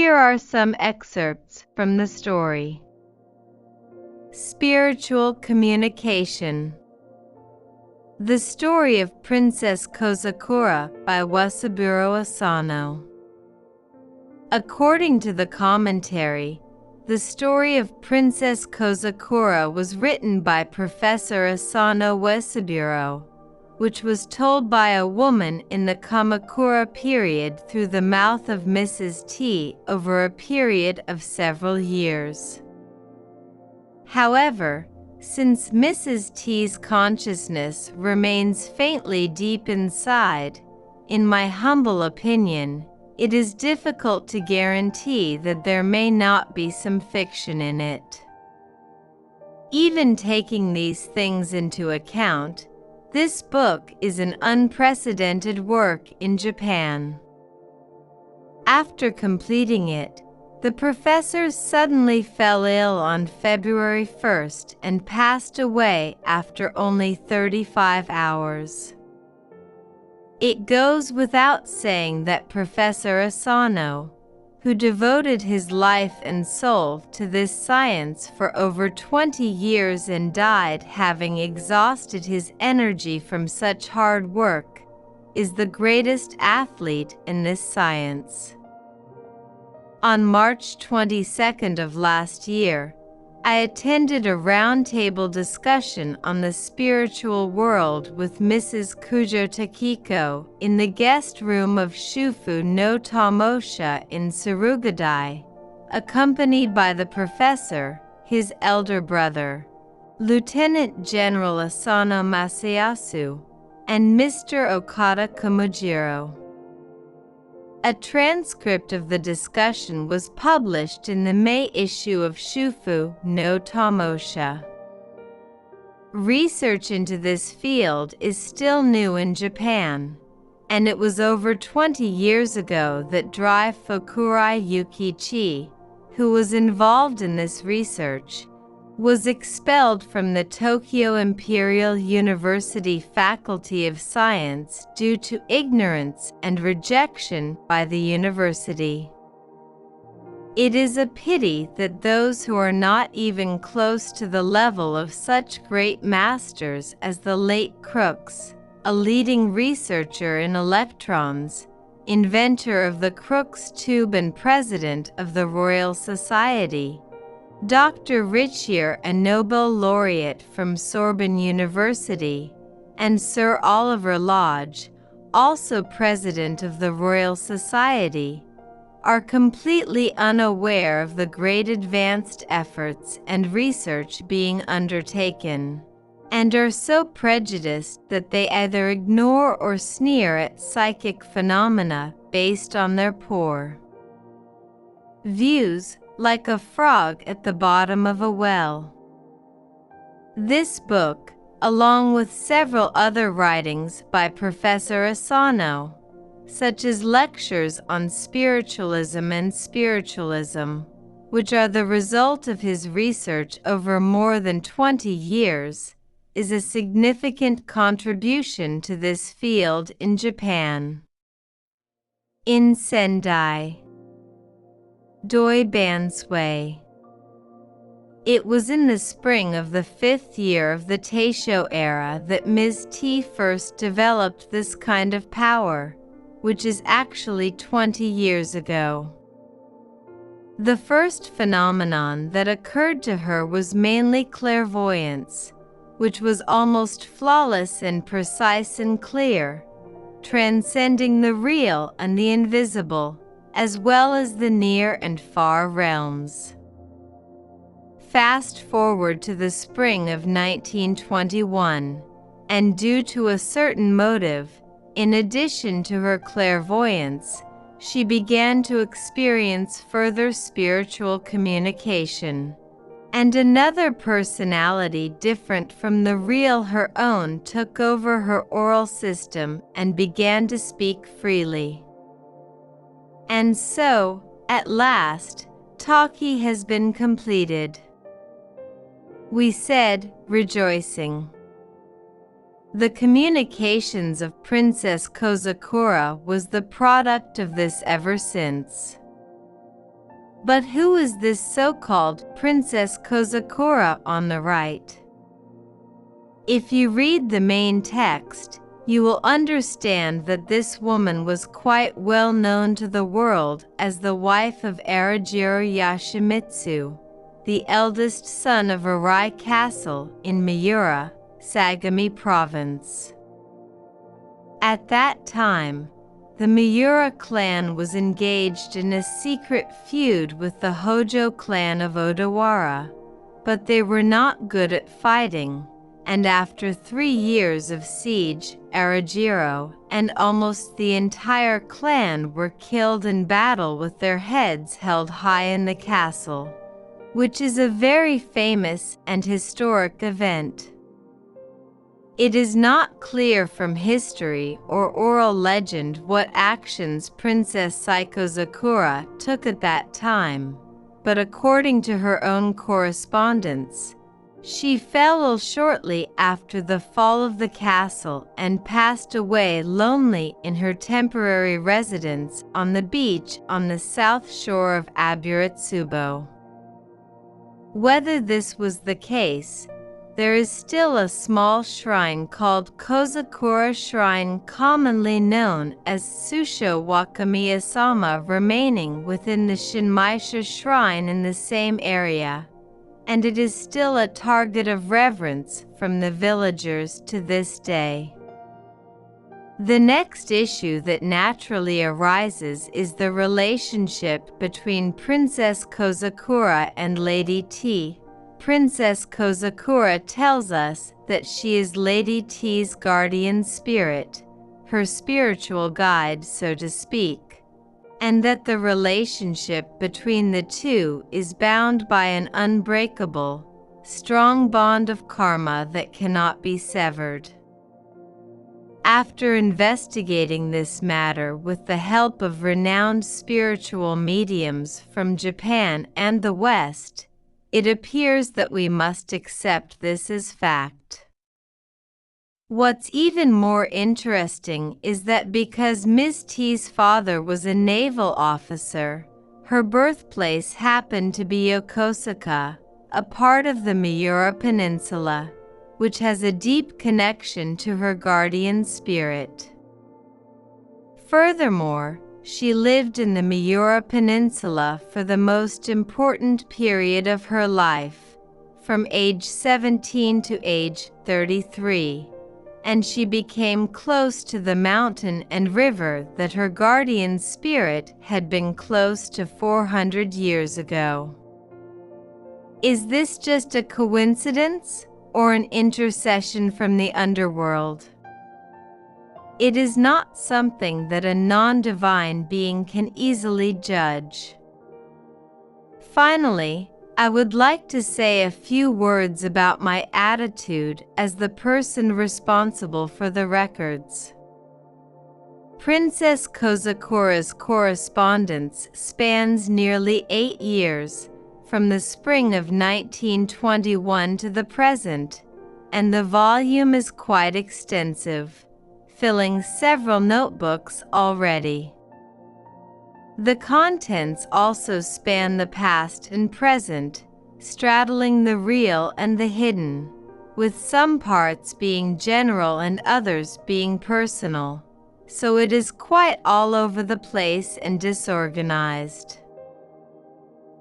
Here are some excerpts from the story. Spiritual Communication. The Story of Princess Kozakura by Wasaburo Asano. According to the commentary, the story of Princess Kozakura was written by Professor Asano Wasaburo, which was told by a woman in the Kamakura period through the mouth of Mrs. T over a period of several years. However, since Mrs. T's consciousness remains faintly deep inside, in my humble opinion, it is difficult to guarantee that there may not be some fiction in it. Even taking these things into account, this book is an unprecedented work in Japan. After completing it, the professor suddenly fell ill on February 1st and passed away after only 35 hours. It goes without saying that Professor Asano, who devoted his life and soul to this science for over 20 years and died having exhausted his energy from such hard work, is the greatest athlete in this science. On March 22nd of last year, I attended a roundtable discussion on the spiritual world with Mrs. Kujo Takiko in the guest room of Shufu no Tamosha in Surugadai, accompanied by the professor, his elder brother, Lieutenant General Asano Masayasu, and Mr. Okada Komojiro. A transcript of the discussion was published in the May issue of Shufu no Tamosha. Research into this field is still new in Japan, and it was over 20 years ago that Drai Fukurai Yukichi, who was involved in this research, was expelled from the Tokyo Imperial University Faculty of Science due to ignorance and rejection by the university. It is a pity that those who are not even close to the level of such great masters as the late Crookes, a leading researcher in electrons, inventor of the Crookes tube and president of the Royal Society, Dr. Richier, a Nobel laureate from Sorbonne University, and Sir Oliver Lodge, also president of the Royal Society, are completely unaware of the great advanced efforts and research being undertaken, and are so prejudiced that they either ignore or sneer at psychic phenomena based on their poor views, like a frog at the bottom of a well. This book, along with several other writings by Professor Asano, such as lectures on spiritualism and spiritualism, which are the result of his research over more than 20 years, is a significant contribution to this field in Japan. In Sendai, Doi Bansui. It was in the spring of the 5th year of the Taisho era that Ms. T first developed this kind of power, which is actually 20 years ago. The first phenomenon that occurred to her was mainly clairvoyance, which was almost flawless and precise and clear, transcending the real and the invisible, as well as the near and far realms. Fast forward to the spring of 1921, and due to a certain motive, in addition to her clairvoyance, she began to experience further spiritual communication. And another personality different from the real her own took over her oral system and began to speak freely. And so, at last, Taki has been completed, we said, rejoicing. The communications of Princess Kozakura was the product of this ever since. But who is this so-called Princess Kozakura on the right? If you read the main text, you will understand that this woman was quite well known to the world as the wife of Arajiro Yoshimitsu, the eldest son of Arai Castle in Miura, Sagami Province. At that time, the Miura clan was engaged in a secret feud with the Hojo clan of Odawara, but they were not good at fighting, and after 3 years of siege, Arajiro and almost the entire clan were killed in battle with their heads held high in the castle, which is a very famous and historic event. It is not clear from history or oral legend what actions Princess Kozakura took at that time, but according to her own correspondence, she fell ill shortly after the fall of the castle and passed away lonely in her temporary residence on the beach on the south shore of Aburatsubo. Whether this was the case, there is still a small shrine called Kozakura Shrine, commonly known as Susho Wakamiya-sama, remaining within the Shinmaisha Shrine in the same area, and it is still a target of reverence from the villagers to this day. The next issue that naturally arises is the relationship between Princess Kozakura and Lady T. Princess Kozakura tells us that she is Lady T's guardian spirit, her spiritual guide, so to speak, and that the relationship between the two is bound by an unbreakable, strong bond of karma that cannot be severed. After investigating this matter with the help of renowned spiritual mediums from Japan and the West, it appears that we must accept this as fact. What's even more interesting is that because Ms. T's father was a naval officer, her birthplace happened to be Yokosuka, a part of the Miura Peninsula, which has a deep connection to her guardian spirit. Furthermore, she lived in the Miura Peninsula for the most important period of her life, from age 17 to age 33, and she became close to the mountain and river that her guardian spirit had been close to 400 years ago. Is this just a coincidence, or an intercession from the underworld? It is not something that a non-divine being can easily judge. Finally, I would like to say a few words about my attitude as the person responsible for the records. Princess Kozakura's correspondence spans nearly 8 years, from the spring of 1921 to the present, and the volume is quite extensive, filling several notebooks already. The contents also span the past and present, straddling the real and the hidden, with some parts being general and others being personal, so it is quite all over the place and disorganized.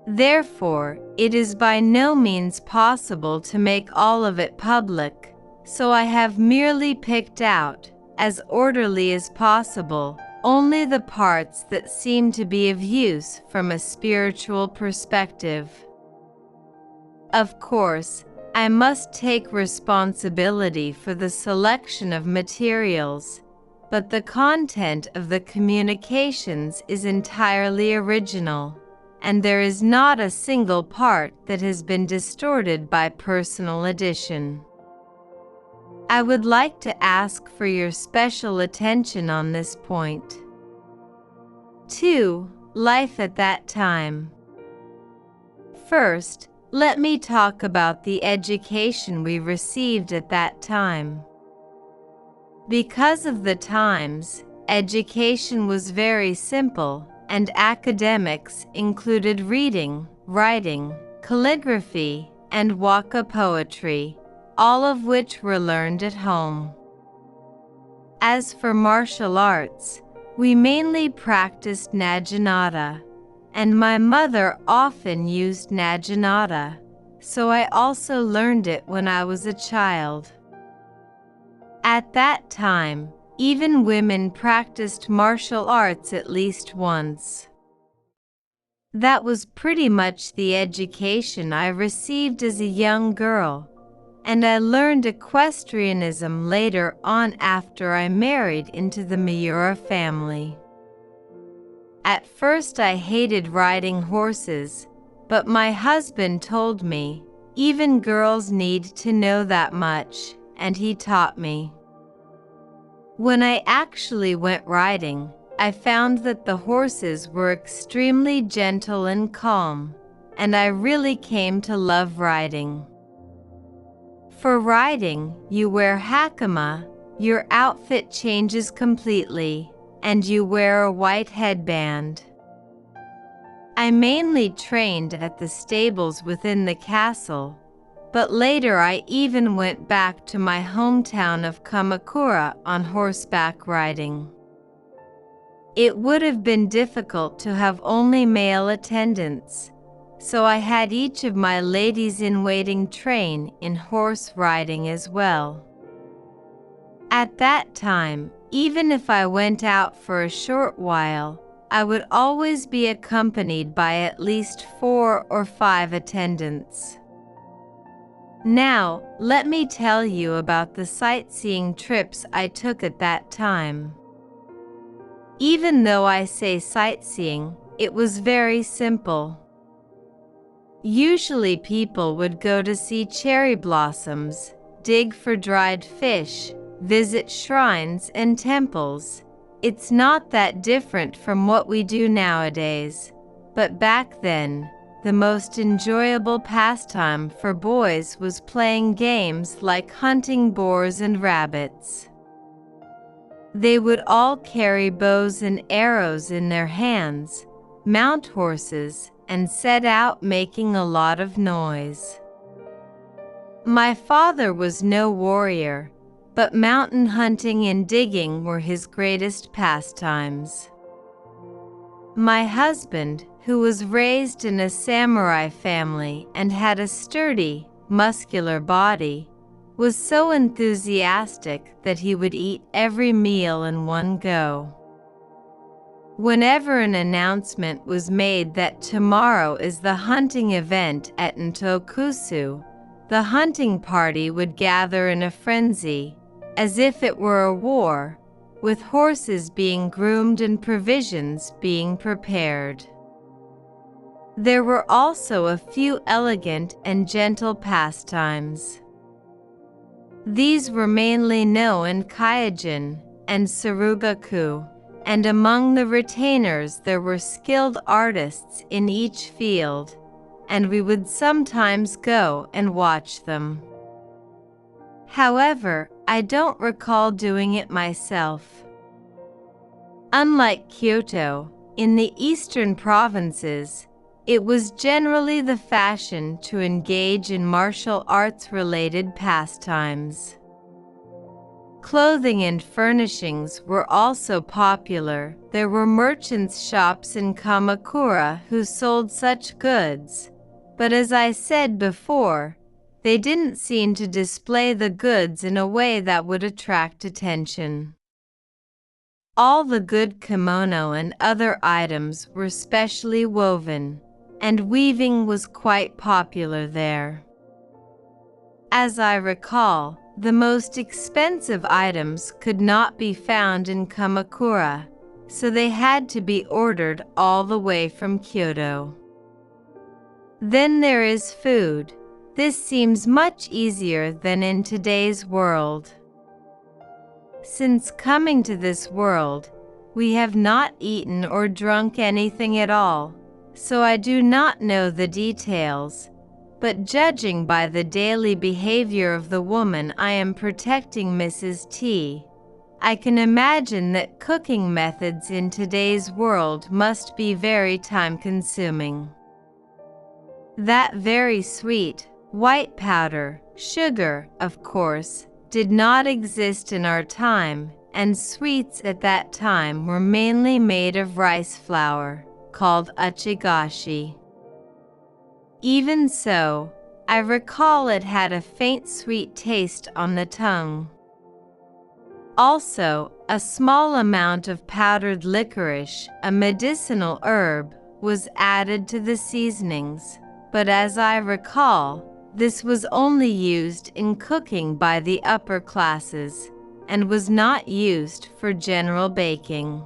Therefore, it is by no means possible to make all of it public, so I have merely picked out, as orderly as possible, only the parts that seem to be of use from a spiritual perspective. Of course, I must take responsibility for the selection of materials, but the content of the communications is entirely original, and there is not a single part that has been distorted by personal addition. I would like to ask for your special attention on this point. 2. Life at that time. First, let me talk about the education we received at that time. Because of the times, education was very simple, and academics included reading, writing, calligraphy, and waka poetry, all of which were learned at home. As for martial arts, we mainly practiced naginata, and my mother often used naginata, so I also learned it when I was a child. At that time, even women practiced martial arts at least once. That was pretty much the education I received as a young girl, and I learned equestrianism later on after I married into the Miura family. At first I hated riding horses, but my husband told me, even girls need to know that much, and he taught me. When I actually went riding, I found that the horses were extremely gentle and calm, and I really came to love riding. For riding, you wear hakama, your outfit changes completely, and you wear a white headband. I mainly trained at the stables within the castle, but later I even went back to my hometown of Kamakura on horseback riding. It would have been difficult to have only male attendants, so I had each of my ladies-in-waiting train in horse riding as well. At that time, even if I went out for a short while, I would always be accompanied by at least 4 or 5 attendants. Now, let me tell you about the sightseeing trips I took at that time. Even though I say sightseeing, it was very simple. Usually people would go to see cherry blossoms, dig for dried fish, visit shrines and temples. It's not that different from what we do nowadays, but back then, the most enjoyable pastime for boys was playing games like hunting boars and rabbits. They would all carry bows and arrows in their hands, mount horses, and set out making a lot of noise. My father was no warrior, but mountain hunting and digging were his greatest pastimes. My husband, who was raised in a samurai family and had a sturdy, muscular body, was so enthusiastic that he would eat every meal in one go. Whenever an announcement was made that tomorrow is the hunting event at Ntokusu, the hunting party would gather in a frenzy, as if it were a war, with horses being groomed and provisions being prepared. There were also a few elegant and gentle pastimes. These were mainly no in Kaijin and Sarugaku, and among the retainers there were skilled artists in each field, and we would sometimes go and watch them. However, I don't recall doing it myself. Unlike Kyoto, in the eastern provinces, it was generally the fashion to engage in martial arts-related pastimes. Clothing and furnishings were also popular. There were merchants' shops in Kamakura who sold such goods, but as I said before, they didn't seem to display the goods in a way that would attract attention. All the good kimono and other items were specially woven, and weaving was quite popular there. As I recall, the most expensive items could not be found in Kamakura, so they had to be ordered all the way from Kyoto. Then there is food. This seems much easier than in today's world. Since coming to this world, we have not eaten or drunk anything at all, so I do not know the details, but judging by the daily behavior of the woman I am protecting, Mrs. T, I can imagine that cooking methods in today's world must be very time-consuming. That very sweet, white powder, sugar, of course, did not exist in our time, and sweets at that time were mainly made of rice flour, called uchigashi. Even so, I recall it had a faint sweet taste on the tongue. Also, a small amount of powdered licorice, a medicinal herb, was added to the seasonings, but as I recall, this was only used in cooking by the upper classes, and was not used for general baking.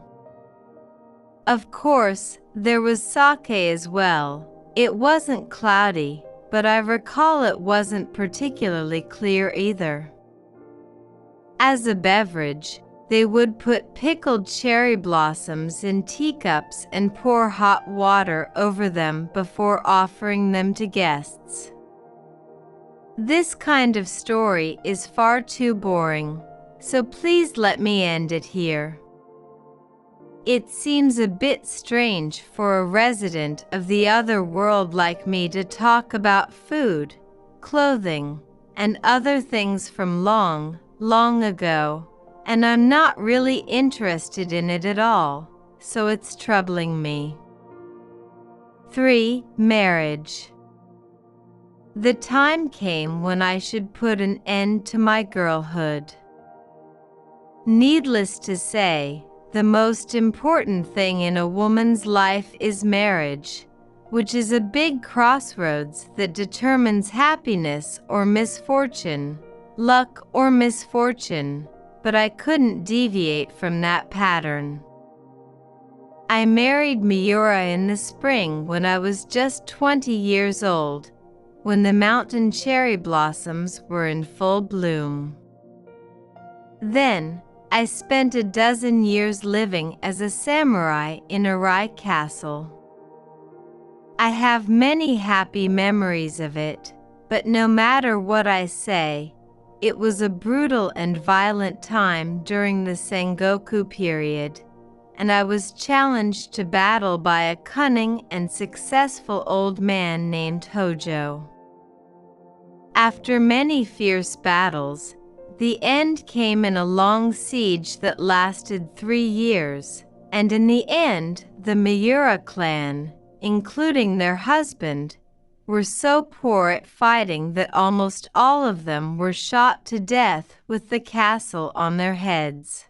Of course, there was sake as well. It wasn't cloudy, but I recall it wasn't particularly clear either. As a beverage, they would put pickled cherry blossoms in teacups and pour hot water over them before offering them to guests. This kind of story is far too boring, so please let me end it here. It seems a bit strange for a resident of the other world like me to talk about food, clothing, and other things from long, long ago, and I'm not really interested in it at all, so it's troubling me. 3. Marriage. The time came when I should put an end to my girlhood. Needless to say, the most important thing in a woman's life is marriage, which is a big crossroads that determines happiness or misfortune, luck or misfortune, but I couldn't deviate from that pattern. I married Miura in the spring when I was just 20 years old, when the mountain cherry blossoms were in full bloom. Then, I spent a dozen years living as a samurai in Arai Castle. I have many happy memories of it, but no matter what I say, it was a brutal and violent time during the Sengoku period, and I was challenged to battle by a cunning and successful old man named Hojo. After many fierce battles, the end came in a long siege that lasted 3 years, and in the end, the Miura clan, including their husband, were so poor at fighting that almost all of them were shot to death with the castle on their heads.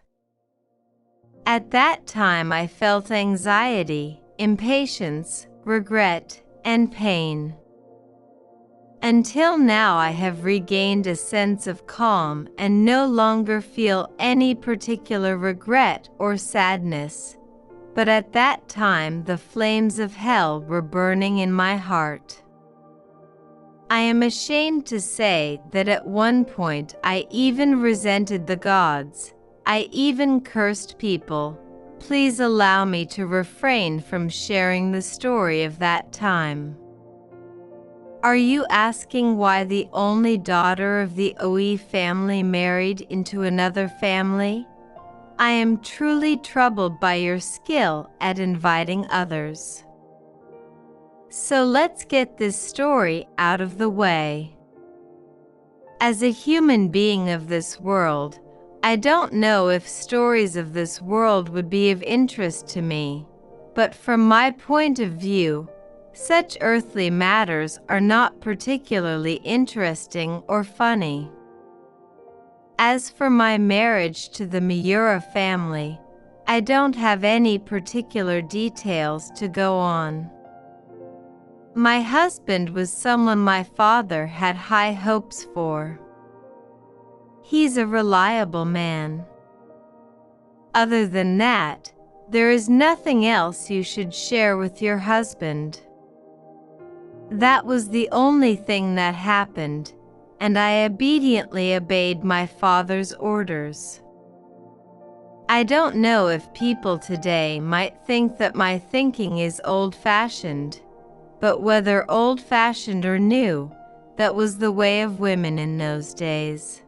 At that time I felt anxiety, impatience, regret, and pain. Until now I have regained a sense of calm and no longer feel any particular regret or sadness, but at that time the flames of hell were burning in my heart. I am ashamed to say that at one point I even resented the gods. I even cursed people. Please allow me to refrain from sharing the story of that time. Are you asking why the only daughter of the Oi family married into another family? I am truly troubled by your skill at inviting others. So let's get this story out of the way. As a human being of this world, I don't know if stories of this world would be of interest to me, but from my point of view, such earthly matters are not particularly interesting or funny. As for my marriage to the Miura family, I don't have any particular details to go on. My husband was someone my father had high hopes for. He's a reliable man. Other than that, there is nothing else you should share with your husband. That was the only thing that happened, and I obediently obeyed my father's orders. I don't know if people today might think that my thinking is old-fashioned, but whether old-fashioned or new, that was the way of women in those days.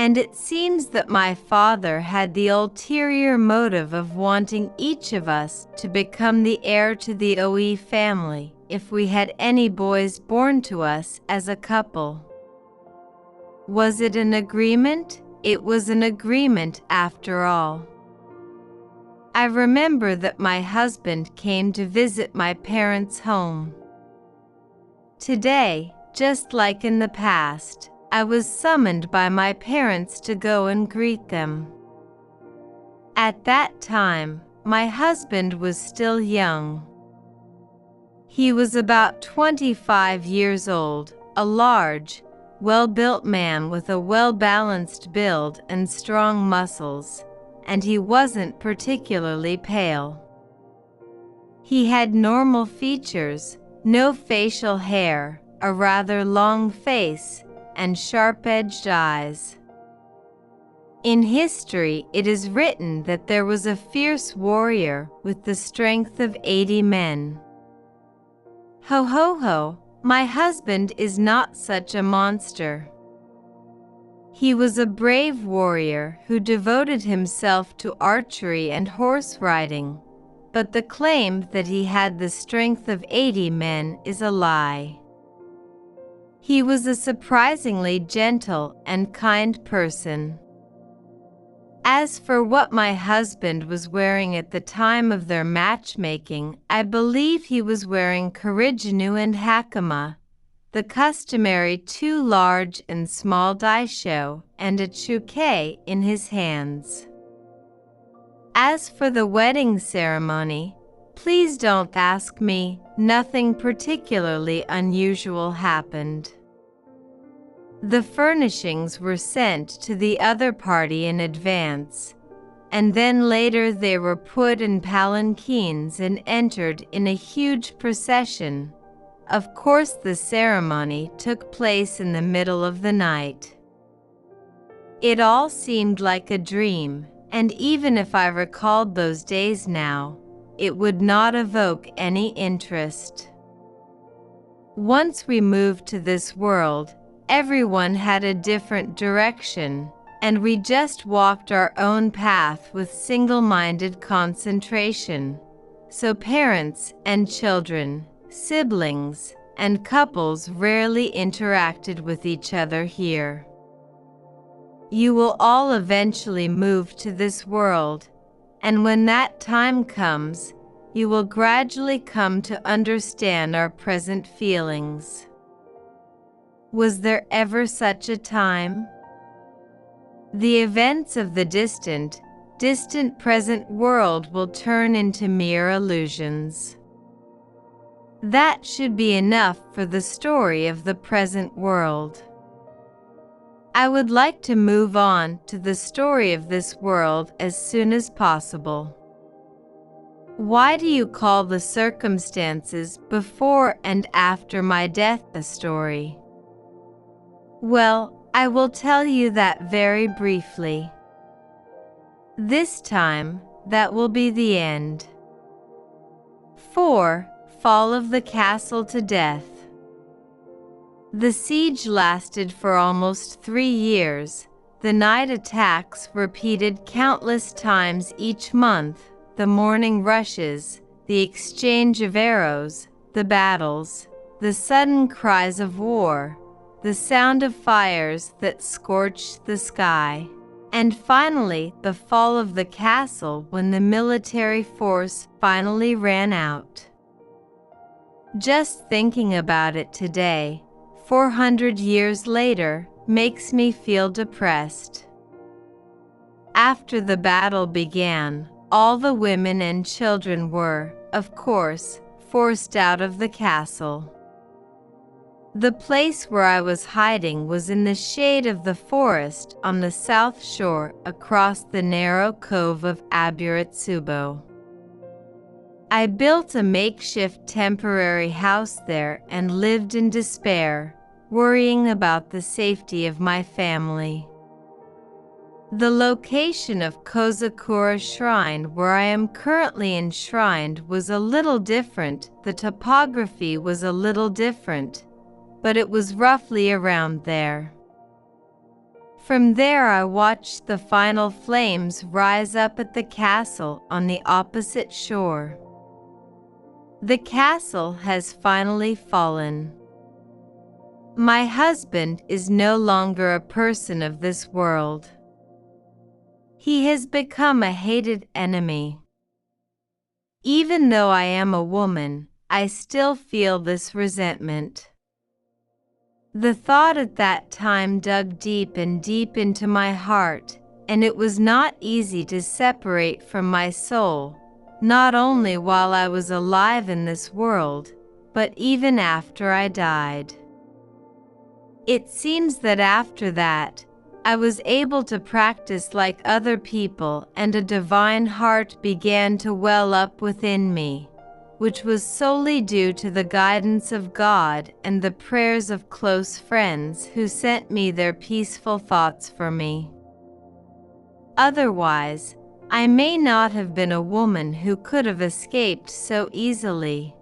And it seems that my father had the ulterior motive of wanting each of us to become the heir to the Oi family if we had any boys born to us as a couple. Was it an agreement? It was an agreement after all. I remember that my husband came to visit my parents' home. Today, just like in the past, I was summoned by my parents to go and greet them. At that time, my husband was still young. He was about 25 years old, a large, well-built man with a well-balanced build and strong muscles, and he wasn't particularly pale. He had normal features, no facial hair, a rather long face, and sharp-edged eyes. In history, it is written that there was a fierce warrior with the strength of 80 men. Ho ho ho, my husband is not such a monster. He was a brave warrior who devoted himself to archery and horse riding, but the claim that he had the strength of 80 men is a lie. He was a surprisingly gentle and kind person. As for what my husband was wearing at the time of their matchmaking, I believe he was wearing koroiginu and hakama, the customary 2 large and small daisho, and a chukei in his hands. As for the wedding ceremony, please don't ask me, nothing particularly unusual happened. The furnishings were sent to the other party in advance, and then later they were put in palanquins and entered in a huge procession. Of course, the ceremony took place in the middle of the night. It all seemed like a dream, and even if I recalled those days now, it would not evoke any interest. Once we moved to this world, everyone had a different direction, and we just walked our own path with single-minded concentration. So parents and children, siblings, and couples rarely interacted with each other here. You will all eventually move to this world, and when that time comes, you will gradually come to understand our present feelings. Was there ever such a time? The events of the distant present world will turn into mere illusions. That should be enough for the story of the present world. I would like to move on to the story of this world as soon as possible. Why do you call the circumstances before and after my death a story? Well, I will tell you that very briefly. This time, that will be the end. 4. Fall of the castle to death. The siege lasted for almost 3 years. The night attacks repeated countless times each month, the morning rushes, the exchange of arrows, the battles, the sudden cries of war, the sound of fires that scorched the sky, and finally the fall of the castle when the military force finally ran out. Just thinking about it today, 400 years later, makes me feel depressed. After the battle began, all the women and children were, of course, forced out of the castle. The place where I was hiding was in the shade of the forest on the south shore across the narrow cove of Aburitsubo. I built a makeshift temporary house there and lived in despair, worrying about the safety of my family. The location of Kozakura Shrine, where I am currently enshrined, was a little different. The topography was a little different, but it was roughly around there. From there I watched the final flames rise up at the castle on the opposite shore. The castle has finally fallen. My husband is no longer a person of this world. He has become a hated enemy. Even though I am a woman, I still feel this resentment. The thought at that time dug deep and deep into my heart, and it was not easy to separate from my soul, not only while I was alive in this world, but even after I died. It seems that after that, I was able to practice like other people, and a divine heart began to well up within me, which was solely due to the guidance of God and the prayers of close friends who sent me their peaceful thoughts for me. Otherwise, I may not have been a woman who could have escaped so easily.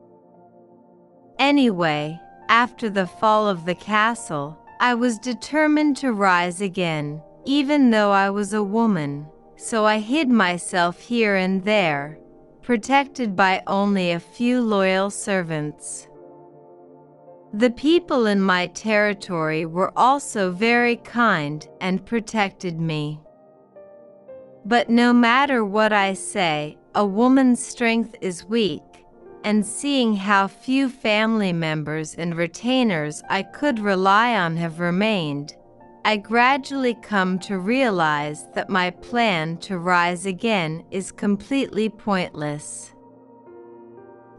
Anyway, after the fall of the castle, I was determined to rise again, even though I was a woman, so I hid myself here and there, protected by only a few loyal servants. The people in my territory were also very kind and protected me. But no matter what I say, a woman's strength is weak, and seeing how few family members and retainers I could rely on have remained, I gradually come to realize that my plan to rise again is completely pointless.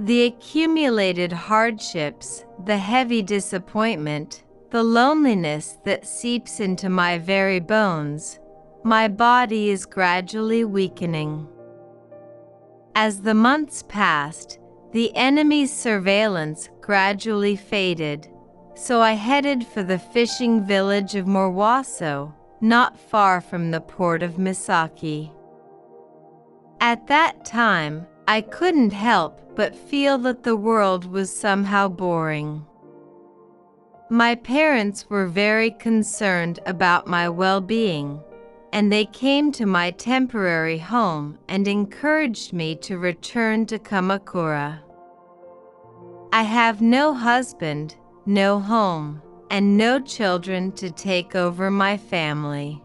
The accumulated hardships, the heavy disappointment, the loneliness that seeps into my very bones, my body is gradually weakening. As the months passed, the enemy's surveillance gradually faded, so I headed for the fishing village of Morwaso, not far from the port of Misaki. At that time, I couldn't help but feel that the world was somehow boring. My parents were very concerned about my well-being, and they came to my temporary home and encouraged me to return to Kamakura. I have no husband, no home, and no children to take over my family.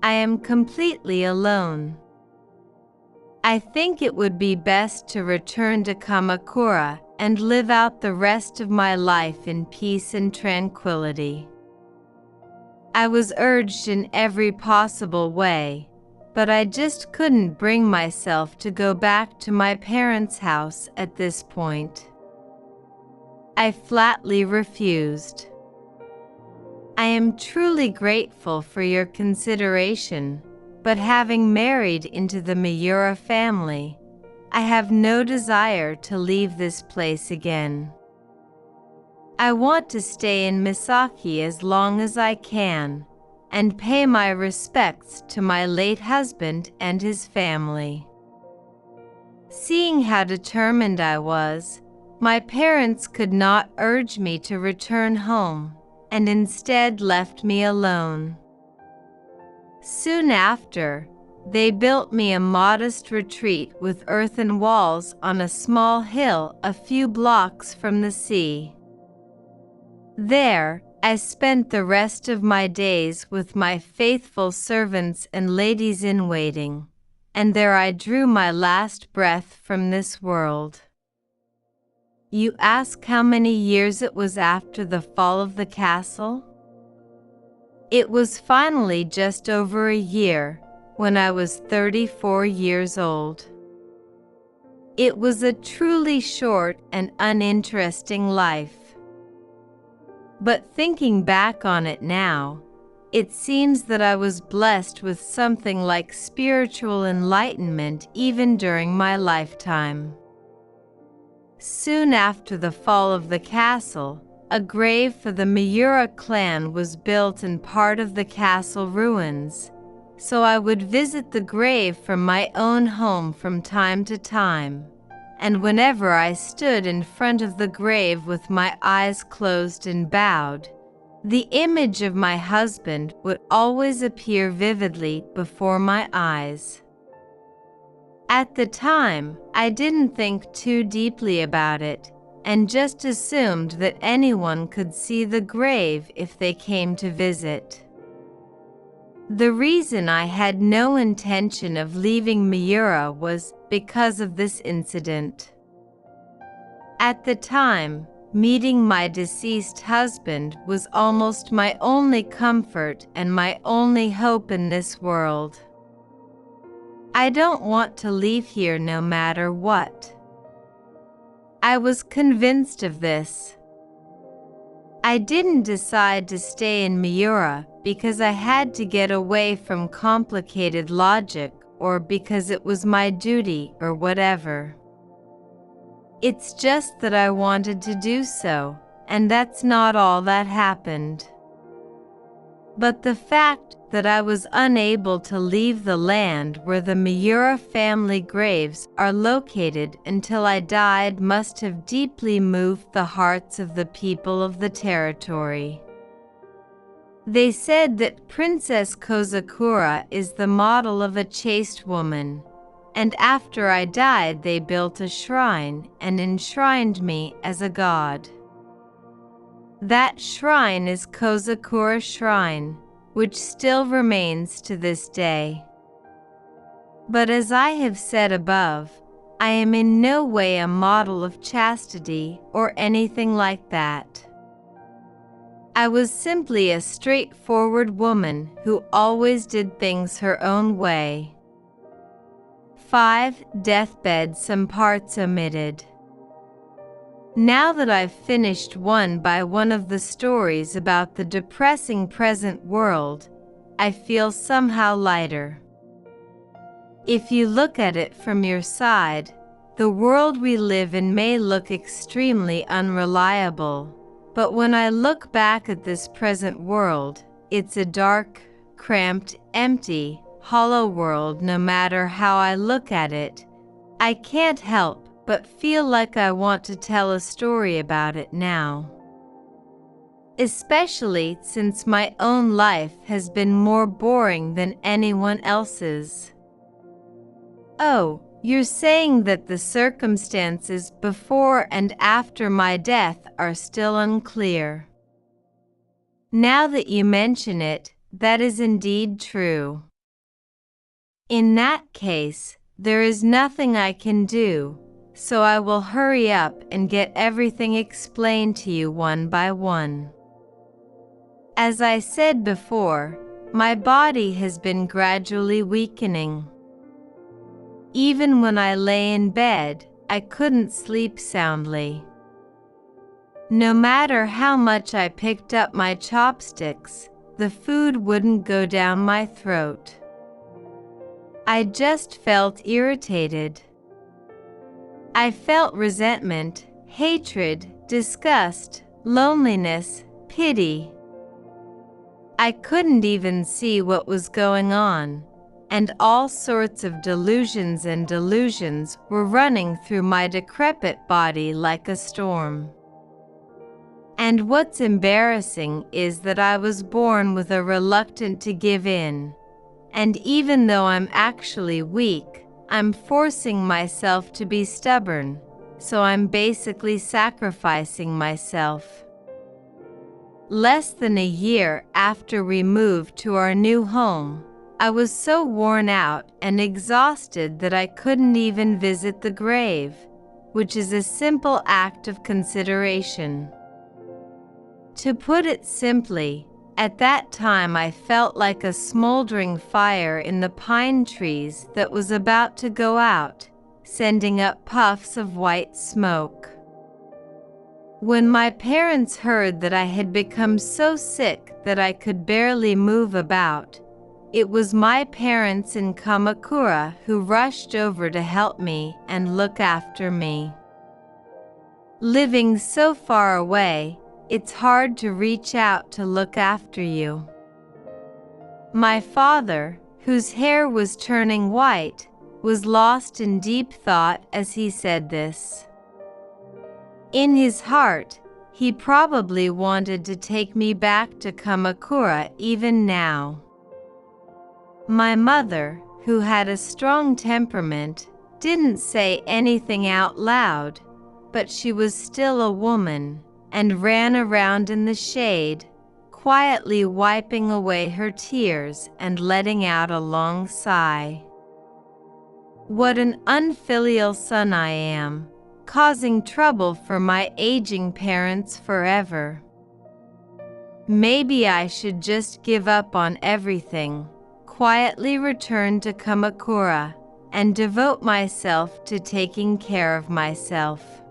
I am completely alone. I think it would be best to return to Kamakura and live out the rest of my life in peace and tranquility. I was urged in every possible way, but I just couldn't bring myself to go back to my parents' house at this point. I flatly refused. I am truly grateful for your consideration, but having married into the Miura family, I have no desire to leave this place again. I want to stay in Misaki as long as I can, and pay my respects to my late husband and his family. Seeing how determined I was, my parents could not urge me to return home, and instead left me alone. Soon after, they built me a modest retreat with earthen walls on a small hill a few blocks from the sea. There, I spent the rest of my days with my faithful servants and ladies-in-waiting, and there I drew my last breath from this world. You ask how many years it was after the fall of the castle? It was finally just over a year, when I was 34 years old. It was a truly short and uninteresting life. But thinking back on it now, it seems that I was blessed with something like spiritual enlightenment even during my lifetime. Soon after the fall of the castle, a grave for the Miura clan was built in part of the castle ruins, so I would visit the grave from my own home from time to time, and whenever I stood in front of the grave with my eyes closed and bowed, The image of my husband would always appear vividly before my eyes. At the time, I didn't think too deeply about it, and just assumed that anyone could see the grave if they came to visit. The reason I had no intention of leaving Miura was because of this incident. At the time, meeting my deceased husband was almost my only comfort and my only hope in this world. I don't want to leave here no matter what. I was convinced of this. I didn't decide to stay in Miura because I had to get away from complicated logic or because it was my duty or whatever. It's just that I wanted to do so, and that's not all that happened. But the fact that I was unable to leave the land where the Miura family graves are located until I died must have deeply moved the hearts of the people of the territory. They said that Princess Kozakura is the model of a chaste woman, and after I died they built a shrine and enshrined me as a god. That shrine is Kozakura Shrine, which still remains to this day. But as I have said above, I am in no way a model of chastity or anything like that. I was simply a straightforward woman who always did things her own way. 5. Deathbed, some parts omitted. Now that I've finished one by one of the stories about the depressing present world, I feel somehow lighter. If you look at it from your side, the world we live in may look extremely unreliable, but when I look back at this present world, it's a dark, cramped, empty, hollow world. No matter how I look at it, I can't help but feel like I want to tell a story about it now. Especially since my own life has been more boring than anyone else's. Oh, you're saying that the circumstances before and after my death are still unclear. Now that you mention it, that is indeed true. In that case, there is nothing I can do, so I will hurry up and get everything explained to you one by one. As I said before, my body has been gradually weakening. Even when I lay in bed, I couldn't sleep soundly. No matter how much I picked up my chopsticks, the food wouldn't go down my throat. I just felt irritated. I felt resentment, hatred, disgust, loneliness, pity. I couldn't even see what was going on, and all sorts of delusions and delusions were running through my decrepit body like a storm. And what's embarrassing is that I was born with a reluctance to give in, and even though I'm actually weak, I'm forcing myself to be stubborn, so I'm basically sacrificing myself. Less than a year after we moved to our new home, I was so worn out and exhausted that I couldn't even visit the grave, which is a simple act of consideration. To put it simply, at that time I felt like a smoldering fire in the pine trees that was about to go out, sending up puffs of white smoke. When my parents heard that I had become so sick that I could barely move about, it was my parents in Kamakura who rushed over to help me and look after me. Living so far away, it's hard to reach out to look after you. My father, whose hair was turning white, was lost in deep thought as he said this. In his heart, He probably wanted to take me back to Kamakura even now. My mother, who had a strong temperament, didn't say anything out loud, but she was still a woman, and ran around in the shade, quietly wiping away her tears and letting out a long sigh. What an unfilial son I am, causing trouble for my aging parents forever. Maybe I should just give up on everything, quietly return to Kamakura, and devote myself to taking care of myself.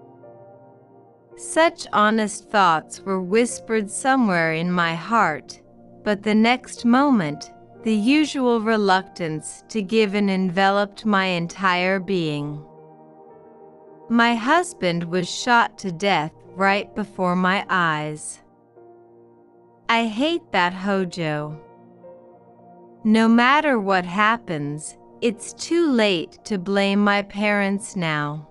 Such honest thoughts were whispered somewhere in my heart, but the next moment, the usual reluctance to give in enveloped my entire being. My husband was shot to death right before my eyes. I hate that Hojo. No matter what happens, it's too late to blame my parents now.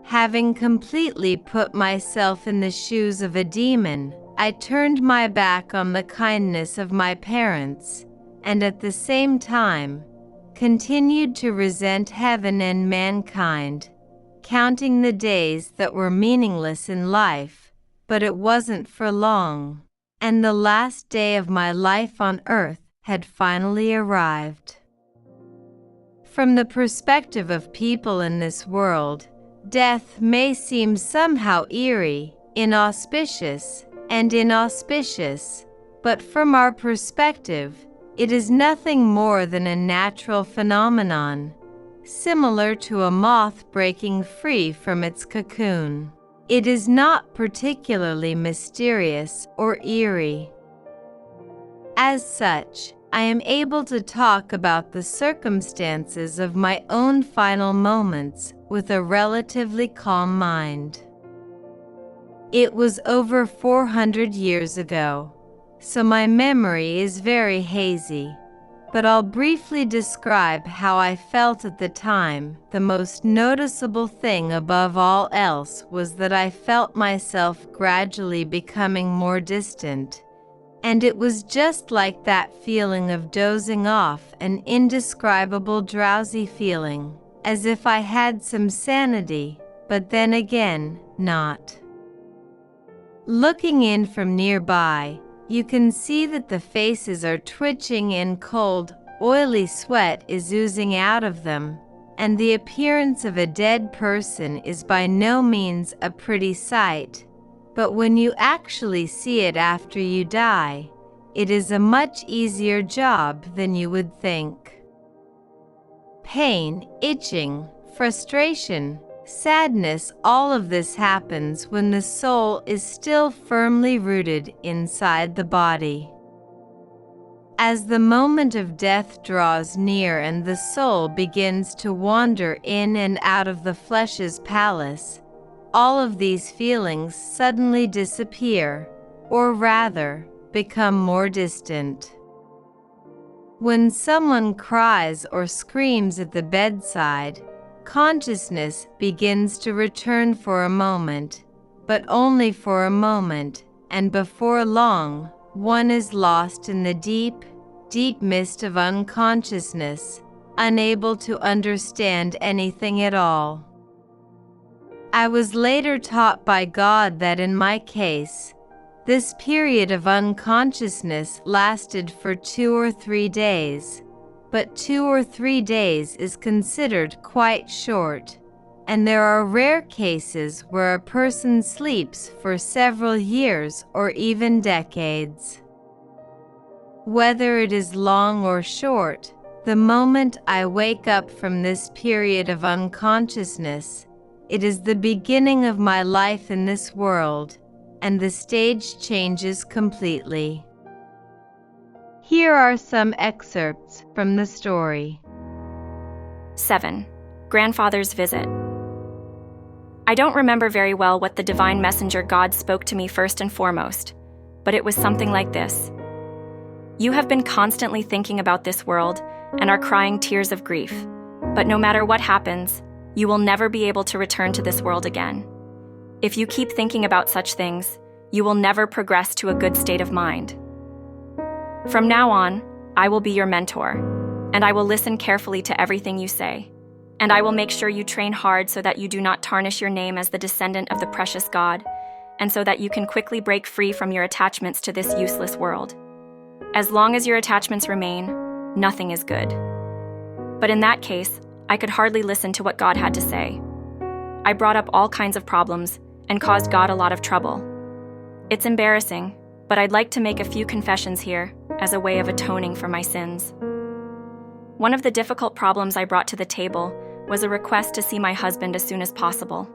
Having completely put myself in the shoes of a demon, I turned my back on the kindness of my parents, and at the same time, continued to resent heaven and mankind, counting the days that were meaningless in life, but it wasn't for long, and the last day of my life on earth had finally arrived. From the perspective of people in this world, death may seem somehow eerie, inauspicious, but from our perspective, it is nothing more than a natural phenomenon, similar to a moth breaking free from its cocoon. It is not particularly mysterious or eerie. As such, I am able to talk about the circumstances of my own final moments with a relatively calm mind. It was over 400 years ago, so my memory is very hazy, but I'll briefly describe how I felt at the time. The most noticeable thing above all else was that I felt myself gradually becoming more distant, and it was just like that feeling of dozing off, an indescribable drowsy feeling, as if I had some sanity, but then again, not. Looking in from nearby, you can see that the faces are twitching and cold, oily sweat is oozing out of them, and the appearance of a dead person is by no means a pretty sight, but when you actually see it after you die, it is a much easier job than you would think. Pain, itching, frustration, sadness, all of this happens when the soul is still firmly rooted inside the body. As the moment of death draws near and the soul begins to wander in and out of the flesh's palace, all of these feelings suddenly disappear, or rather, become more distant. When someone cries or screams at the bedside, consciousness begins to return for a moment, but only for a moment, and before long, one is lost in the deep, deep mist of unconsciousness, unable to understand anything at all. I was later taught by God that in my case, this period of unconsciousness lasted for 2 or 3 days, but 2 or 3 days is considered quite short, and there are rare cases where a person sleeps for several years or even decades. Whether it is long or short, the moment I wake up from this period of unconsciousness, it is the beginning of my life in this world, and the stage changes completely. Here are some excerpts from the story. 7. Grandfather's Visit. I don't remember very well what the divine messenger God spoke to me first and foremost, but it was something like this. You have been constantly thinking about this world and are crying tears of grief, but no matter what happens, you will never be able to return to this world again. If you keep thinking about such things, you will never progress to a good state of mind. From now on, I will be your mentor, and I will listen carefully to everything you say. And I will make sure you train hard so that you do not tarnish your name as the descendant of the precious God, and so that you can quickly break free from your attachments to this useless world. As long as your attachments remain, nothing is good. But in that case, I could hardly listen to what God had to say. I brought up all kinds of problems and caused God a lot of trouble. It's embarrassing, but I'd like to make a few confessions here as a way of atoning for my sins. One of the difficult problems I brought to the table was a request to see my husband as soon as possible.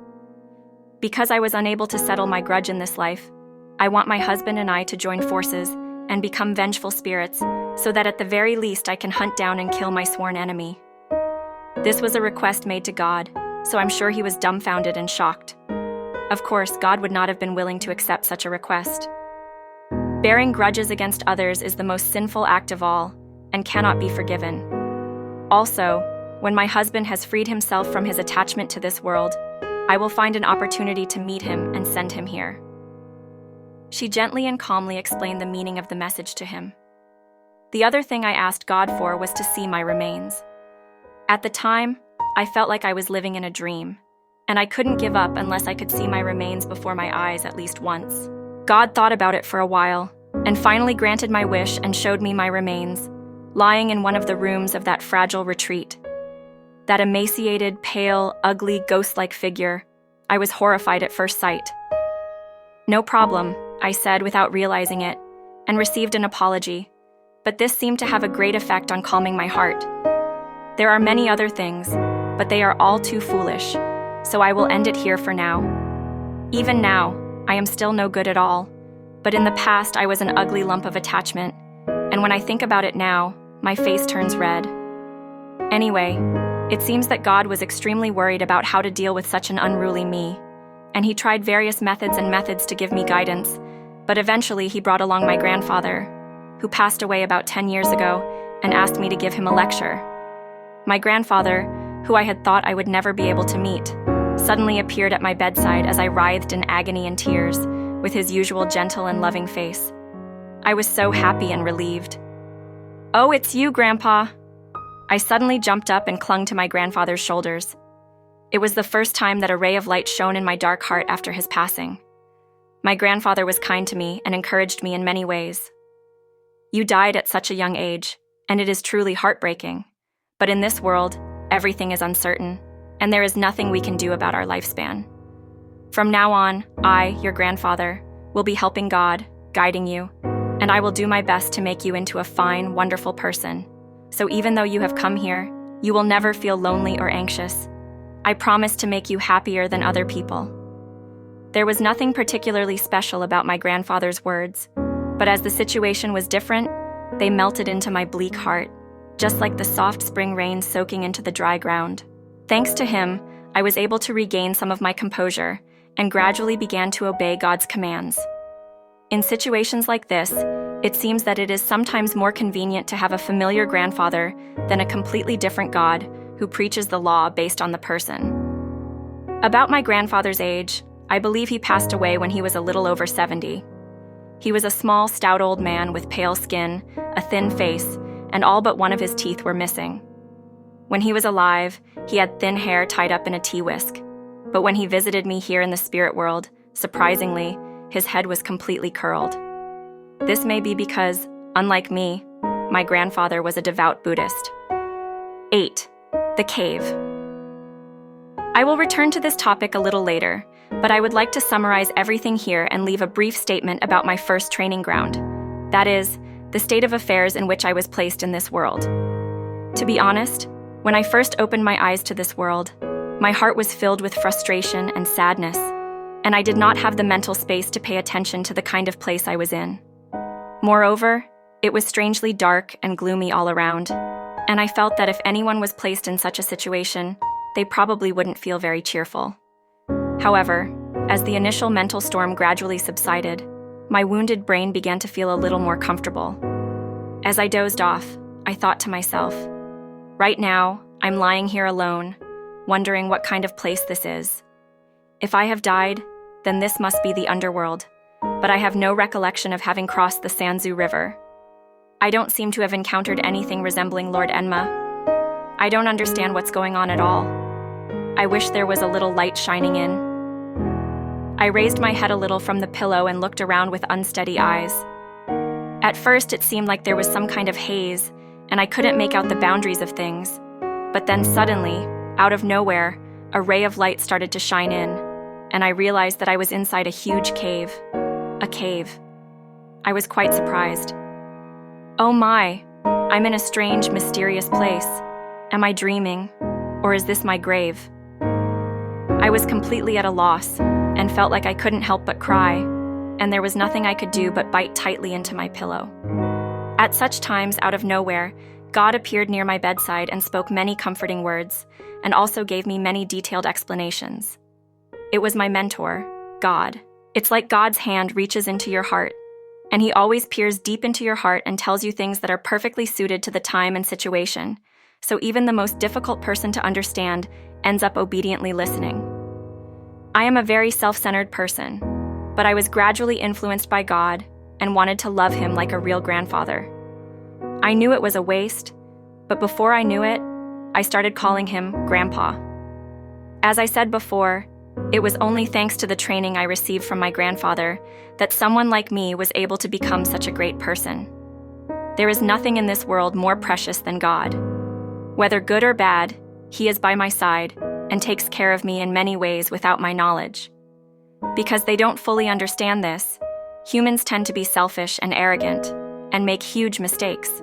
Because I was unable to settle my grudge in this life, I want my husband and I to join forces and become vengeful spirits so that at the very least I can hunt down and kill my sworn enemy. This was a request made to God, so I'm sure he was dumbfounded and shocked. Of course, God would not have been willing to accept such a request. Bearing grudges against others is the most sinful act of all and cannot be forgiven. Also, when my husband has freed himself from his attachment to this world, I will find an opportunity to meet him and send him here. She gently and calmly explained the meaning of the message to him. The other thing I asked God for was to see my remains. At the time, I felt like I was living in a dream, and I couldn't give up unless I could see my remains before my eyes at least once. God thought about it for a while, and finally granted my wish and showed me my remains, lying in one of the rooms of that fragile retreat. That emaciated, pale, ugly, ghost-like figure, I was horrified at first sight. "No problem," I said without realizing it, and received an apology, but this seemed to have a great effect on calming my heart. There are many other things, but they are all too foolish, so I will end it here for now. Even now, I am still no good at all, but in the past I was an ugly lump of attachment, and when I think about it now, my face turns red. Anyway, it seems that God was extremely worried about how to deal with such an unruly me, and he tried various methods to give me guidance, but eventually he brought along my grandfather, who passed away about 10 years ago, and asked me to give him a lecture. My grandfather, who I had thought I would never be able to meet, suddenly appeared at my bedside as I writhed in agony and tears, with his usual gentle and loving face. I was so happy and relieved. "Oh, it's you, Grandpa!" I suddenly jumped up and clung to my grandfather's shoulders. It was the first time that a ray of light shone in my dark heart after his passing. My grandfather was kind to me and encouraged me in many ways. "You died at such a young age, and it is truly heartbreaking. But in this world, everything is uncertain, and there is nothing we can do about our lifespan. From now on, I, your grandfather, will be helping God, guiding you, and I will do my best to make you into a fine, wonderful person. So even though you have come here, you will never feel lonely or anxious. I promise to make you happier than other people." There was nothing particularly special about my grandfather's words, but as the situation was different, they melted into my bleak heart, just like the soft spring rain soaking into the dry ground. Thanks to him, I was able to regain some of my composure and gradually began to obey God's commands. In situations like this, it seems that it is sometimes more convenient to have a familiar grandfather than a completely different God who preaches the law based on the person. About my grandfather's age, I believe he passed away when he was a little over 70. He was a small, stout old man with pale skin, a thin face, and all but one of his teeth were missing. When he was alive, he had thin hair tied up in a tea whisk, but when he visited me here in the spirit world, surprisingly, his head was completely curled. This may be because, unlike me, my grandfather was a devout Buddhist. 8. The cave. I will return to this topic a little later, but I would like to summarize everything here and leave a brief statement about my first training ground. That is, the state of affairs in which I was placed in this world. To be honest, when I first opened my eyes to this world, my heart was filled with frustration and sadness, and I did not have the mental space to pay attention to the kind of place I was in. Moreover, it was strangely dark and gloomy all around, and I felt that if anyone was placed in such a situation, they probably wouldn't feel very cheerful. However, as the initial mental storm gradually subsided, my wounded brain began to feel a little more comfortable. As I dozed off, I thought to myself, right now, I'm lying here alone, wondering what kind of place this is. If I have died, then this must be the underworld. But I have no recollection of having crossed the Sanzu River. I don't seem to have encountered anything resembling Lord Enma. I don't understand what's going on at all. I wish there was a little light shining in. I raised my head a little from the pillow and looked around with unsteady eyes. At first, it seemed like there was some kind of haze, and I couldn't make out the boundaries of things. But then suddenly, out of nowhere, a ray of light started to shine in, and I realized that I was inside a huge cave. A cave. I was quite surprised. Oh my, I'm in a strange, mysterious place. Am I dreaming? Or is this my grave? I was completely at a loss, and felt like I couldn't help but cry, and there was nothing I could do but bite tightly into my pillow. At such times, out of nowhere, God appeared near my bedside and spoke many comforting words, and also gave me many detailed explanations. It was my mentor, God. It's like God's hand reaches into your heart, and He always peers deep into your heart and tells you things that are perfectly suited to the time and situation, so even the most difficult person to understand ends up obediently listening. I am a very self-centered person, but I was gradually influenced by God and wanted to love Him like a real grandfather. I knew it was a waste, but before I knew it, I started calling Him Grandpa. As I said before, it was only thanks to the training I received from my grandfather that someone like me was able to become such a great person. There is nothing in this world more precious than God. Whether good or bad, He is by my side and takes care of me in many ways without my knowledge. Because they don't fully understand this, humans tend to be selfish and arrogant and make huge mistakes.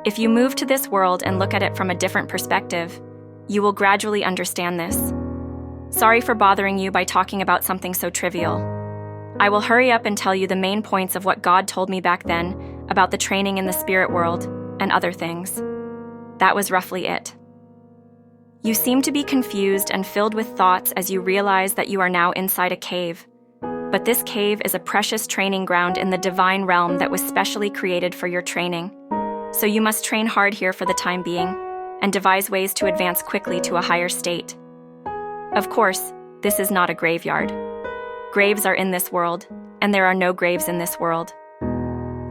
If you move to this world and look at it from a different perspective, you will gradually understand this. Sorry for bothering you by talking about something so trivial. I will hurry up and tell you the main points of what God told me back then about the training in the spirit world and other things. That was roughly it. You seem to be confused and filled with thoughts as you realize that you are now inside a cave. But this cave is a precious training ground in the divine realm that was specially created for your training. So you must train hard here for the time being and devise ways to advance quickly to a higher state. Of course, this is not a graveyard. Graves are in this world, and there are no graves in this world.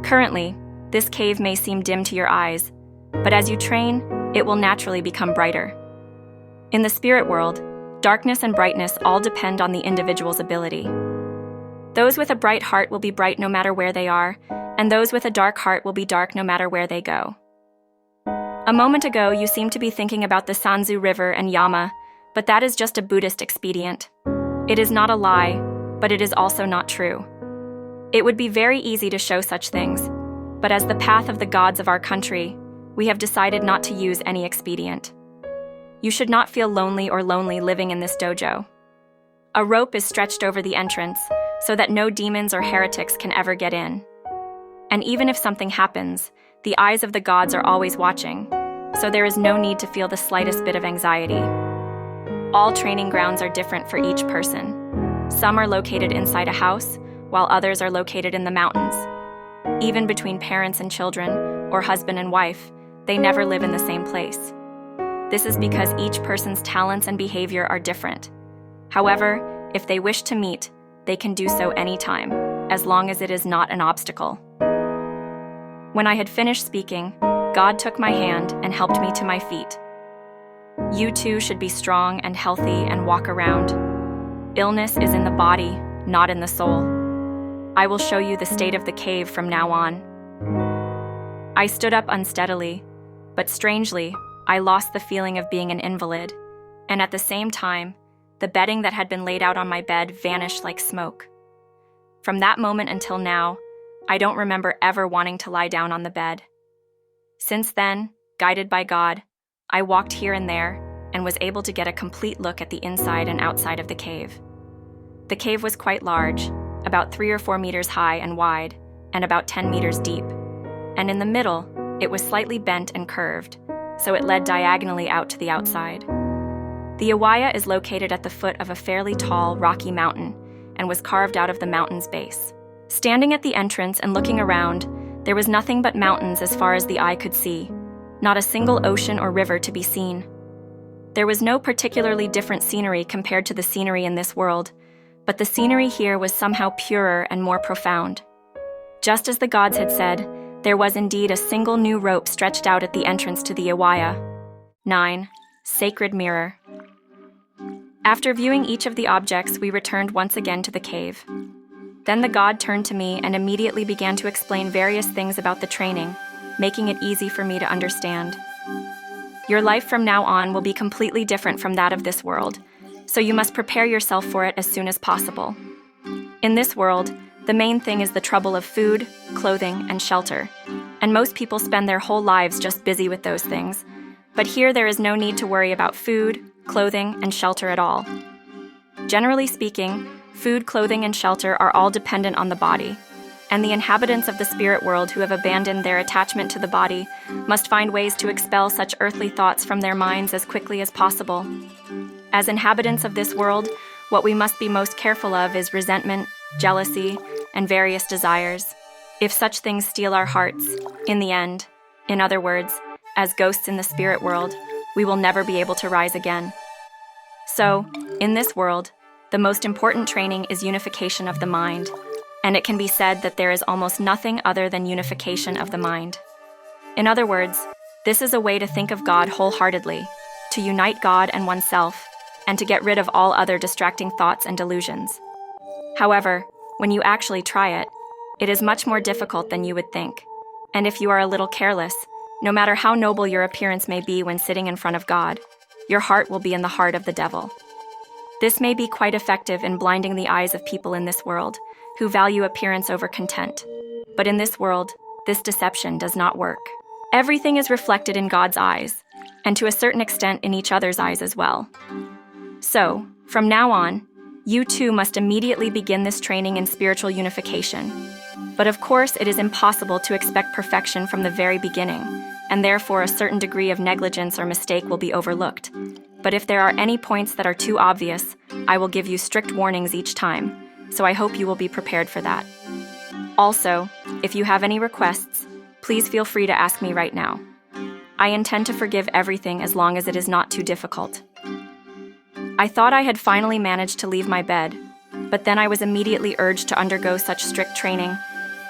Currently, this cave may seem dim to your eyes, but as you train, it will naturally become brighter. In the spirit world, darkness and brightness all depend on the individual's ability. Those with a bright heart will be bright no matter where they are, and those with a dark heart will be dark no matter where they go. A moment ago, you seemed to be thinking about the Sanzu River and Yama, but that is just a Buddhist expedient. It is not a lie, but it is also not true. It would be very easy to show such things, but as the path of the gods of our country, we have decided not to use any expedient. You should not feel lonely or lonely living in this dojo. A rope is stretched over the entrance so that no demons or heretics can ever get in. And even if something happens, the eyes of the gods are always watching, so there is no need to feel the slightest bit of anxiety. All training grounds are different for each person. Some are located inside a house, while others are located in the mountains. Even between parents and children, or husband and wife, they never live in the same place. This is because each person's talents and behavior are different. However, if they wish to meet, they can do so anytime, as long as it is not an obstacle. When I had finished speaking, God took my hand and helped me to my feet. You too should be strong and healthy and walk around. Illness is in the body, not in the soul. I will show you the state of the cave from now on. I stood up unsteadily, but strangely, I lost the feeling of being an invalid, and at the same time, the bedding that had been laid out on my bed vanished like smoke. From that moment until now, I don't remember ever wanting to lie down on the bed. Since then, guided by God, I walked here and there and was able to get a complete look at the inside and outside of the cave. The cave was quite large, about 3 or 4 meters high and wide, and about 10 meters deep. And in the middle, it was slightly bent and curved, so it led diagonally out to the outside. The Iwaya is located at the foot of a fairly tall, rocky mountain and was carved out of the mountain's base. Standing at the entrance and looking around, there was nothing but mountains as far as the eye could see, not a single ocean or river to be seen. There was no particularly different scenery compared to the scenery in this world, but the scenery here was somehow purer and more profound. Just as the gods had said, there was indeed a single new rope stretched out at the entrance to the Iwaya. 9. Sacred Mirror. After viewing each of the objects, we returned once again to the cave. Then the god turned to me and immediately began to explain various things about the training, making it easy for me to understand. Your life from now on will be completely different from that of this world, so you must prepare yourself for it as soon as possible. In this world, the main thing is the trouble of food, clothing, and shelter, and most people spend their whole lives just busy with those things. But here there is no need to worry about food, clothing, and shelter at all. Generally speaking, food, clothing, and shelter are all dependent on the body, and the inhabitants of the spirit world who have abandoned their attachment to the body must find ways to expel such earthly thoughts from their minds as quickly as possible. As inhabitants of this world, what we must be most careful of is resentment, jealousy, and various desires. If such things steal our hearts, in the end, in other words, as ghosts in the spirit world, we will never be able to rise again. So, in this world, the most important training is unification of the mind, and it can be said that there is almost nothing other than unification of the mind. In other words, this is a way to think of God wholeheartedly, to unite God and oneself, and to get rid of all other distracting thoughts and delusions. However, when you actually try it, it is much more difficult than you would think, and if you are a little careless, no matter how noble your appearance may be when sitting in front of God, your heart will be in the heart of the devil. This may be quite effective in blinding the eyes of people in this world, who value appearance over content. But in this world, this deception does not work. Everything is reflected in God's eyes, and to a certain extent in each other's eyes as well. So, from now on, you too must immediately begin this training in spiritual unification. But of course, it is impossible to expect perfection from the very beginning, and therefore a certain degree of negligence or mistake will be overlooked. But if there are any points that are too obvious, I will give you strict warnings each time, so I hope you will be prepared for that. Also, if you have any requests, please feel free to ask me right now. I intend to forgive everything as long as it is not too difficult. I thought I had finally managed to leave my bed, but then I was immediately urged to undergo such strict training,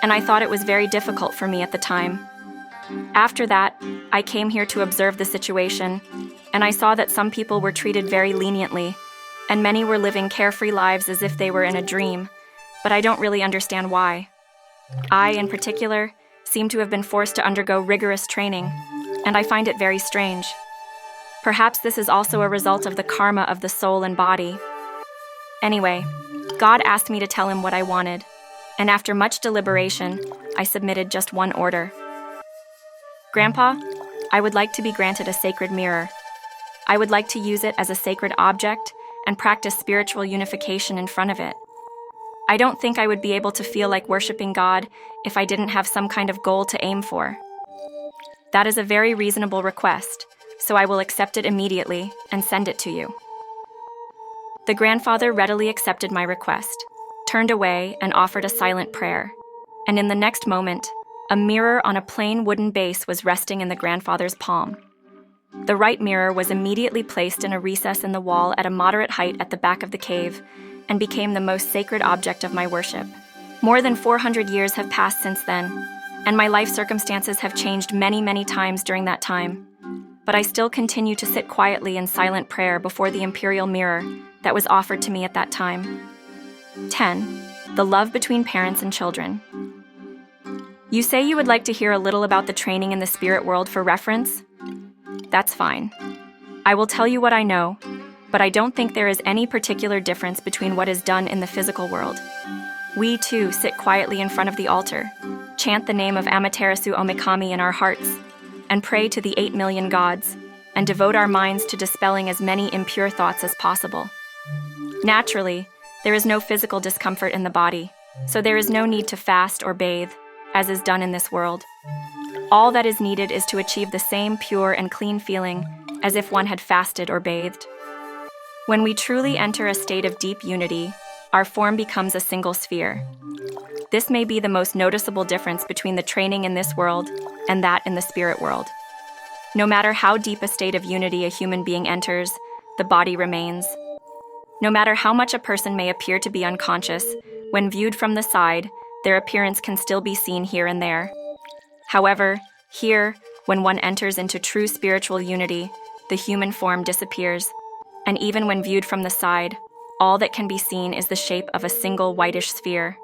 and I thought it was very difficult for me at the time. After that, I came here to observe the situation, and I saw that some people were treated very leniently, and many were living carefree lives as if they were in a dream, but I don't really understand why. I, in particular, seem to have been forced to undergo rigorous training, and I find it very strange. Perhaps this is also a result of the karma of the soul and body. Anyway, God asked me to tell him what I wanted, and after much deliberation, I submitted just one order. Grandpa, I would like to be granted a sacred mirror. I would like to use it as a sacred object and practice spiritual unification in front of it. I don't think I would be able to feel like worshiping God if I didn't have some kind of goal to aim for. That is a very reasonable request, so I will accept it immediately and send it to you. The grandfather readily accepted my request, turned away, and offered a silent prayer. And in the next moment, a mirror on a plain wooden base was resting in the grandfather's palm. The right mirror was immediately placed in a recess in the wall at a moderate height at the back of the cave, and became the most sacred object of my worship. More than 400 years have passed since then, and my life circumstances have changed many, many times during that time. But I still continue to sit quietly in silent prayer before the imperial mirror that was offered to me at that time. 10. The love between parents and children. You say you would like to hear a little about the training in the spirit world for reference? That's fine. I will tell you what I know, but I don't think there is any particular difference between what is done in the physical world. We, too, sit quietly in front of the altar, chant the name of Amaterasu Omikami in our hearts, and pray to the 8 million gods, and devote our minds to dispelling as many impure thoughts as possible. Naturally, there is no physical discomfort in the body, so there is no need to fast or bathe, as is done in this world. All that is needed is to achieve the same pure and clean feeling as if one had fasted or bathed. When we truly enter a state of deep unity, our form becomes a single sphere. This may be the most noticeable difference between the training in this world and that in the spirit world. No matter how deep a state of unity a human being enters, the body remains. No matter how much a person may appear to be unconscious, when viewed from the side, their appearance can still be seen here and there. However, here, when one enters into true spiritual unity, the human form disappears, and even when viewed from the side, all that can be seen is the shape of a single whitish sphere.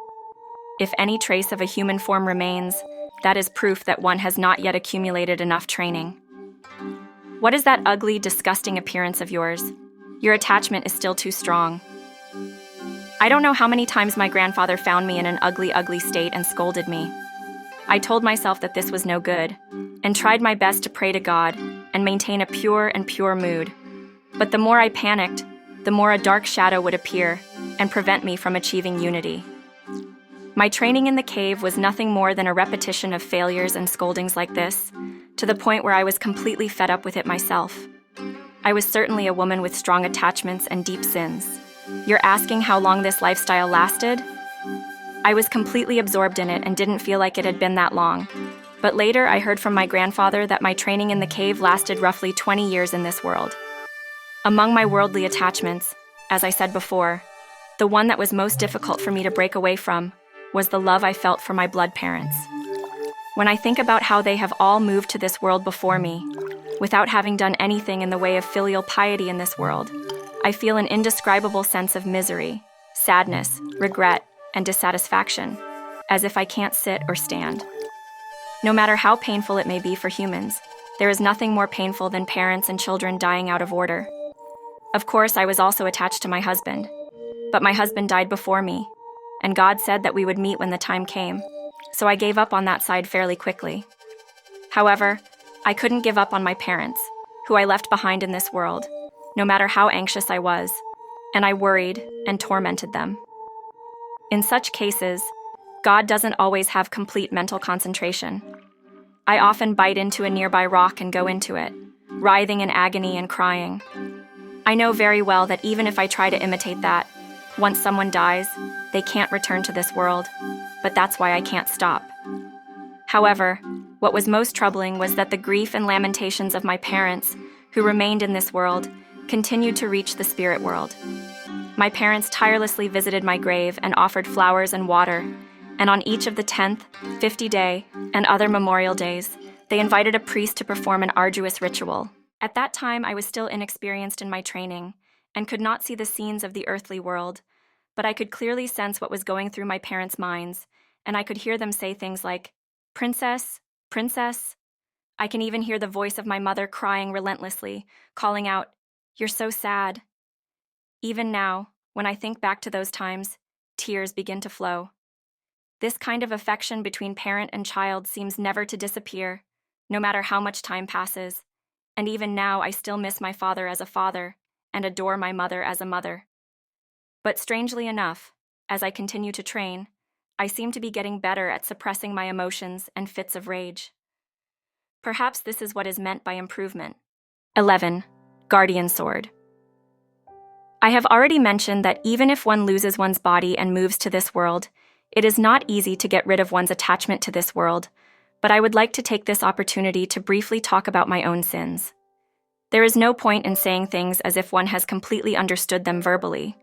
If any trace of a human form remains, that is proof that one has not yet accumulated enough training. What is that ugly, disgusting appearance of yours? Your attachment is still too strong. I don't know how many times my grandfather found me in an ugly, ugly state and scolded me. I told myself that this was no good, and tried my best to pray to God and maintain a pure and pure mood. But the more I panicked, the more a dark shadow would appear and prevent me from achieving unity. My training in the cave was nothing more than a repetition of failures and scoldings like this, to the point where I was completely fed up with it myself. I was certainly a woman with strong attachments and deep sins. You're asking how long this lifestyle lasted? I was completely absorbed in it and didn't feel like it had been that long. But later I heard from my grandfather that my training in the cave lasted roughly 20 years in this world. Among my worldly attachments, as I said before, the one that was most difficult for me to break away from was the love I felt for my blood parents. When I think about how they have all moved to this world before me, without having done anything in the way of filial piety in this world, I feel an indescribable sense of misery, sadness, regret, and dissatisfaction, as if I can't sit or stand. No matter how painful it may be for humans, there is nothing more painful than parents and children dying out of order. Of course, I was also attached to my husband, but my husband died before me, and God said that we would meet when the time came, so I gave up on that side fairly quickly. However, I couldn't give up on my parents, who I left behind in this world, no matter how anxious I was, and I worried and tormented them. In such cases, God doesn't always have complete mental concentration. I often bite into a nearby rock and go into it, writhing in agony and crying. I know very well that even if I try to imitate that, once someone dies, they can't return to this world, but that's why I can't stop. However, what was most troubling was that the grief and lamentations of my parents, who remained in this world, continued to reach the spirit world. My parents tirelessly visited my grave and offered flowers and water, and on each of the 10th, 50-day, and other memorial days, they invited a priest to perform an arduous ritual. At that time, I was still inexperienced in my training and could not see the scenes of the earthly world, but I could clearly sense what was going through my parents' minds, and I could hear them say things like, "Princess, princess." I can even hear the voice of my mother crying relentlessly, calling out, "You're so sad." Even now, when I think back to those times, tears begin to flow. This kind of affection between parent and child seems never to disappear, no matter how much time passes, and even now I still miss my father as a father and adore my mother as a mother. But strangely enough, as I continue to train, I seem to be getting better at suppressing my emotions and fits of rage. Perhaps this is what is meant by improvement. 11. Guardian Sword. I have already mentioned that even if one loses one's body and moves to this world, it is not easy to get rid of one's attachment to this world, but I would like to take this opportunity to briefly talk about my own sins. There is no point in saying things as if one has completely understood them verbally,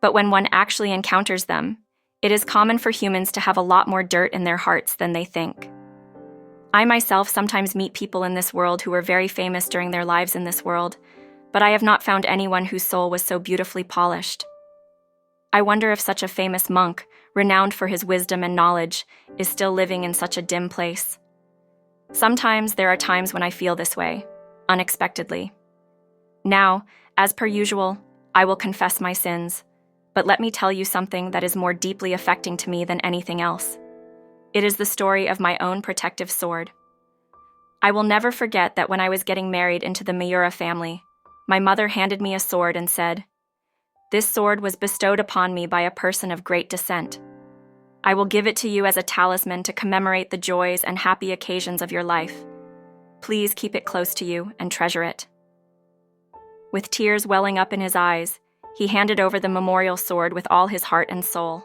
but when one actually encounters them, it is common for humans to have a lot more dirt in their hearts than they think. I myself sometimes meet people in this world who were very famous during their lives in this world, but I have not found anyone whose soul was so beautifully polished. I wonder if such a famous monk, renowned for his wisdom and knowledge, is still living in such a dim place. Sometimes there are times when I feel this way, unexpectedly. Now, as per usual, I will confess my sins, but let me tell you something that is more deeply affecting to me than anything else. It is the story of my own protective sword. I will never forget that when I was getting married into the Miura family, my mother handed me a sword and said, "This sword was bestowed upon me by a person of great descent. I will give it to you as a talisman to commemorate the joys and happy occasions of your life. Please keep it close to you and treasure it." With tears welling up in his eyes, he handed over the memorial sword with all his heart and soul.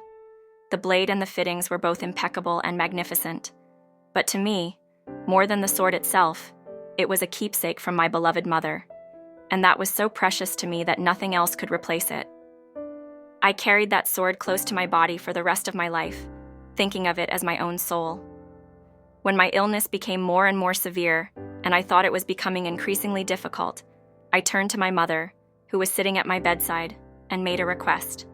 The blade and the fittings were both impeccable and magnificent. But to me, more than the sword itself, it was a keepsake from my beloved mother, and that was so precious to me that nothing else could replace it. I carried that sword close to my body for the rest of my life, thinking of it as my own soul. When my illness became more and more severe, and I thought it was becoming increasingly difficult, I turned to my mother, who was sitting at my bedside, and made a request.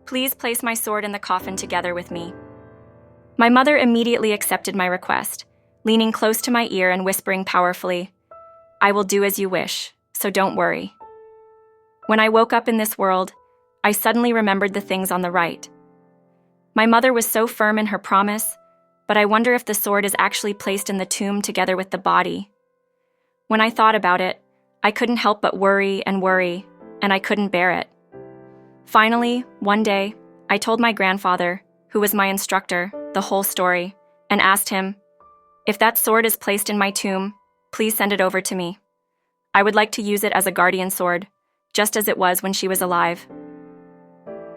Please place my sword in the coffin together with me. My mother immediately accepted my request, leaning close to my ear and whispering powerfully, I will do as you wish, so don't worry. When I woke up in this world, I suddenly remembered the things on the right. My mother was so firm in her promise, but I wonder if the sword is actually placed in the tomb together with the body. When I thought about it, I couldn't help but worry, and I couldn't bear it. Finally, one day, I told my grandfather, who was my instructor, the whole story, and asked him, if that sword is placed in my tomb, please send it over to me. I would like to use it as a guardian sword, just as it was when she was alive.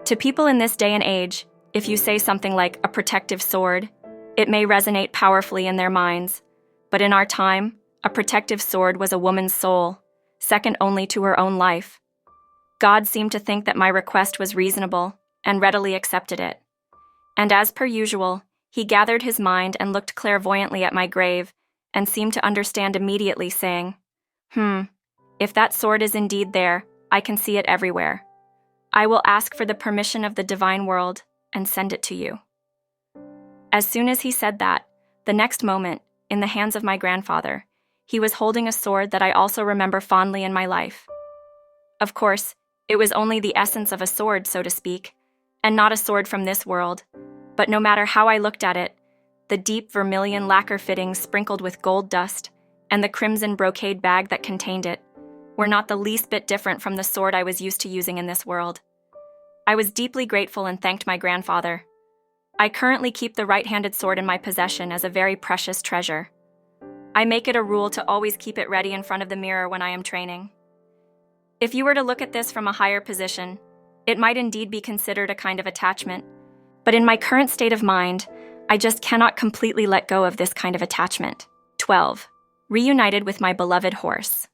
To people in this day and age, if you say something like a protective sword, it may resonate powerfully in their minds, but in our time, a protective sword was a woman's soul, second only to her own life. God seemed to think that my request was reasonable and readily accepted it. And as per usual, he gathered his mind and looked clairvoyantly at my grave and seemed to understand immediately, saying, if that sword is indeed there, I can see it everywhere. I will ask for the permission of the divine world and send it to you. As soon as he said that, the next moment, in the hands of my grandfather, he was holding a sword that I also remember fondly in my life. Of course, it was only the essence of a sword, so to speak, and not a sword from this world, but no matter how I looked at it, the deep vermilion lacquer fittings sprinkled with gold dust and the crimson brocade bag that contained it were not the least bit different from the sword I was used to using in this world. I was deeply grateful and thanked my grandfather. I currently keep the right-handed sword in my possession as a very precious treasure. I make it a rule to always keep it ready in front of the mirror when I am training. If you were to look at this from a higher position, it might indeed be considered a kind of attachment, but in my current state of mind, I just cannot completely let go of this kind of attachment. 12. Reunited with my beloved horse.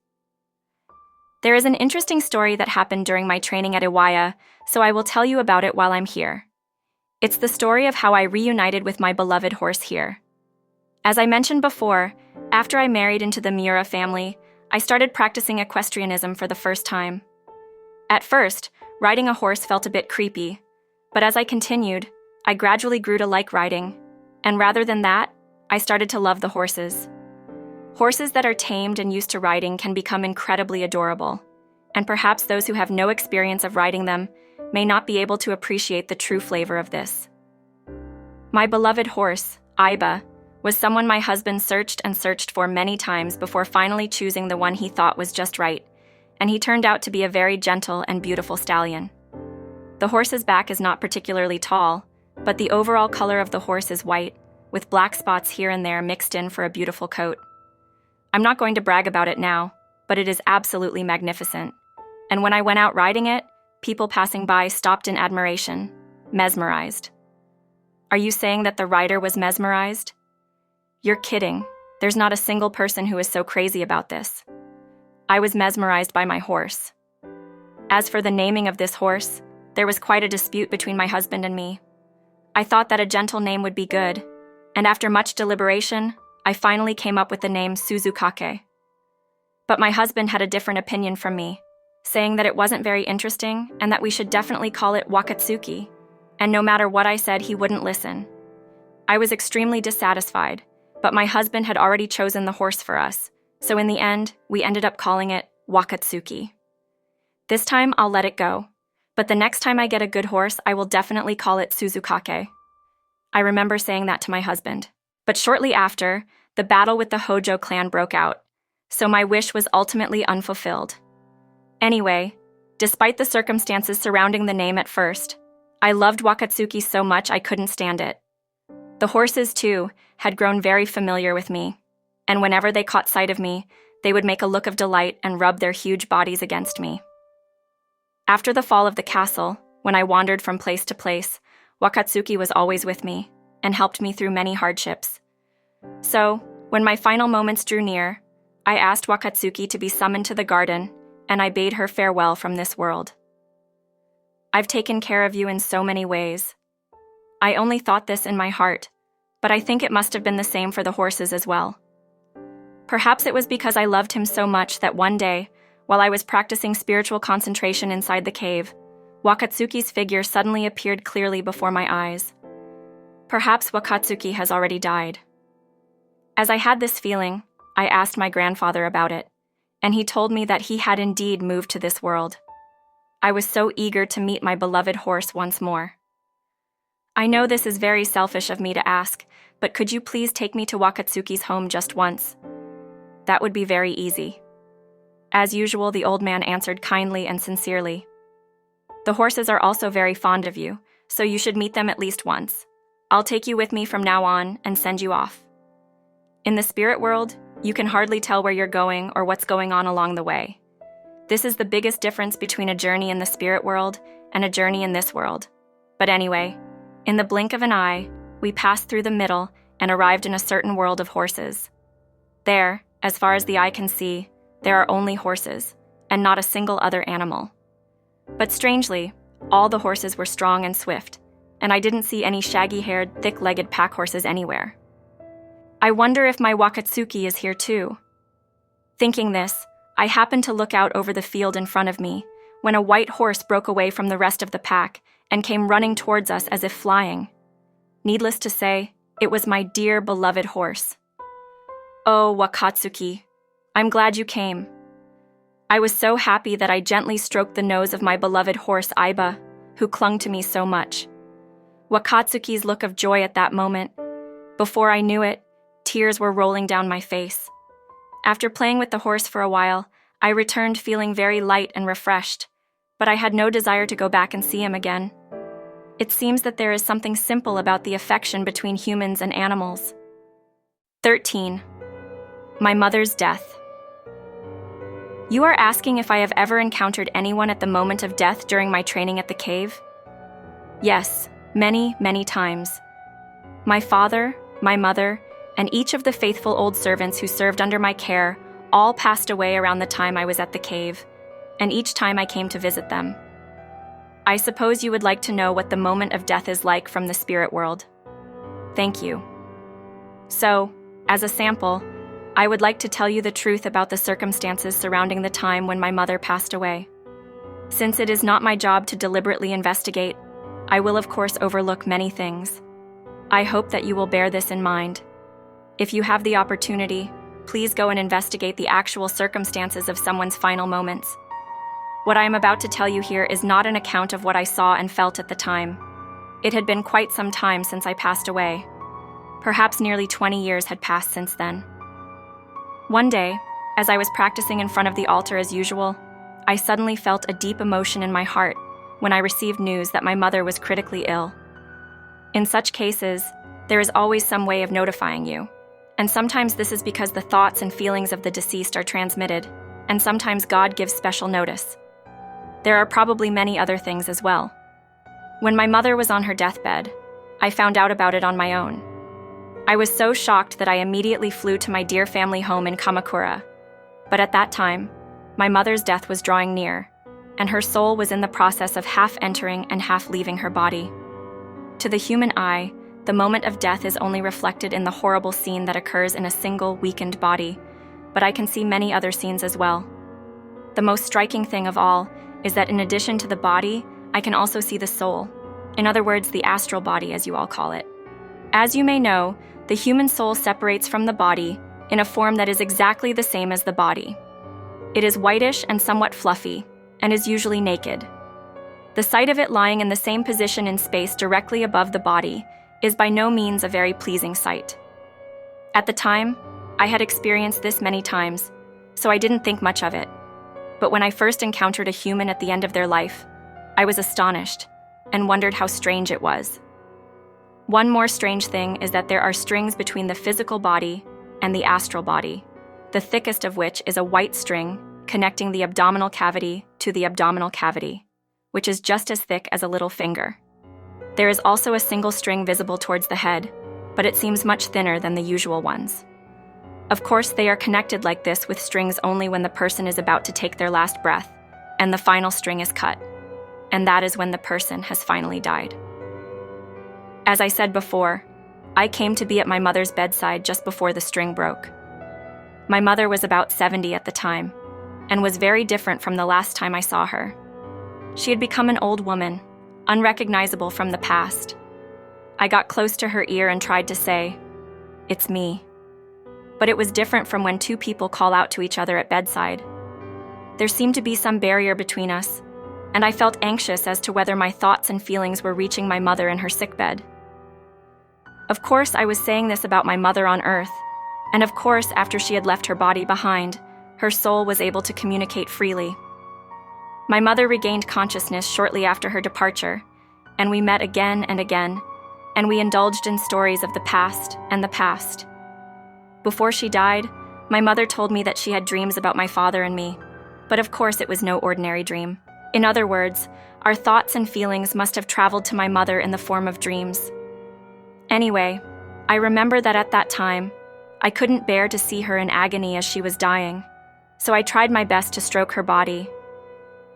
There is an interesting story that happened during my training at Iwaya, so I will tell you about it while I'm here. It's the story of how I reunited with my beloved horse here. As I mentioned before, after I married into the Miura family, I started practicing equestrianism for the first time. At first, riding a horse felt a bit creepy, but as I continued, I gradually grew to like riding, and rather than that, I started to love the horses. Horses that are tamed and used to riding can become incredibly adorable, and perhaps those who have no experience of riding them may not be able to appreciate the true flavor of this. My beloved horse, Aiba, was someone my husband searched and searched for many times before finally choosing the one he thought was just right, and he turned out to be a very gentle and beautiful stallion. The horse's back is not particularly tall, but the overall color of the horse is white, with black spots here and there mixed in for a beautiful coat. I'm not going to brag about it now, but it is absolutely magnificent. And when I went out riding it, people passing by stopped in admiration, mesmerized. Are you saying that the rider was mesmerized? You're kidding. There's not a single person who is so crazy about this. I was mesmerized by my horse. As for the naming of this horse, there was quite a dispute between my husband and me. I thought that a gentle name would be good, and after much deliberation, I finally came up with the name Suzukake. But my husband had a different opinion from me, saying that it wasn't very interesting and that we should definitely call it Wakatsuki, and no matter what I said, he wouldn't listen. I was extremely dissatisfied, but my husband had already chosen the horse for us, so in the end, we ended up calling it Wakatsuki. This time, I'll let it go, but the next time I get a good horse, I will definitely call it Suzukake. I remember saying that to my husband. But shortly after, the battle with the Hojo clan broke out, so my wish was ultimately unfulfilled. Anyway, despite the circumstances surrounding the name at first, I loved Wakatsuki so much I couldn't stand it. The horses, too, had grown very familiar with me, and whenever they caught sight of me, they would make a look of delight and rub their huge bodies against me. After the fall of the castle, when I wandered from place to place, Wakatsuki was always with me and helped me through many hardships. So, when my final moments drew near, I asked Wakatsuki to be summoned to the garden, and I bade her farewell from this world. I've taken care of you in so many ways. I only thought this in my heart, but I think it must have been the same for the horses as well. Perhaps it was because I loved him so much that one day, while I was practicing spiritual concentration inside the cave, Wakatsuki's figure suddenly appeared clearly before my eyes. Perhaps Wakatsuki has already died. As I had this feeling, I asked my grandfather about it, and he told me that he had indeed moved to this world. I was so eager to meet my beloved horse once more. I know this is very selfish of me to ask, but could you please take me to Wakatsuki's home just once? That would be very easy. As usual, the old man answered kindly and sincerely. The horses are also very fond of you, so you should meet them at least once. I'll take you with me from now on and send you off. In the spirit world, you can hardly tell where you're going or what's going on along the way. This is the biggest difference between a journey in the spirit world and a journey in this world. But anyway, in the blink of an eye, we passed through the middle and arrived in a certain world of horses. There, as far as the eye can see, there are only horses, and not a single other animal. But strangely, all the horses were strong and swift, and I didn't see any shaggy-haired, thick-legged pack horses anywhere. I wonder if my Wakatsuki is here too. Thinking this, I happened to look out over the field in front of me, when a white horse broke away from the rest of the pack and came running towards us as if flying. Needless to say, it was my dear beloved horse. Oh, Wakatsuki, I'm glad you came. I was so happy that I gently stroked the nose of my beloved horse Aiba, who clung to me so much. Wakatsuki's look of joy at that moment. Before I knew it, tears were rolling down my face. After playing with the horse for a while, I returned feeling very light and refreshed, but I had no desire to go back and see him again. It seems that there is something simple about the affection between humans and animals. 13. My mother's death. You are asking if I have ever encountered anyone at the moment of death during my training at the cave? Yes, many, many times. My father, my mother, and each of the faithful old servants who served under my care all passed away around the time I was at the cave, and each time I came to visit them. I suppose you would like to know what the moment of death is like from the spirit world. Thank you. So, as a sample, I would like to tell you the truth about the circumstances surrounding the time when my mother passed away. Since it is not my job to deliberately investigate, I will of course overlook many things. I hope that you will bear this in mind. If you have the opportunity, please go and investigate the actual circumstances of someone's final moments. What I am about to tell you here is not an account of what I saw and felt at the time. It had been quite some time since I passed away. Perhaps nearly 20 years had passed since then. One day, as I was practicing in front of the altar as usual, I suddenly felt a deep emotion in my heart when I received news that my mother was critically ill. In such cases, there is always some way of notifying you, and sometimes this is because the thoughts and feelings of the deceased are transmitted, and sometimes God gives special notice. There are probably many other things as well. When my mother was on her deathbed, I found out about it on my own. I was so shocked that I immediately flew to my dear family home in Kamakura. But at that time, my mother's death was drawing near, and her soul was in the process of half entering and half leaving her body. To the human eye, the moment of death is only reflected in the horrible scene that occurs in a single weakened body, but I can see many other scenes as well. The most striking thing of all is that in addition to the body, I can also see the soul. In other words, the astral body, as you all call it. As you may know, the human soul separates from the body in a form that is exactly the same as the body. It is whitish and somewhat fluffy, and is usually naked. The sight of it lying in the same position in space directly above the body is by no means a very pleasing sight. At the time, I had experienced this many times, so I didn't think much of it. But when I first encountered a human at the end of their life, I was astonished and wondered how strange it was. One more strange thing is that there are strings between the physical body and the astral body, the thickest of which is a white string connecting the abdominal cavity to the abdominal cavity, which is just as thick as a little finger. There is also a single string visible towards the head, but it seems much thinner than the usual ones. Of course, they are connected like this with strings only when the person is about to take their last breath, and the final string is cut. and that is when the person has finally died. As I said before, I came to be at my mother's bedside just before the string broke. My mother was about 70 at the time, and was very different from the last time I saw her. She had become an old woman, unrecognizable from the past. I got close to her ear and tried to say, "It's me." But it was different from when two people call out to each other at bedside. There seemed to be some barrier between us, and I felt anxious as to whether my thoughts and feelings were reaching my mother in her sickbed. Of course, I was saying this about my mother on Earth, and of course, after she had left her body behind, her soul was able to communicate freely. My mother regained consciousness shortly after her departure, and we met again and again, and we indulged in stories of the past and the past. Before she died, my mother told me that she had dreams about my father and me, but of course it was no ordinary dream. In other words, our thoughts and feelings must have traveled to my mother in the form of dreams. Anyway, I remember that at that time, I couldn't bear to see her in agony as she was dying, so I tried my best to stroke her body.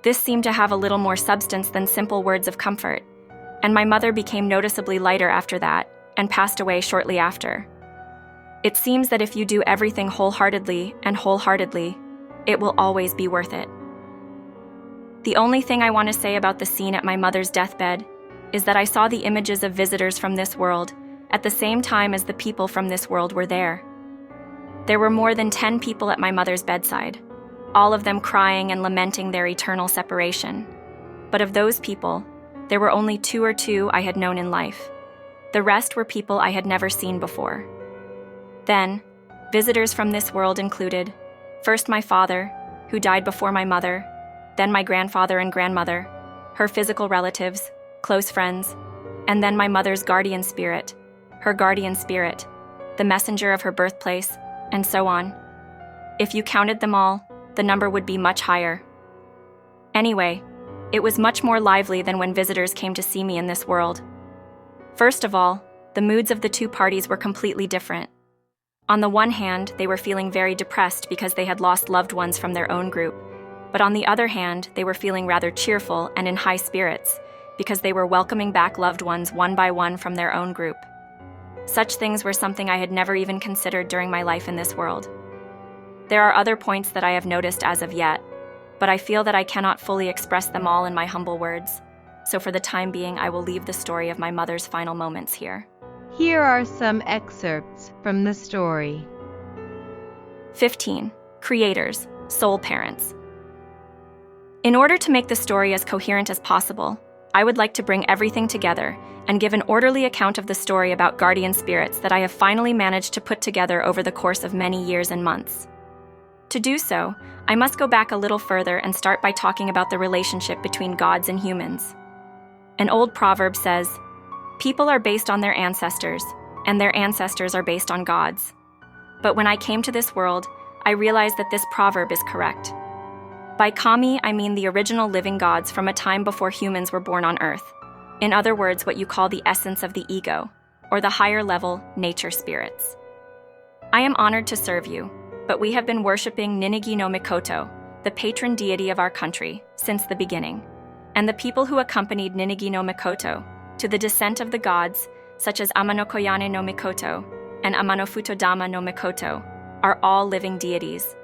This seemed to have a little more substance than simple words of comfort, and my mother became noticeably lighter after that and passed away shortly after. It seems that if you do everything wholeheartedly, it will always be worth it. The only thing I want to say about the scene at my mother's deathbed is that I saw the images of visitors from this world at the same time as the people from this world were there. There were more than 10 people at my mother's bedside, all of them crying and lamenting their eternal separation. But of those people, there were only two I had known in life. The rest were people I had never seen before. Then, visitors from this world included, first my father, who died before my mother, then my grandfather and grandmother, her physical relatives, close friends, and then my mother's guardian spirit, her guardian spirit, the messenger of her birthplace, and so on. If you counted them all, the number would be much higher. Anyway, it was much more lively than when visitors came to see me in this world. First of all, the moods of the two parties were completely different. On the one hand, they were feeling very depressed because they had lost loved ones from their own group, but on the other hand, they were feeling rather cheerful and in high spirits because they were welcoming back loved ones one by one from their own group. Such things were something I had never even considered during my life in this world. There are other points that I have noticed as of yet, but I feel that I cannot fully express them all in my humble words, so for the time being I will leave the story of my mother's final moments here. Here are some excerpts from the story. 15. Creators, soul parents. In order to make the story as coherent as possible, I would like to bring everything together and give an orderly account of the story about guardian spirits that I have finally managed to put together over the course of many years and months. To do so, I must go back a little further and start by talking about the relationship between gods and humans. An old proverb says, "People are based on their ancestors, and their ancestors are based on gods." But when I came to this world, I realized that this proverb is correct. By kami, I mean the original living gods from a time before humans were born on Earth. In other words, what you call the essence of the ego, or the higher level nature spirits. I am honored to serve you, but we have been worshipping Ninigi no Mikoto, the patron deity of our country, since the beginning. And the people who accompanied Ninigi no Mikoto to the descent of the gods, such as Amanokoyane no Mikoto and Amanofutodama no Mikoto, are all living deities.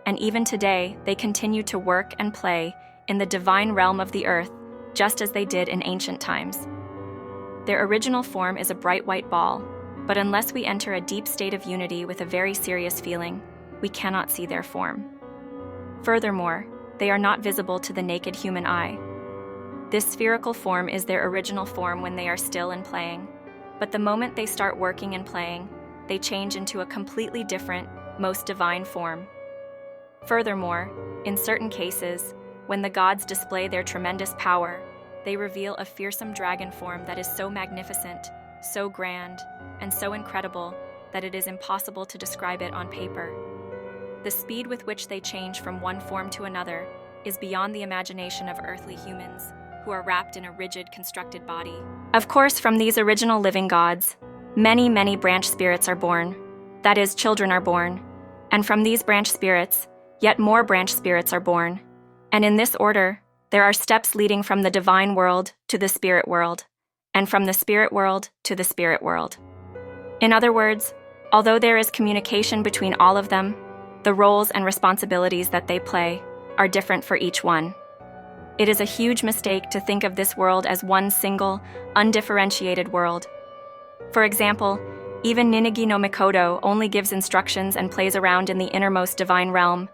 And even today, they continue to work and play in the divine realm of the earth, just as they did in ancient times. Their original form is a bright white ball, but unless we enter a deep state of unity with a very serious feeling, we cannot see their form. Furthermore, they are not visible to the naked human eye. This spherical form is their original form when they are still and playing, but the moment they start working and playing, they change into a completely different, most divine form. Furthermore, in certain cases, when the gods display their tremendous power, they reveal a fearsome dragon form that is so magnificent, so grand, and so incredible that it is impossible to describe it on paper. The speed with which they change from one form to another is beyond the imagination of earthly humans, who are wrapped in a rigid, constructed body. Of course, from these original living gods, many, many branch spirits are born. That is, children are born. And from these branch spirits, yet more branch spirits are born. And in this order, There are steps leading from the divine world to the spirit world, and from the spirit world to the spirit world. In other words, although there is communication between all of them, the roles and responsibilities that they play are different for each one. It is a huge mistake to think of this world as one single, undifferentiated world. For example, even Ninigi no Mikoto only gives instructions and plays around in the innermost divine realm,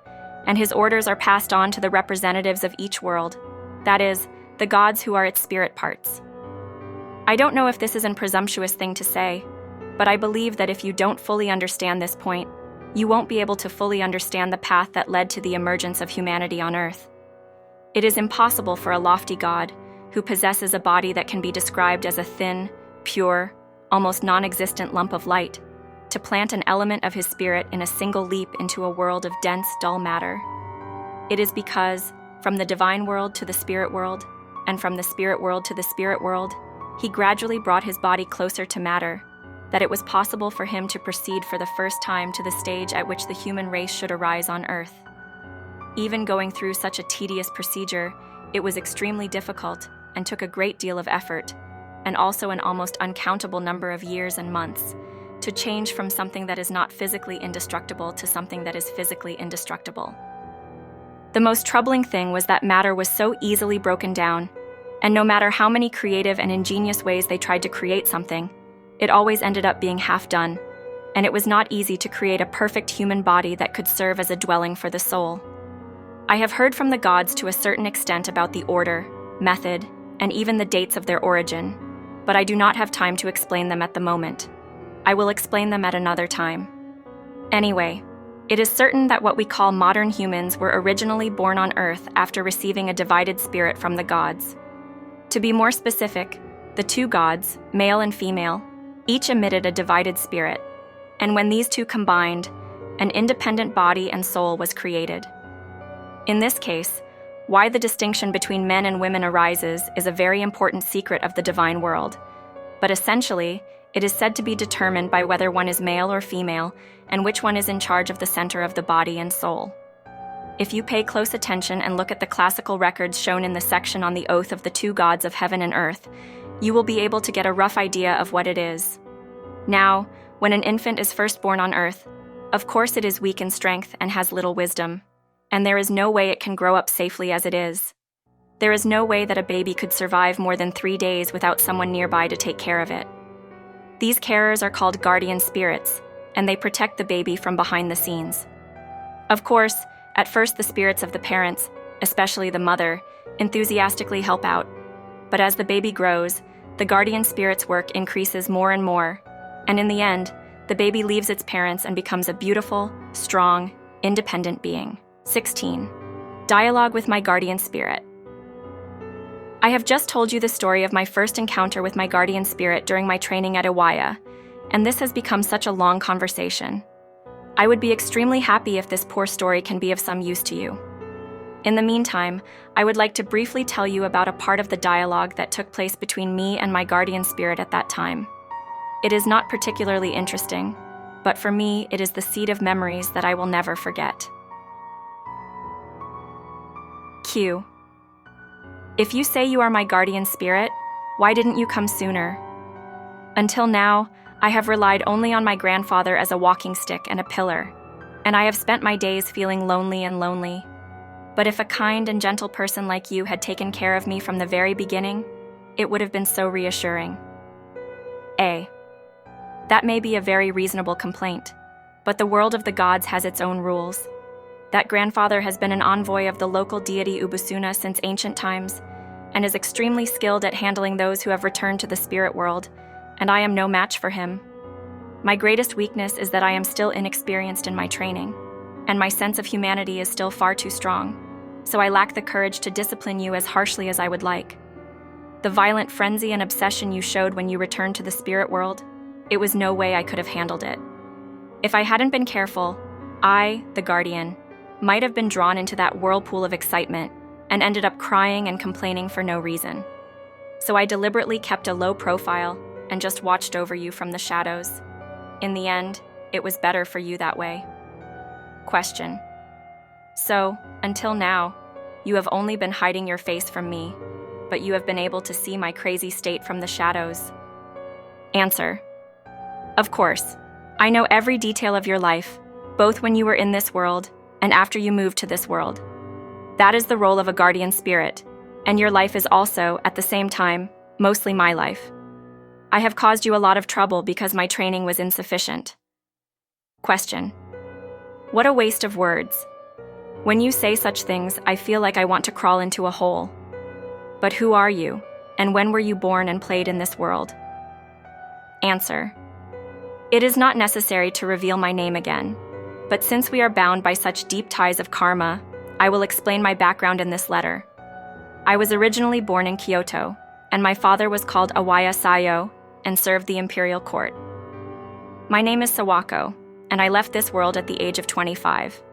and his orders are passed on to the representatives of each world, that is, the gods who are its spirit parts. I don't know if this is a presumptuous thing to say, but I believe that if you don't fully understand this point, you won't be able to fully understand the path that led to the emergence of humanity on Earth. It is impossible for a lofty god, who possesses a body that can be described as a thin, pure, almost non-existent lump of light, to plant an element of his spirit in a single leap into a world of dense, dull matter. It is because, from the divine world to the spirit world, and from the spirit world to the spirit world, he gradually brought his body closer to matter, that it was possible for him to proceed for the first time to the stage at which the human race should arise on Earth. Even going through such a tedious procedure, it was extremely difficult and took a great deal of effort, and also an almost uncountable number of years and months, to change from something that is not physically indestructible to something that is physically indestructible. The most troubling thing was that matter was so easily broken down, and no matter how many creative and ingenious ways they tried to create something, it always ended up being half done, and it was not easy to create a perfect human body that could serve as a dwelling for the soul. I have heard from the gods to a certain extent about the order, method, and even the dates of their origin, but I do not have time to explain them at the moment. I will explain them at another time. Anyway, it is certain that what we call modern humans were originally born on Earth after receiving a divided spirit from the gods. To be more specific, the two gods, male and female, each emitted a divided spirit, and when these two combined, an independent body and soul was created. In this case, why the distinction between men and women arises is a very important secret of the divine world, but essentially, it is said to be determined by whether one is male or female and which one is in charge of the center of the body and soul. If you pay close attention and look at the classical records shown in the section on the oath of the two gods of heaven and earth, you will be able to get a rough idea of what it is. Now, when an infant is first born on Earth, of course it is weak in strength and has little wisdom, and there is no way it can grow up safely as it is. There is no way that a baby could survive more than 3 days without someone nearby to take care of it. These carers are called guardian spirits, and they protect the baby from behind the scenes. Of course, at first the spirits of the parents, especially the mother, enthusiastically help out, but as the baby grows, the guardian spirit's work increases more and more, and in the end, the baby leaves its parents and becomes a beautiful, strong, independent being. 16. Dialogue with my guardian spirit. I have just told you the story of my first encounter with my guardian spirit during my training at Iwaya, and this has become such a long conversation. I would be extremely happy if this poor story can be of some use to you. In the meantime, I would like to briefly tell you about a part of the dialogue that took place between me and my guardian spirit at that time. It is not particularly interesting, but for me, it is the seed of memories that I will never forget. Q. If you say you are my guardian spirit, why didn't you come sooner? Until now, I have relied only on my grandfather as a walking stick and a pillar, and I have spent my days feeling lonely. But if a kind and gentle person like you had taken care of me from the very beginning, it would have been so reassuring. A. That may be a very reasonable complaint, but the world of the gods has its own rules. That grandfather has been an envoy of the local deity Ubusuna since ancient times, and is extremely skilled at handling those who have returned to the spirit world, and I am no match for him. My greatest weakness is that I am still inexperienced in my training, and my sense of humanity is still far too strong, so I lack the courage to discipline you as harshly as I would like. The violent frenzy and obsession you showed when you returned to the spirit world, it was no way I could have handled it. If I hadn't been careful, I, the guardian, might have been drawn into that whirlpool of excitement and ended up crying and complaining for no reason. So I deliberately kept a low profile and just watched over you from the shadows. In the end, it was better for you that way. Question. So, until now, you have only been hiding your face from me, but you have been able to see my crazy state from the shadows. Answer: Of course. I know every detail of your life, both when you were in this world and after you moved to this world. That is the role of a guardian spirit, and your life is also, at the same time, mostly my life. I have caused you a lot of trouble because my training was insufficient. Question: What a waste of words. When you say such things, I feel like I want to crawl into a hole. But who are you, and when were you born and played in this world? Answer: It is not necessary to reveal my name again, but since we are bound by such deep ties of karma, I will explain my background in this letter. I was originally born in Kyoto, and my father was called Awaya Sayo and served the imperial court. My name is Sawako, and I left this world at the age of 25.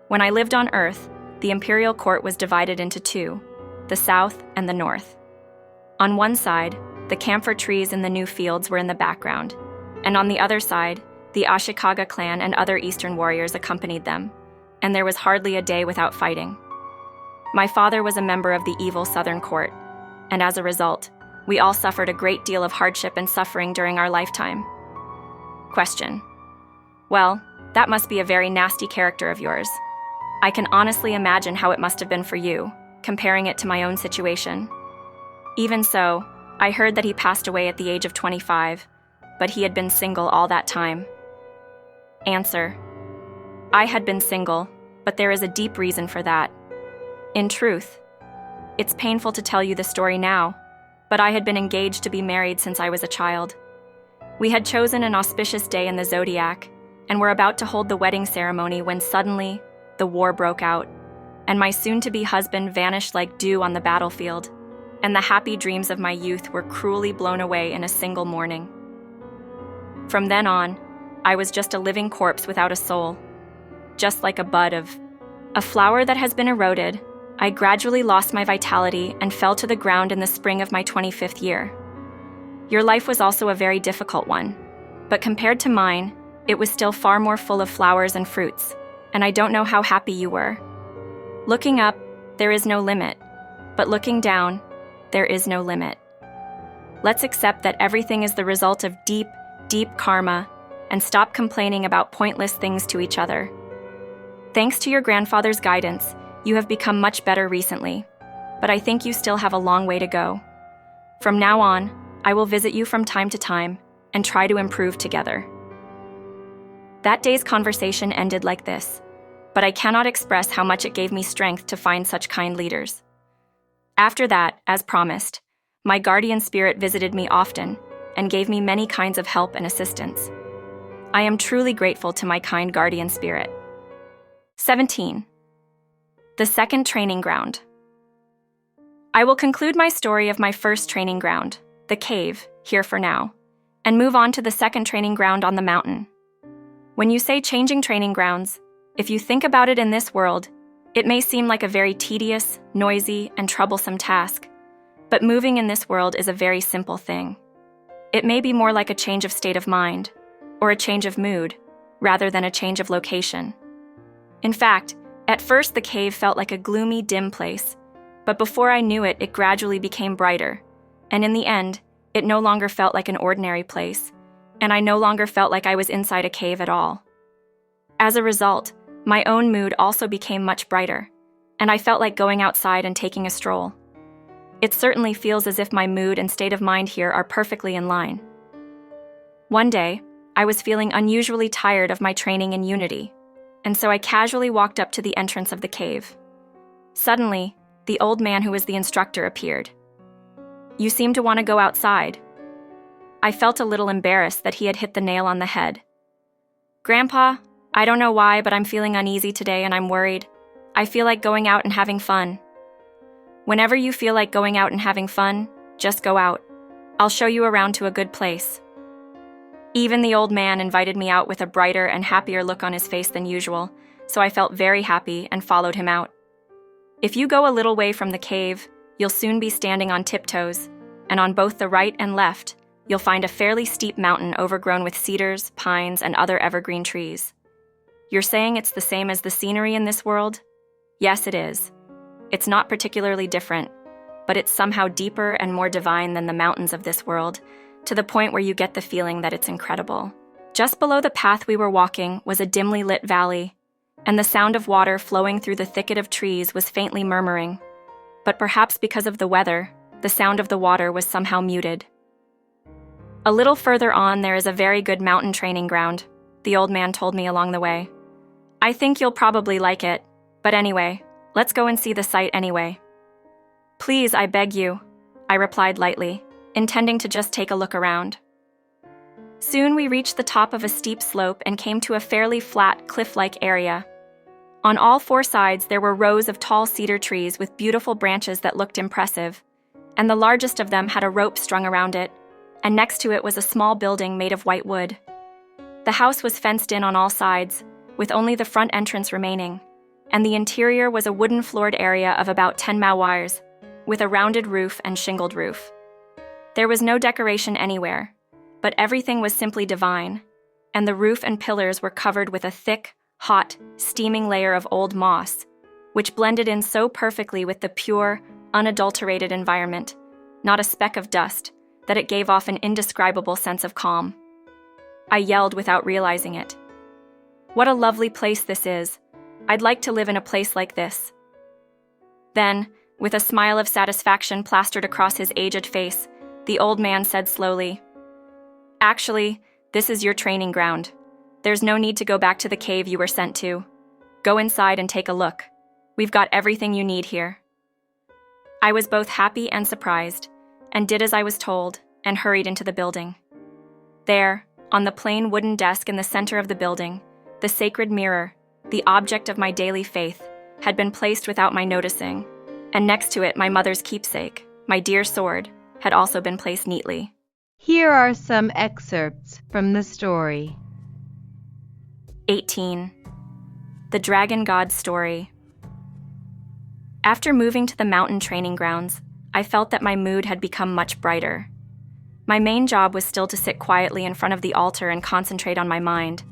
When I lived on Earth, the imperial court was divided into two, the south and the north. On one side, the camphor trees in the new fields were in the background, and on the other side, the Ashikaga clan and other eastern warriors accompanied them, and there was hardly a day without fighting. My father was a member of the evil southern court, and as a result, we all suffered a great deal of hardship and suffering during our lifetime. Question: Well, that must be a very nasty character of yours. I can honestly imagine how it must have been for you, comparing it to my own situation. Even so, I heard that he passed away at the age of 25, but he had been single all that time. Answer: I had been single, but there is a deep reason for that. In truth, it's painful to tell you the story now, but I had been engaged to be married since I was a child. We had chosen an auspicious day in the zodiac, and were about to hold the wedding ceremony when suddenly, the war broke out, and my soon-to-be husband vanished like dew on the battlefield, and the happy dreams of my youth were cruelly blown away in a single morning. From then on, I was just a living corpse without a soul. Just like a bud of a flower that has been eroded, I gradually lost my vitality and fell to the ground in the spring of my 25th year. Your life was also a very difficult one, but compared to mine, it was still far more full of flowers and fruits, and I don't know how happy you were. Looking up, there is no limit, but looking down, there is no limit. Let's accept that everything is the result of deep, deep karma, and stop complaining about pointless things to each other. Thanks to your grandfather's guidance, you have become much better recently, but I think you still have a long way to go. From now on, I will visit you from time to time and try to improve together. That day's conversation ended like this, but I cannot express how much it gave me strength to find such kind leaders. After that, as promised, my guardian spirit visited me often and gave me many kinds of help and assistance. I am truly grateful to my kind guardian spirit. 17. The second training ground. I will conclude my story of my first training ground, the cave, here for now, and move on to the second training ground on the mountain. When you say changing training grounds, if you think about it in this world, it may seem like a very tedious, noisy, and troublesome task, but moving in this world is a very simple thing. It may be more like a change of state of mind, or a change of mood, rather than a change of location. In fact, at first the cave felt like a gloomy, dim place, but before I knew it, it gradually became brighter, and in the end, it no longer felt like an ordinary place, and I no longer felt like I was inside a cave at all. As a result, my own mood also became much brighter, and I felt like going outside and taking a stroll. It certainly feels as if my mood and state of mind here are perfectly in line. One day, I was feeling unusually tired of my training in Unity, and so I casually walked up to the entrance of the cave. Suddenly, the old man who was the instructor appeared. "You seem to want to go outside." I felt a little embarrassed that he had hit the nail on the head. "Grandpa, I don't know why, but I'm feeling uneasy today and I'm worried. I feel like going out and having fun." "Whenever you feel like going out and having fun, just go out. I'll show you around to a good place." Even the old man invited me out with a brighter and happier look on his face than usual, so I felt very happy and followed him out. If you go a little way from the cave, you'll soon be standing on tiptoes, and on both the right and left, you'll find a fairly steep mountain overgrown with cedars, pines, and other evergreen trees. You're saying it's the same as the scenery in this world? Yes, it is. It's not particularly different, but it's somehow deeper and more divine than the mountains of this world, to the point where you get the feeling that it's incredible. Just below the path we were walking was a dimly lit valley, and the sound of water flowing through the thicket of trees was faintly murmuring. But perhaps because of the weather, the sound of the water was somehow muted. A little further on, there is a very good mountain training ground, the old man told me along the way. I think you'll probably like it, but anyway, let's go and see the site anyway. Please, I beg you, I replied lightly, intending to just take a look around. Soon we reached the top of a steep slope and came to a fairly flat, cliff-like area. On all four sides there were rows of tall cedar trees with beautiful branches that looked impressive, and the largest of them had a rope strung around it, and next to it was a small building made of white wood. The house was fenced in on all sides, with only the front entrance remaining, and the interior was a wooden-floored area of about 10 mawars, with a rounded roof and shingled roof. There was no decoration anywhere, but everything was simply divine, and the roof and pillars were covered with a thick, hot, steaming layer of old moss, which blended in so perfectly with the pure, unadulterated environment, not a speck of dust, that it gave off an indescribable sense of calm. I yelled without realizing it. What a lovely place this is. I'd like to live in a place like this. Then, with a smile of satisfaction plastered across his aged face, the old man said slowly, Actually, this is your training ground. There's no need to go back to the cave you were sent to. Go inside and take a look. We've got everything you need here. I was both happy and surprised, and did as I was told, and hurried into the building. There, on the plain wooden desk in the center of the building, the sacred mirror, the object of my daily faith, had been placed without my noticing, and next to it my mother's keepsake, my dear sword, had also been placed neatly. Here are some excerpts from the story. 18. The Dragon God's Story. After moving to the mountain training grounds, I felt that my mood had become much brighter. My main job was still to sit quietly in front of the altar and concentrate on my mind,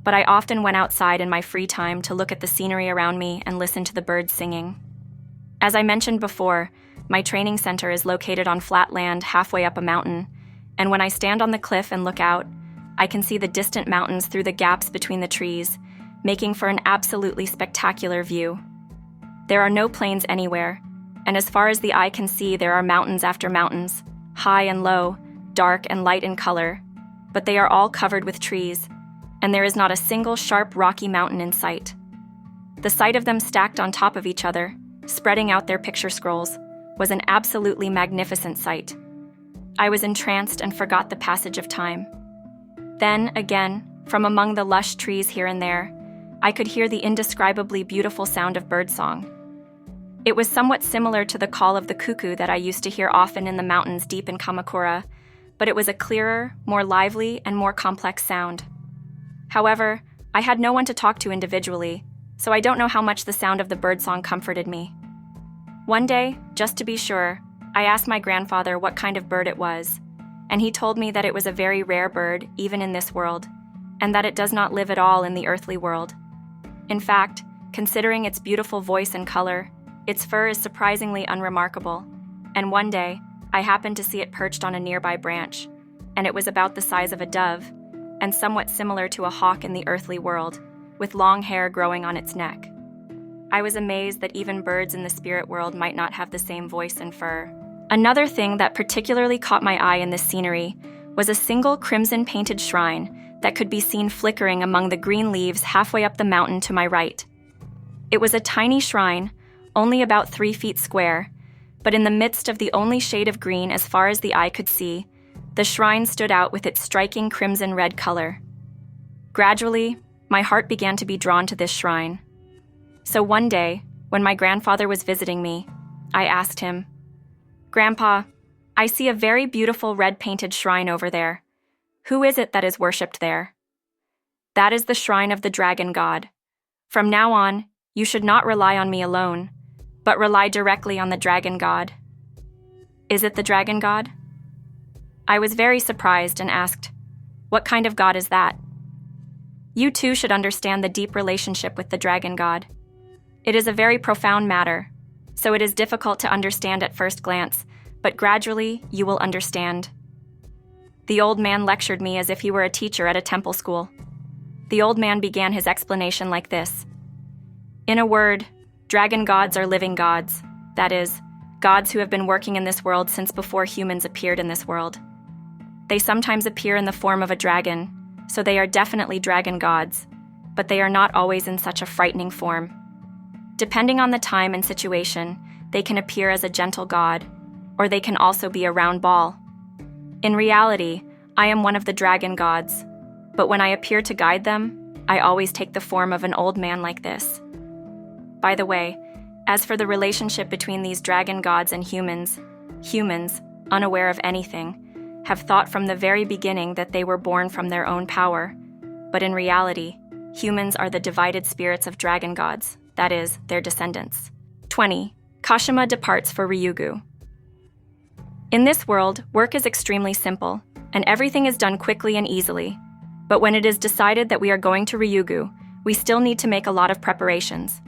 but I often went outside in my free time to look at the scenery around me and listen to the birds singing. As I mentioned before, my training center is located on flat land halfway up a mountain, and when I stand on the cliff and look out, I can see the distant mountains through the gaps between the trees, making for an absolutely spectacular view. There are no plains anywhere, and as far as the eye can see, there are mountains after mountains, high and low, dark and light in color, but they are all covered with trees, and there is not a single sharp rocky mountain in sight. The sight of them stacked on top of each other, spreading out their picture scrolls, was an absolutely magnificent sight. I was entranced and forgot the passage of time. Then, again, from among the lush trees here and there, I could hear the indescribably beautiful sound of birdsong. It was somewhat similar to the call of the cuckoo that I used to hear often in the mountains deep in Kamakura, but it was a clearer, more lively, and more complex sound. However, I had no one to talk to individually, so I don't know how much the sound of the birdsong comforted me. One day, just to be sure, I asked my grandfather what kind of bird it was, and he told me that it was a very rare bird, even in this world, and that it does not live at all in the earthly world. In fact, considering its beautiful voice and color, its fur is surprisingly unremarkable, and one day, I happened to see it perched on a nearby branch, and it was about the size of a dove, and somewhat similar to a hawk in the earthly world, with long hair growing on its neck. I was amazed that even birds in the spirit world might not have the same voice and fur. Another thing that particularly caught my eye in this scenery was a single crimson-painted shrine that could be seen flickering among the green leaves halfway up the mountain to my right. It was a tiny shrine, only about 3 feet square, but in the midst of the only shade of green as far as the eye could see, the shrine stood out with its striking crimson-red color. Gradually, my heart began to be drawn to this shrine. So one day, when my grandfather was visiting me, I asked him, "Grandpa, I see a very beautiful red-painted shrine over there. Who is it that is worshipped there?" "That is the shrine of the dragon god. From now on, you should not rely on me alone, but rely directly on the dragon god." "Is it the dragon god?" I was very surprised and asked, "What kind of god is that?" "You too should understand the deep relationship with the dragon god. It is a very profound matter, so it is difficult to understand at first glance, but gradually you will understand. The old man lectured me as if he were a teacher at a temple school. The old man began his explanation like this. In a word, dragon gods are living gods, that is, gods who have been working in this world since before humans appeared in this world. They sometimes appear in the form of a dragon, so they are definitely dragon gods, but they are not always in such a frightening form. Depending on the time and situation, they can appear as a gentle god, or they can also be a round ball. In reality, I am one of the dragon gods, but when I appear to guide them, I always take the form of an old man like this. By the way, as for the relationship between these dragon gods and humans, unaware of anything, have thought from the very beginning that they were born from their own power, but in reality, humans are the divided spirits of dragon gods, that is, their descendants. 20. Kashima departs for Ryugu. In this world, work is extremely simple, and everything is done quickly and easily. But when it is decided that we are going to Ryugu, we still need to make a lot of preparations.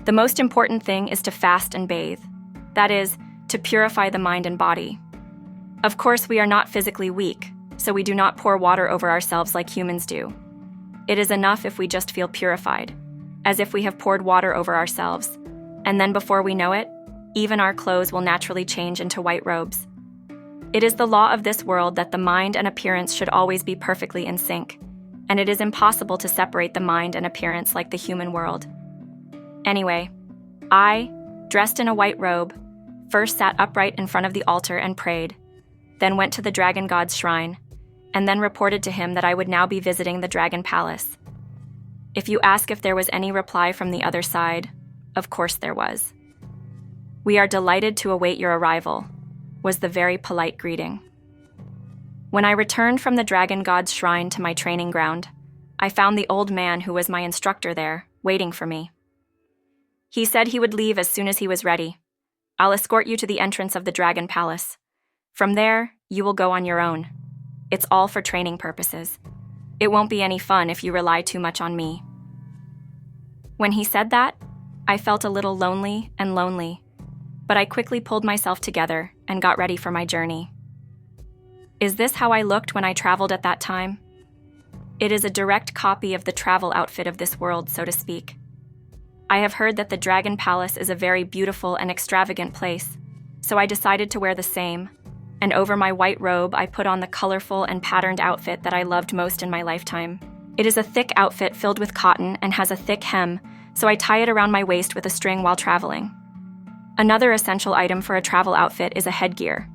The most important thing is to fast and bathe. That is, to purify the mind and body. Of course, we are not physically weak, so we do not pour water over ourselves like humans do. It is enough if we just feel purified, as if we have poured water over ourselves, and then before we know it, even our clothes will naturally change into white robes. It is the law of this world that the mind and appearance should always be perfectly in sync, and it is impossible to separate the mind and appearance like the human world. Anyway, I, dressed in a white robe, first sat upright in front of the altar and prayed, then went to the dragon god's shrine, and then reported to him that I would now be visiting the dragon palace. If you ask if there was any reply from the other side, of course there was. "We are delighted to await your arrival," was the very polite greeting. When I returned from the dragon god's shrine to my training ground, I found the old man who was my instructor there, waiting for me. He said he would leave as soon as he was ready. "I'll escort you to the entrance of the dragon palace. From there, you will go on your own. It's all for training purposes. It won't be any fun if you rely too much on me." When he said that, I felt a little lonely, but I quickly pulled myself together and got ready for my journey. Is this how I looked when I traveled at that time? It is a direct copy of the travel outfit of this world, so to speak. I have heard that the Dragon Palace is a very beautiful and extravagant place, so I decided to wear the same, and over my white robe I put on the colorful and patterned outfit that I loved most in my lifetime. It is a thick outfit filled with cotton and has a thick hem, so I tie it around my waist with a string while traveling. Another essential item for a travel outfit is a headgear.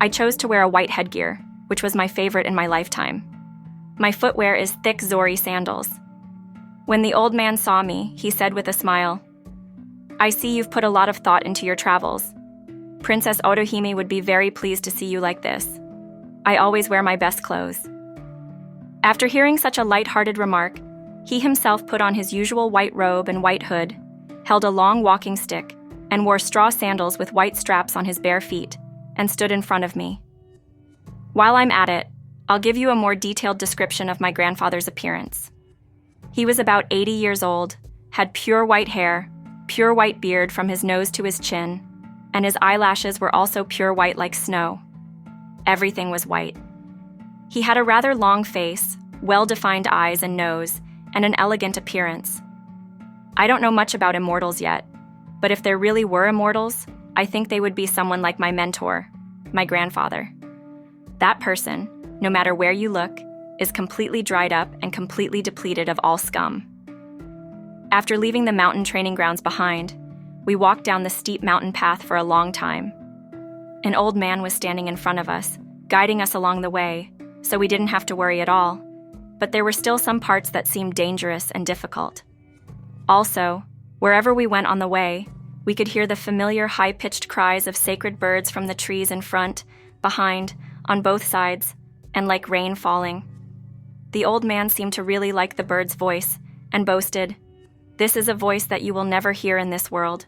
I chose to wear a white headgear, which was my favorite in my lifetime. My footwear is thick Zori sandals. When the old man saw me, he said with a smile, "I see you've put a lot of thought into your travels. Princess Otohime would be very pleased to see you like this. I always wear my best clothes." After hearing such a light-hearted remark, he himself put on his usual white robe and white hood, held a long walking stick, and wore straw sandals with white straps on his bare feet, and stood in front of me. While I'm at it, I'll give you a more detailed description of my grandfather's appearance. He was about 80 years old, had pure white hair, pure white beard from his nose to his chin, and his eyelashes were also pure white like snow. Everything was white. He had a rather long face, well-defined eyes and nose, and an elegant appearance. I don't know much about immortals yet, but if there really were immortals, I think they would be someone like my mentor, my grandfather. That person, no matter where you look, is completely dried up and completely depleted of all scum. After leaving the mountain training grounds behind, we walked down the steep mountain path for a long time. An old man was standing in front of us, guiding us along the way, so we didn't have to worry at all, but there were still some parts that seemed dangerous and difficult. Also, wherever we went on the way, we could hear the familiar high-pitched cries of sacred birds from the trees in front, behind, on both sides, and like rain falling. The old man seemed to really like the bird's voice, and boasted, "This is a voice that you will never hear in this world."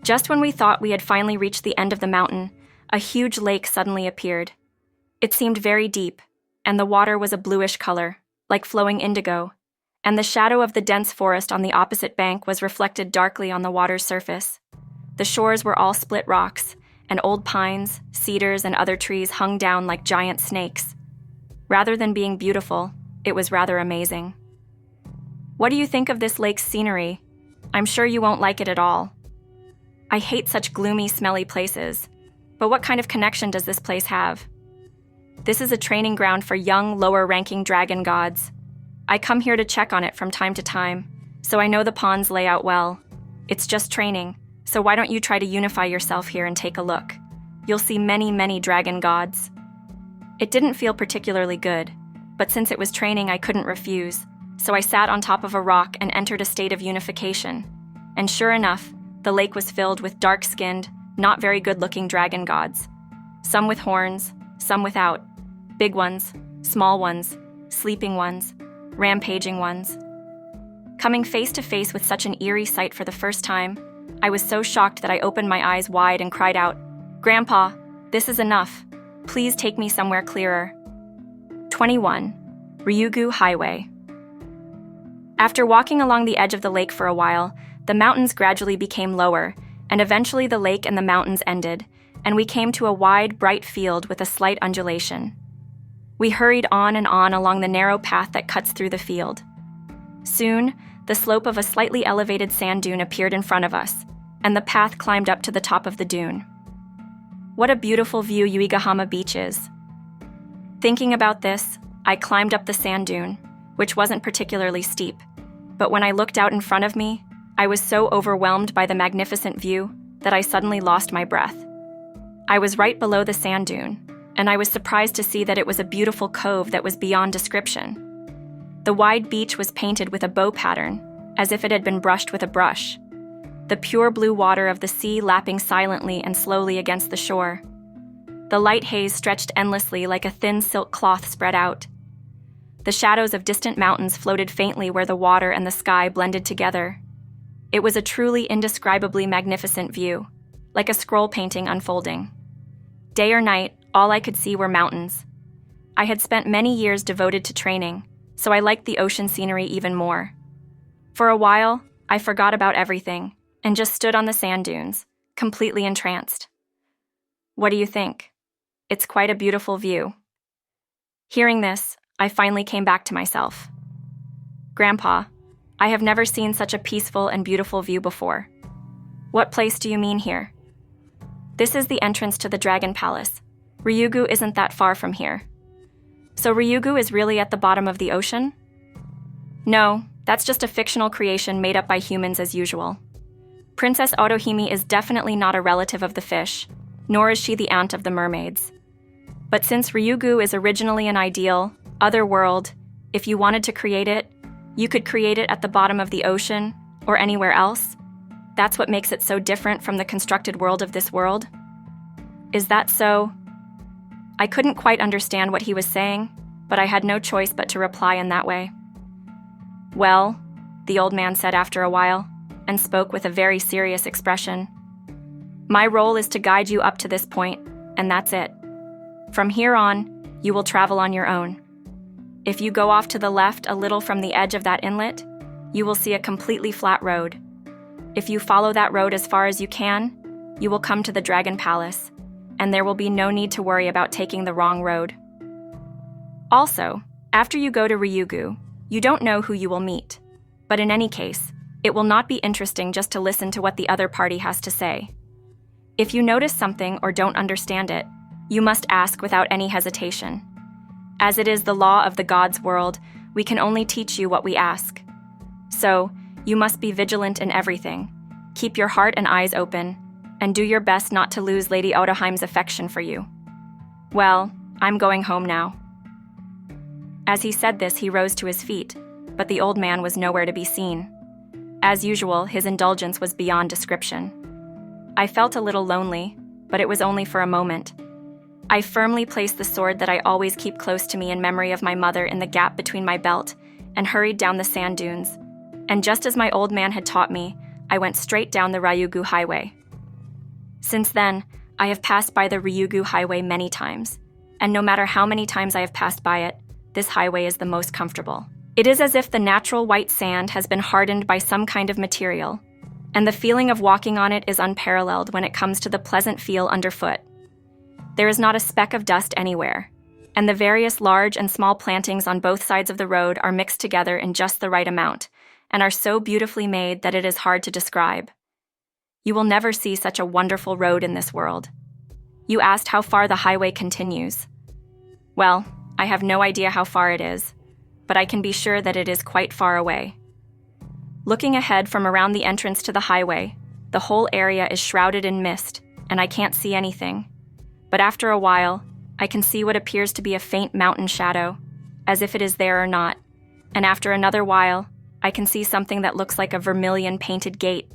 Just when we thought we had finally reached the end of the mountain, a huge lake suddenly appeared. It seemed very deep, and the water was a bluish color, like flowing indigo, and the shadow of the dense forest on the opposite bank was reflected darkly on the water's surface. The shores were all split rocks, and old pines, cedars, and other trees hung down like giant snakes. Rather than being beautiful, it was rather amazing. What do you think of this lake's scenery? I'm sure you won't like it at all. I hate such gloomy, smelly places. But what kind of connection does this place have? This is a training ground for young, lower-ranking dragon gods. I come here to check on it from time to time, so I know the pond's layout well. It's just training, so why don't you try to unify yourself here and take a look? You'll see many, many dragon gods. It didn't feel particularly good, but since it was training, I couldn't refuse, so I sat on top of a rock and entered a state of unification. And sure enough, the lake was filled with dark-skinned, not very good-looking dragon gods. Some with horns, some without. Big ones, small ones, sleeping ones, rampaging ones. Coming face to face with such an eerie sight for the first time, I was so shocked that I opened my eyes wide and cried out, "Grandpa, this is enough. Please take me somewhere clearer." 21. Ryugu Highway. After walking along the edge of the lake for a while, the mountains gradually became lower, and eventually the lake and the mountains ended, and we came to a wide, bright field with a slight undulation. We hurried on and on along the narrow path that cuts through the field. Soon, the slope of a slightly elevated sand dune appeared in front of us, and the path climbed up to the top of the dune. What a beautiful view Uegahama Beach is. Thinking about this, I climbed up the sand dune, which wasn't particularly steep, but when I looked out in front of me, I was so overwhelmed by the magnificent view that I suddenly lost my breath. I was right below the sand dune, and I was surprised to see that it was a beautiful cove that was beyond description. The wide beach was painted with a bow pattern, as if it had been brushed with a brush. The pure blue water of the sea lapping silently and slowly against the shore. The light haze stretched endlessly like a thin silk cloth spread out. The shadows of distant mountains floated faintly where the water and the sky blended together. It was a truly indescribably magnificent view, like a scroll painting unfolding. Day or night, all I could see were mountains. I had spent many years devoted to training, so I liked the ocean scenery even more. For a while, I forgot about everything and just stood on the sand dunes, completely entranced. What do you think? It's quite a beautiful view. Hearing this, I finally came back to myself. Grandpa, I have never seen such a peaceful and beautiful view before. What place do you mean here? This is the entrance to the Dragon Palace. Ryugu isn't that far from here. So Ryugu is really at the bottom of the ocean? No, that's just a fictional creation made up by humans as usual. Princess Otohime is definitely not a relative of the fish, nor is she the aunt of the mermaids. But since Ryugu is originally an ideal, other world, if you wanted to create it, you could create it at the bottom of the ocean, or anywhere else. That's what makes it so different from the constructed world of this world. Is that so? I couldn't quite understand what he was saying, but I had no choice but to reply in that way. Well, the old man said after a while, and spoke with a very serious expression. My role is to guide you up to this point, and that's it. From here on, you will travel on your own. If you go off to the left a little from the edge of that inlet, you will see a completely flat road. If you follow that road as far as you can, you will come to the Dragon Palace, and there will be no need to worry about taking the wrong road. Also, after you go to Ryugu, you don't know who you will meet. But in any case, it will not be interesting just to listen to what the other party has to say. If you notice something or don't understand it, you must ask without any hesitation. As it is the law of the gods' world, we can only teach you what we ask. So, you must be vigilant in everything, keep your heart and eyes open, and do your best not to lose Lady Otohime's affection for you. Well, I'm going home now. As he said this, he rose to his feet, but the old man was nowhere to be seen. As usual, his indulgence was beyond description. I felt a little lonely, but it was only for a moment. I firmly placed the sword that I always keep close to me in memory of my mother in the gap between my belt and hurried down the sand dunes. And just as my old man had taught me, I went straight down the Ryugu Highway. Since then, I have passed by the Ryugu Highway many times, and no matter how many times I have passed by it, this highway is the most comfortable. It is as if the natural white sand has been hardened by some kind of material, and the feeling of walking on it is unparalleled when it comes to the pleasant feel underfoot. There is not a speck of dust anywhere, and the various large and small plantings on both sides of the road are mixed together in just the right amount, and are so beautifully made that it is hard to describe. You will never see such a wonderful road in this world. You asked how far the highway continues. Well, I have no idea how far it is, but I can be sure that it is quite far away. Looking ahead from around the entrance to the highway, the whole area is shrouded in mist, and I can't see anything. But after a while, I can see what appears to be a faint mountain shadow, as if it is there or not, and after another while, I can see something that looks like a vermilion painted gate.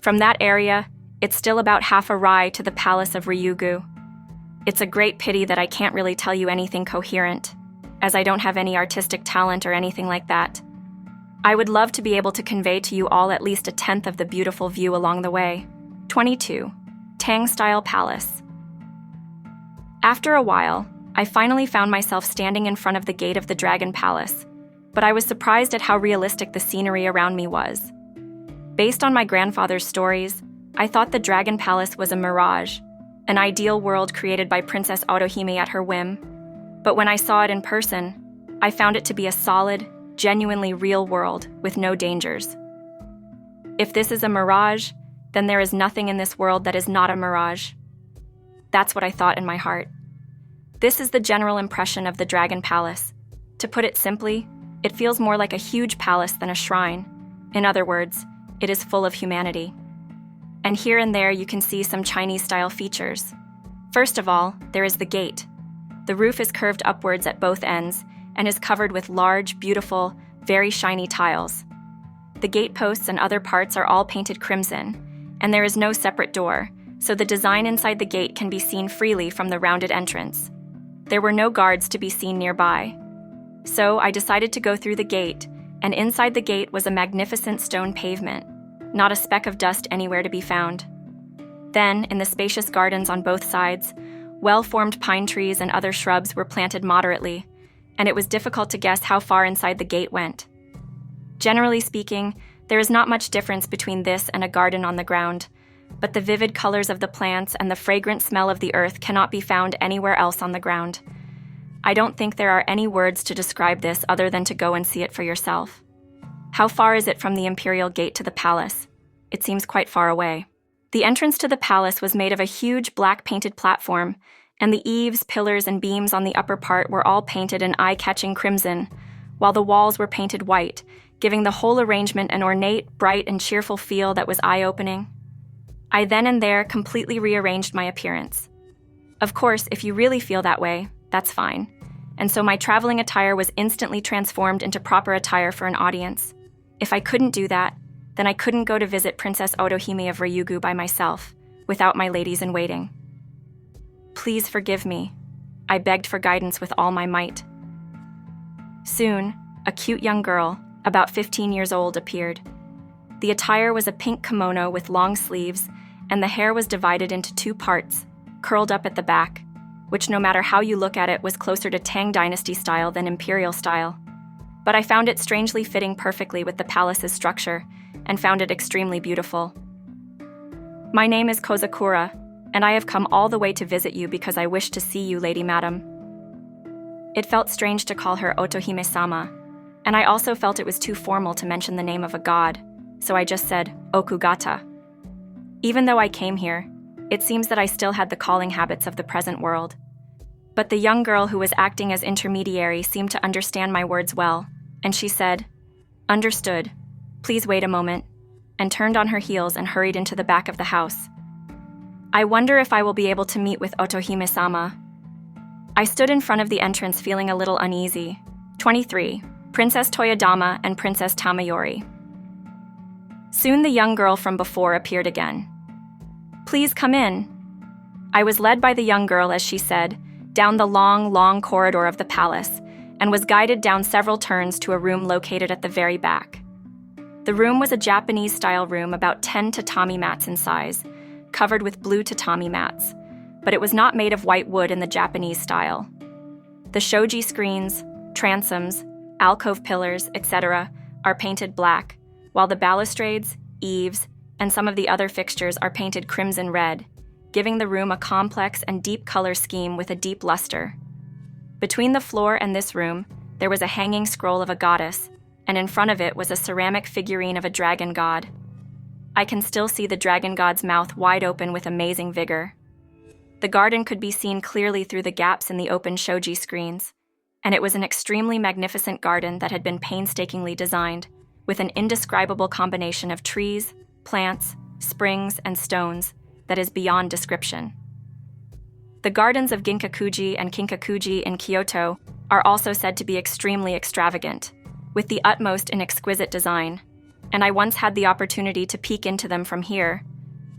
From that area, it's still about half a rai to the palace of Ryugu. It's a great pity that I can't really tell you anything coherent, as I don't have any artistic talent or anything like that. I would love to be able to convey to you all at least a tenth of the beautiful view along the way. 22. Tang-style Palace. After a while, I finally found myself standing in front of the gate of the Dragon Palace, but I was surprised at how realistic the scenery around me was. Based on my grandfather's stories, I thought the Dragon Palace was a mirage, an ideal world created by Princess Otohime at her whim. But when I saw it in person, I found it to be a solid, genuinely real world with no dangers. If this is a mirage, then there is nothing in this world that is not a mirage. That's what I thought in my heart. This is the general impression of the Dragon Palace. To put it simply, it feels more like a huge palace than a shrine. In other words, it is full of humanity. And here and there you can see some Chinese-style features. First of all, there is the gate. The roof is curved upwards at both ends and is covered with large, beautiful, very shiny tiles. The gate posts and other parts are all painted crimson, and there is no separate door, so the design inside the gate can be seen freely from the rounded entrance. There were no guards to be seen nearby. So I decided to go through the gate, and inside the gate was a magnificent stone pavement, not a speck of dust anywhere to be found. Then, in the spacious gardens on both sides, well-formed pine trees and other shrubs were planted moderately, and it was difficult to guess how far inside the gate went. Generally speaking, there is not much difference between this and a garden on the ground, but the vivid colors of the plants and the fragrant smell of the earth cannot be found anywhere else on the ground. I don't think there are any words to describe this other than to go and see it for yourself. How far is it from the imperial gate to the palace? It seems quite far away. The entrance to the palace was made of a huge black painted platform, and the eaves, pillars, and beams on the upper part were all painted an eye-catching crimson, while the walls were painted white, giving the whole arrangement an ornate, bright, and cheerful feel that was eye-opening. I then and there completely rearranged my appearance. Of course, if you really feel that way, that's fine. And so my traveling attire was instantly transformed into proper attire for an audience. If I couldn't do that, then I couldn't go to visit Princess Otohime of Ryugu by myself, without my ladies-in-waiting. Please forgive me. I begged for guidance with all my might. Soon, a cute young girl, about 15 years old, appeared. The attire was a pink kimono with long sleeves, and the hair was divided into two parts, curled up at the back, which no matter how you look at it was closer to Tang Dynasty style than imperial style. But I found it strangely fitting perfectly with the palace's structure, and found it extremely beautiful. My name is Kozakura, and I have come all the way to visit you because I wish to see you, Lady Madam. It felt strange to call her Otohime-sama, and I also felt it was too formal to mention the name of a god, so I just said, Okugata. Even though I came here, it seems that I still had the calling habits of the present world. But the young girl who was acting as intermediary seemed to understand my words well, and she said, "Understood. Please wait a moment," and turned on her heels and hurried into the back of the house. I wonder if I will be able to meet with Otohime-sama. I stood in front of the entrance feeling a little uneasy. 23. Princess Toyodama and Princess Tamayori. Soon the young girl from before appeared again. "Please come in." I was led by the young girl, as she said, down the long, long corridor of the palace, and was guided down several turns to a room located at the very back. The room was a Japanese-style room about 10 tatami mats in size, covered with blue tatami mats, but it was not made of white wood in the Japanese style. The shoji screens, transoms, alcove pillars, etc. are painted black, while the balustrades, eaves, and some of the other fixtures are painted crimson red, giving the room a complex and deep color scheme with a deep luster. Between the floor and this room, there was a hanging scroll of a goddess, and in front of it was a ceramic figurine of a dragon god. I can still see the dragon god's mouth wide open with amazing vigor. The garden could be seen clearly through the gaps in the open shoji screens, and it was an extremely magnificent garden that had been painstakingly designed, with an indescribable combination of trees, plants, springs, and stones that is beyond description. The gardens of Ginkakuji and Kinkakuji in Kyoto are also said to be extremely extravagant, with the utmost in exquisite design, and I once had the opportunity to peek into them from here,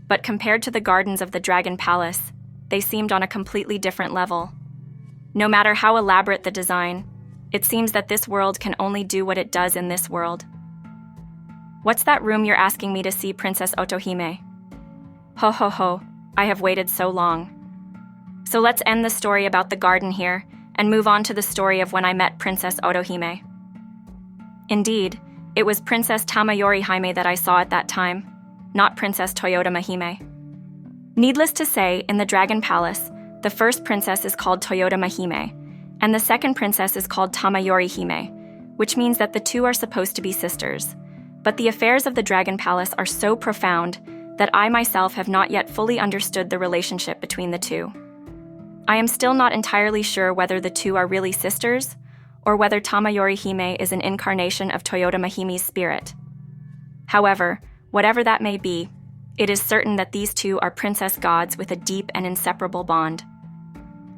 but compared to the gardens of the Dragon Palace, they seemed on a completely different level. No matter how elaborate the design, it seems that this world can only do what it does in this world. What's that room you're asking me to see, Princess Otohime? Ho ho ho, I have waited so long. So let's end the story about the garden here and move on to the story of when I met Princess Otohime. Indeed, it was Princess Tamayori Hime that I saw at that time, not Princess Toyota Mahime. Needless to say, in the Dragon Palace, the first princess is called Toyota Mahime, and the second princess is called Tamayori Hime, which means that the two are supposed to be sisters. But the affairs of the Dragon Palace are so profound that I myself have not yet fully understood the relationship between the two. I am still not entirely sure whether the two are really sisters, or whether Tamayori Hime is an incarnation of Toyota Mahime's spirit. However, whatever that may be, it is certain that these two are princess gods with a deep and inseparable bond.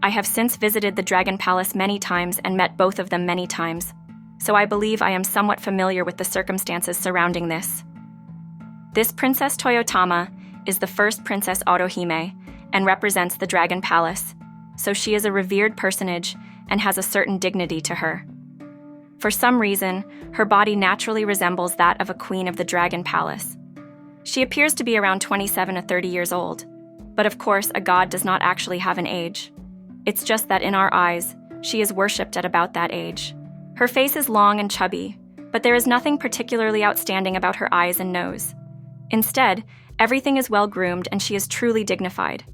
I have since visited the Dragon Palace many times and met both of them many times, so I believe I am somewhat familiar with the circumstances surrounding this. This Princess Toyotama is the first Princess Otohime and represents the Dragon Palace, so she is a revered personage and has a certain dignity to her. For some reason, her body naturally resembles that of a queen of the Dragon Palace. She appears to be around 27 to 30 years old, but of course a god does not actually have an age. It's just that in our eyes, she is worshipped at about that age. Her face is long and chubby, but there is nothing particularly outstanding about her eyes and nose. Instead, everything is well-groomed and she is truly dignified.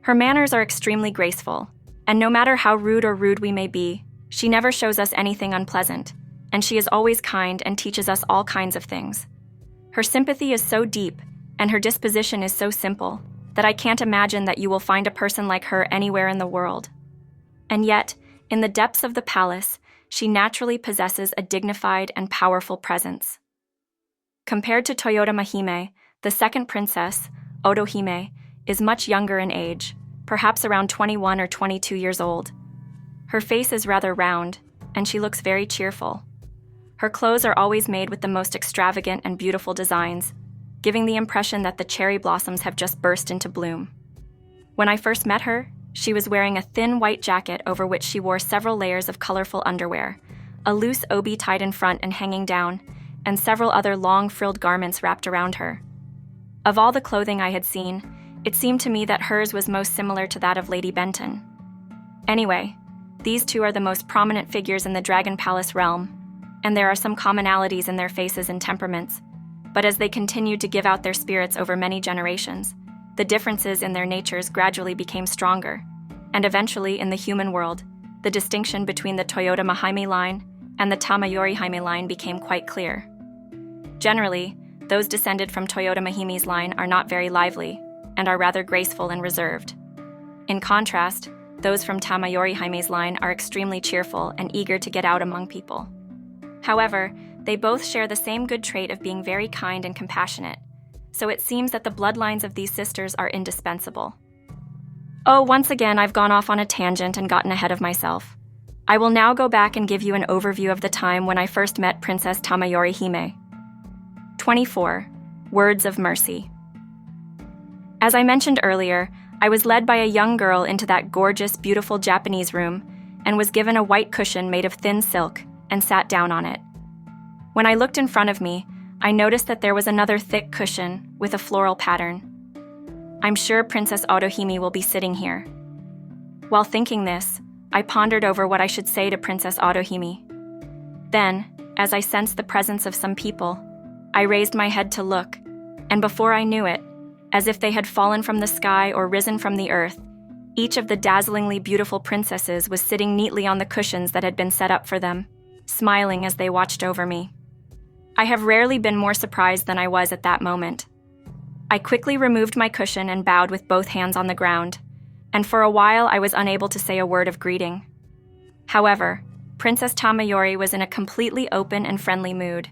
Her manners are extremely graceful, and no matter how rude we may be, she never shows us anything unpleasant, and she is always kind and teaches us all kinds of things. Her sympathy is so deep, and her disposition is so simple, that I can't imagine that you will find a person like her anywhere in the world. And yet, in the depths of the palace, she naturally possesses a dignified and powerful presence. Compared to Toyota Mahime, the second princess, Otohime, is much younger in age, perhaps around 21 or 22 years old. Her face is rather round, and she looks very cheerful. Her clothes are always made with the most extravagant and beautiful designs, giving the impression that the cherry blossoms have just burst into bloom. When I first met her, she was wearing a thin white jacket over which she wore several layers of colorful underwear, a loose obi tied in front and hanging down, and several other long frilled garments wrapped around her. Of all the clothing I had seen, it seemed to me that hers was most similar to that of Lady Benton. Anyway, these two are the most prominent figures in the Dragon Palace realm, and there are some commonalities in their faces and temperaments, but as they continued to give out their spirits over many generations, the differences in their natures gradually became stronger, and eventually in the human world, the distinction between the Toyota Mahime line and the Tamayori Hime line became quite clear. Generally, those descended from Toyota Mahime's line are not very lively, and are rather graceful and reserved. In contrast, those from Tamayori Haime's line are extremely cheerful and eager to get out among people. However, they both share the same good trait of being very kind and compassionate, so it seems that the bloodlines of these sisters are indispensable. Oh, once again, I've gone off on a tangent and gotten ahead of myself. I will now go back and give you an overview of the time when I first met Princess Tamayori Hime. 24. Words of Mercy. As I mentioned earlier, I was led by a young girl into that gorgeous, beautiful Japanese room and was given a white cushion made of thin silk and sat down on it. When I looked in front of me, I noticed that there was another thick cushion with a floral pattern. I'm sure Princess Otohime will be sitting here. While thinking this, I pondered over what I should say to Princess Otohime. Then, as I sensed the presence of some people, I raised my head to look, And before I knew it, as if they had fallen from the sky or risen from the earth, each of the dazzlingly beautiful princesses was sitting neatly on the cushions that had been set up for them, smiling as they watched over me. I have rarely been more surprised than I was at that moment. I quickly removed my cushion and bowed with both hands on the ground, and for a while I was unable to say a word of greeting. However, Princess Tamayori was in a completely open and friendly mood,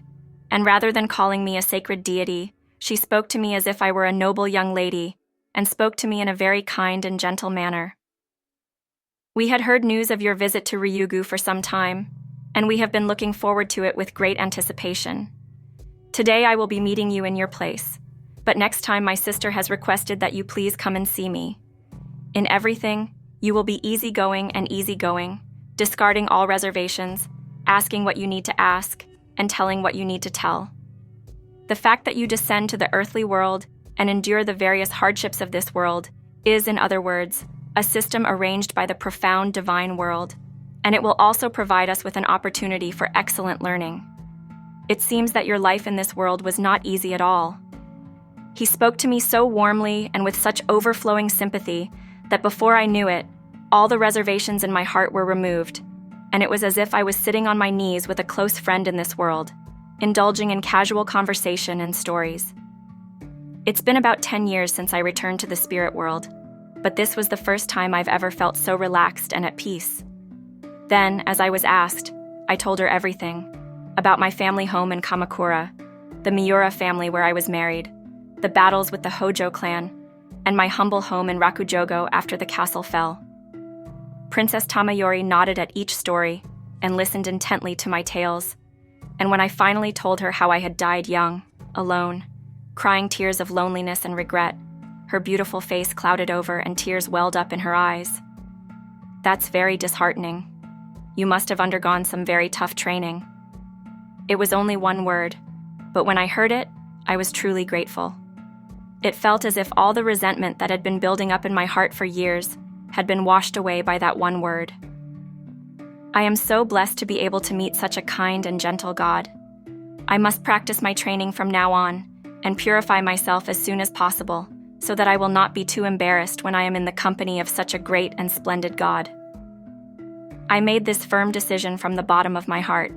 and rather than calling me a sacred deity, she spoke to me as if I were a noble young lady, and spoke to me in a very kind and gentle manner. We had heard news of your visit to Ryugu for some time, and we have been looking forward to it with great anticipation. Today I will be meeting you in your place, but next time my sister has requested that you please come and see me. In everything, you will be easygoing, discarding all reservations, asking what you need to ask, and telling what you need to tell. The fact that you descend to the earthly world and endure the various hardships of this world is, in other words, a system arranged by the profound divine world, and it will also provide us with an opportunity for excellent learning. It seems that your life in this world was not easy at all. He spoke to me so warmly and with such overflowing sympathy that before I knew it, all the reservations in my heart were removed, and it was as if I was sitting on my knees with a close friend in this world, indulging in casual conversation and stories. It's been about 10 years since I returned to the spirit world, but this was the first time I've ever felt so relaxed and at peace. Then, as I was asked, I told her everything about my family home in Kamakura, the Miura family where I was married, the battles with the Hojo clan, and my humble home in Rakujogo after the castle fell. Princess Tamayori nodded at each story and listened intently to my tales, and when I finally told her how I had died young, alone, crying tears of loneliness and regret, her beautiful face clouded over and tears welled up in her eyes. That's very disheartening. You must have undergone some very tough training. It was only one word, but when I heard it, I was truly grateful. It felt as if all the resentment that had been building up in my heart for years had been washed away by that one word. I am so blessed to be able to meet such a kind and gentle God. I must practice my training from now on and purify myself as soon as possible so that I will not be too embarrassed when I am in the company of such a great and splendid God. I made this firm decision from the bottom of my heart.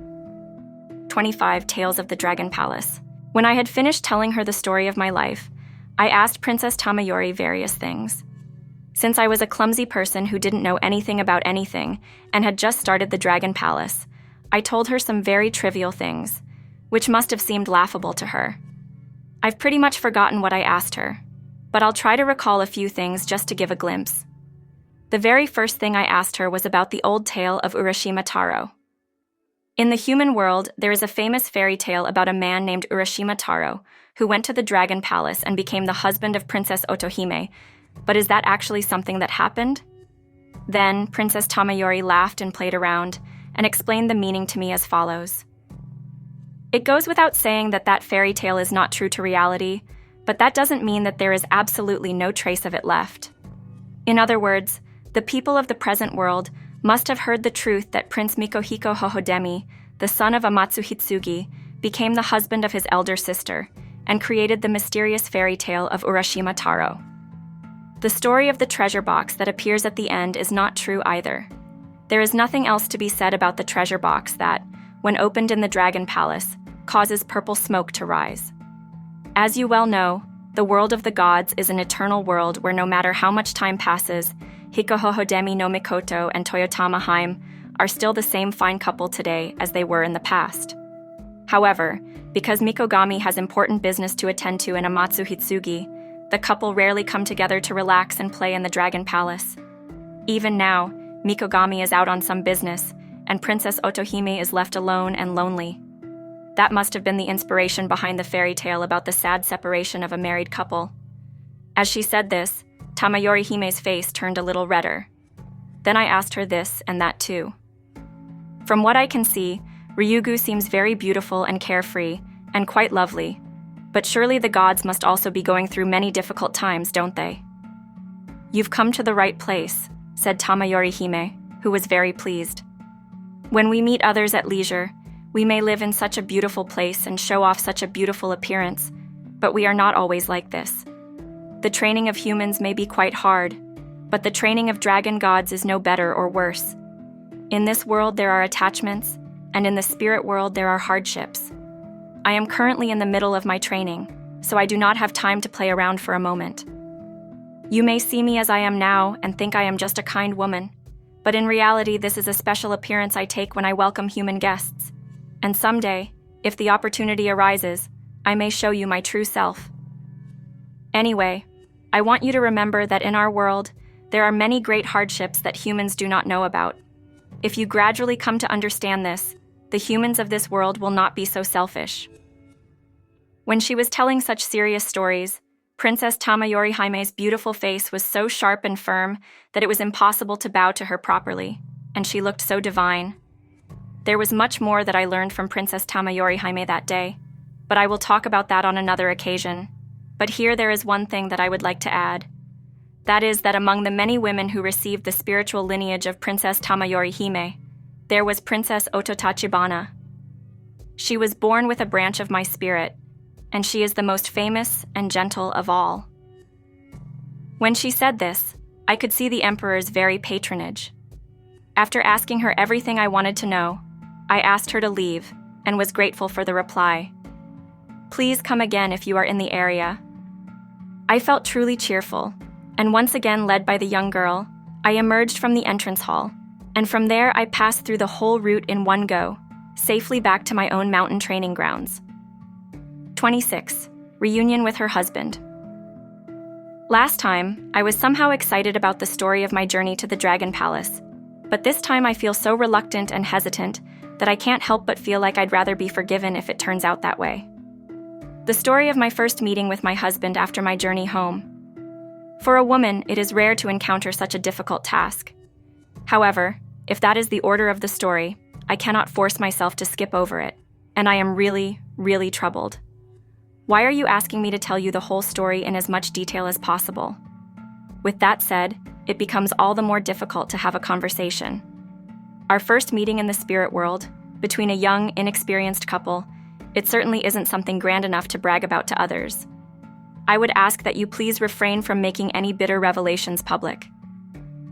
25 Tales of the Dragon Palace. When I had finished telling her the story of my life, I asked Princess Tamayori various things. Since I was a clumsy person who didn't know anything about anything and had just started the Dragon Palace, I told her some very trivial things, which must have seemed laughable to her. I've pretty much forgotten what I asked her, but I'll try to recall a few things just to give a glimpse. The very first thing I asked her was about the old tale of Urashima Taro. In the human world, there is a famous fairy tale about a man named Urashima Taro who went to the Dragon Palace and became the husband of Princess Otohime, but is that actually something that happened? Then, Princess Tamayori laughed and played around and explained the meaning to me as follows. It goes without saying that that fairy tale is not true to reality, but that doesn't mean that there is absolutely no trace of it left. In other words, the people of the present world must have heard the truth that Prince Mikohiko Hohodemi, the son of Amatsu Hitsugi, became the husband of his elder sister and created the mysterious fairy tale of Urashima Taro. The story of the treasure box that appears at the end is not true either. There is nothing else to be said about the treasure box that, when opened in the Dragon Palace, causes purple smoke to rise. As you well know, the world of the gods is an eternal world where no matter how much time passes, Hikohohodemi no Mikoto and Toyotama Haim are still the same fine couple today as they were in the past. However, because Mikogami has important business to attend to in Amatsu Hitsugi, the couple rarely come together to relax and play in the Dragon Palace. Even now, Mikogami is out on some business, and Princess Otohime is left alone and lonely. That must have been the inspiration behind the fairy tale about the sad separation of a married couple. As she said this, Tamayori Hime's face turned a little redder. Then I asked her this and that too. From what I can see, Ryugu seems very beautiful and carefree, and quite lovely, but surely the gods must also be going through many difficult times, don't they? You've come to the right place, said Tamayori Hime, who was very pleased. When we meet others at leisure, we may live in such a beautiful place and show off such a beautiful appearance, but we are not always like this. The training of humans may be quite hard, but the training of dragon gods is no better or worse. In this world there are attachments, and in the spirit world there are hardships. I am currently in the middle of my training, so I do not have time to play around for a moment. You may see me as I am now and think I am just a kind woman, but in reality this is a special appearance I take when I welcome human guests. And someday, if the opportunity arises, I may show you my true self. Anyway, I want you to remember that in our world, there are many great hardships that humans do not know about. If you gradually come to understand this, the humans of this world will not be so selfish. When she was telling such serious stories, Princess Tamayori Jaime's beautiful face was so sharp and firm that it was impossible to bow to her properly, and she looked so divine. There was much more that I learned from Princess Tamayori Jaime that day, but I will talk about that on another occasion. But here there is one thing that I would like to add. That is that among the many women who received the spiritual lineage of Princess Tamayori Hime, there was Princess Ototachibana. She was born with a branch of my spirit, and she is the most famous and gentle of all. When she said this, I could see the Emperor's very patronage. After asking her everything I wanted to know, I asked her to leave and was grateful for the reply. Please come again if you are in the area. I felt truly cheerful, and once again led by the young girl, I emerged from the entrance hall, and from there I passed through the whole route in one go, safely back to my own mountain training grounds. 26. Reunion with her husband. Last time, I was somehow excited about the story of my journey to the Dragon Palace, but this time I feel so reluctant and hesitant that I can't help but feel like I'd rather be forgiven if it turns out that way. The story of my first meeting with my husband after my journey home. For a woman, it is rare to encounter such a difficult task. However, if that is the order of the story, I cannot force myself to skip over it, and I am really, really troubled. Why are you asking me to tell you the whole story in as much detail as possible? With that said, it becomes all the more difficult to have a conversation. Our first meeting in the spirit world, between a young, inexperienced couple, it certainly isn't something grand enough to brag about to others. I would ask that you please refrain from making any bitter revelations public.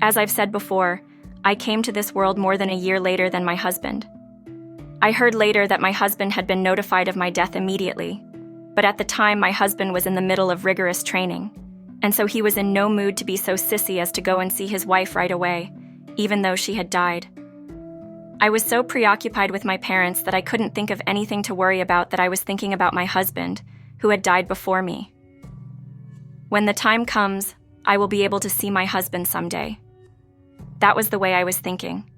As I've said before, I came to this world more than a year later than my husband. I heard later that my husband had been notified of my death immediately, but at the time my husband was in the middle of rigorous training, and so he was in no mood to be so sissy as to go and see his wife right away, even though she had died. I was so preoccupied with my parents that I couldn't think of anything to worry about that I was thinking about my husband, who had died before me. When the time comes, I will be able to see my husband someday. That was the way I was thinking.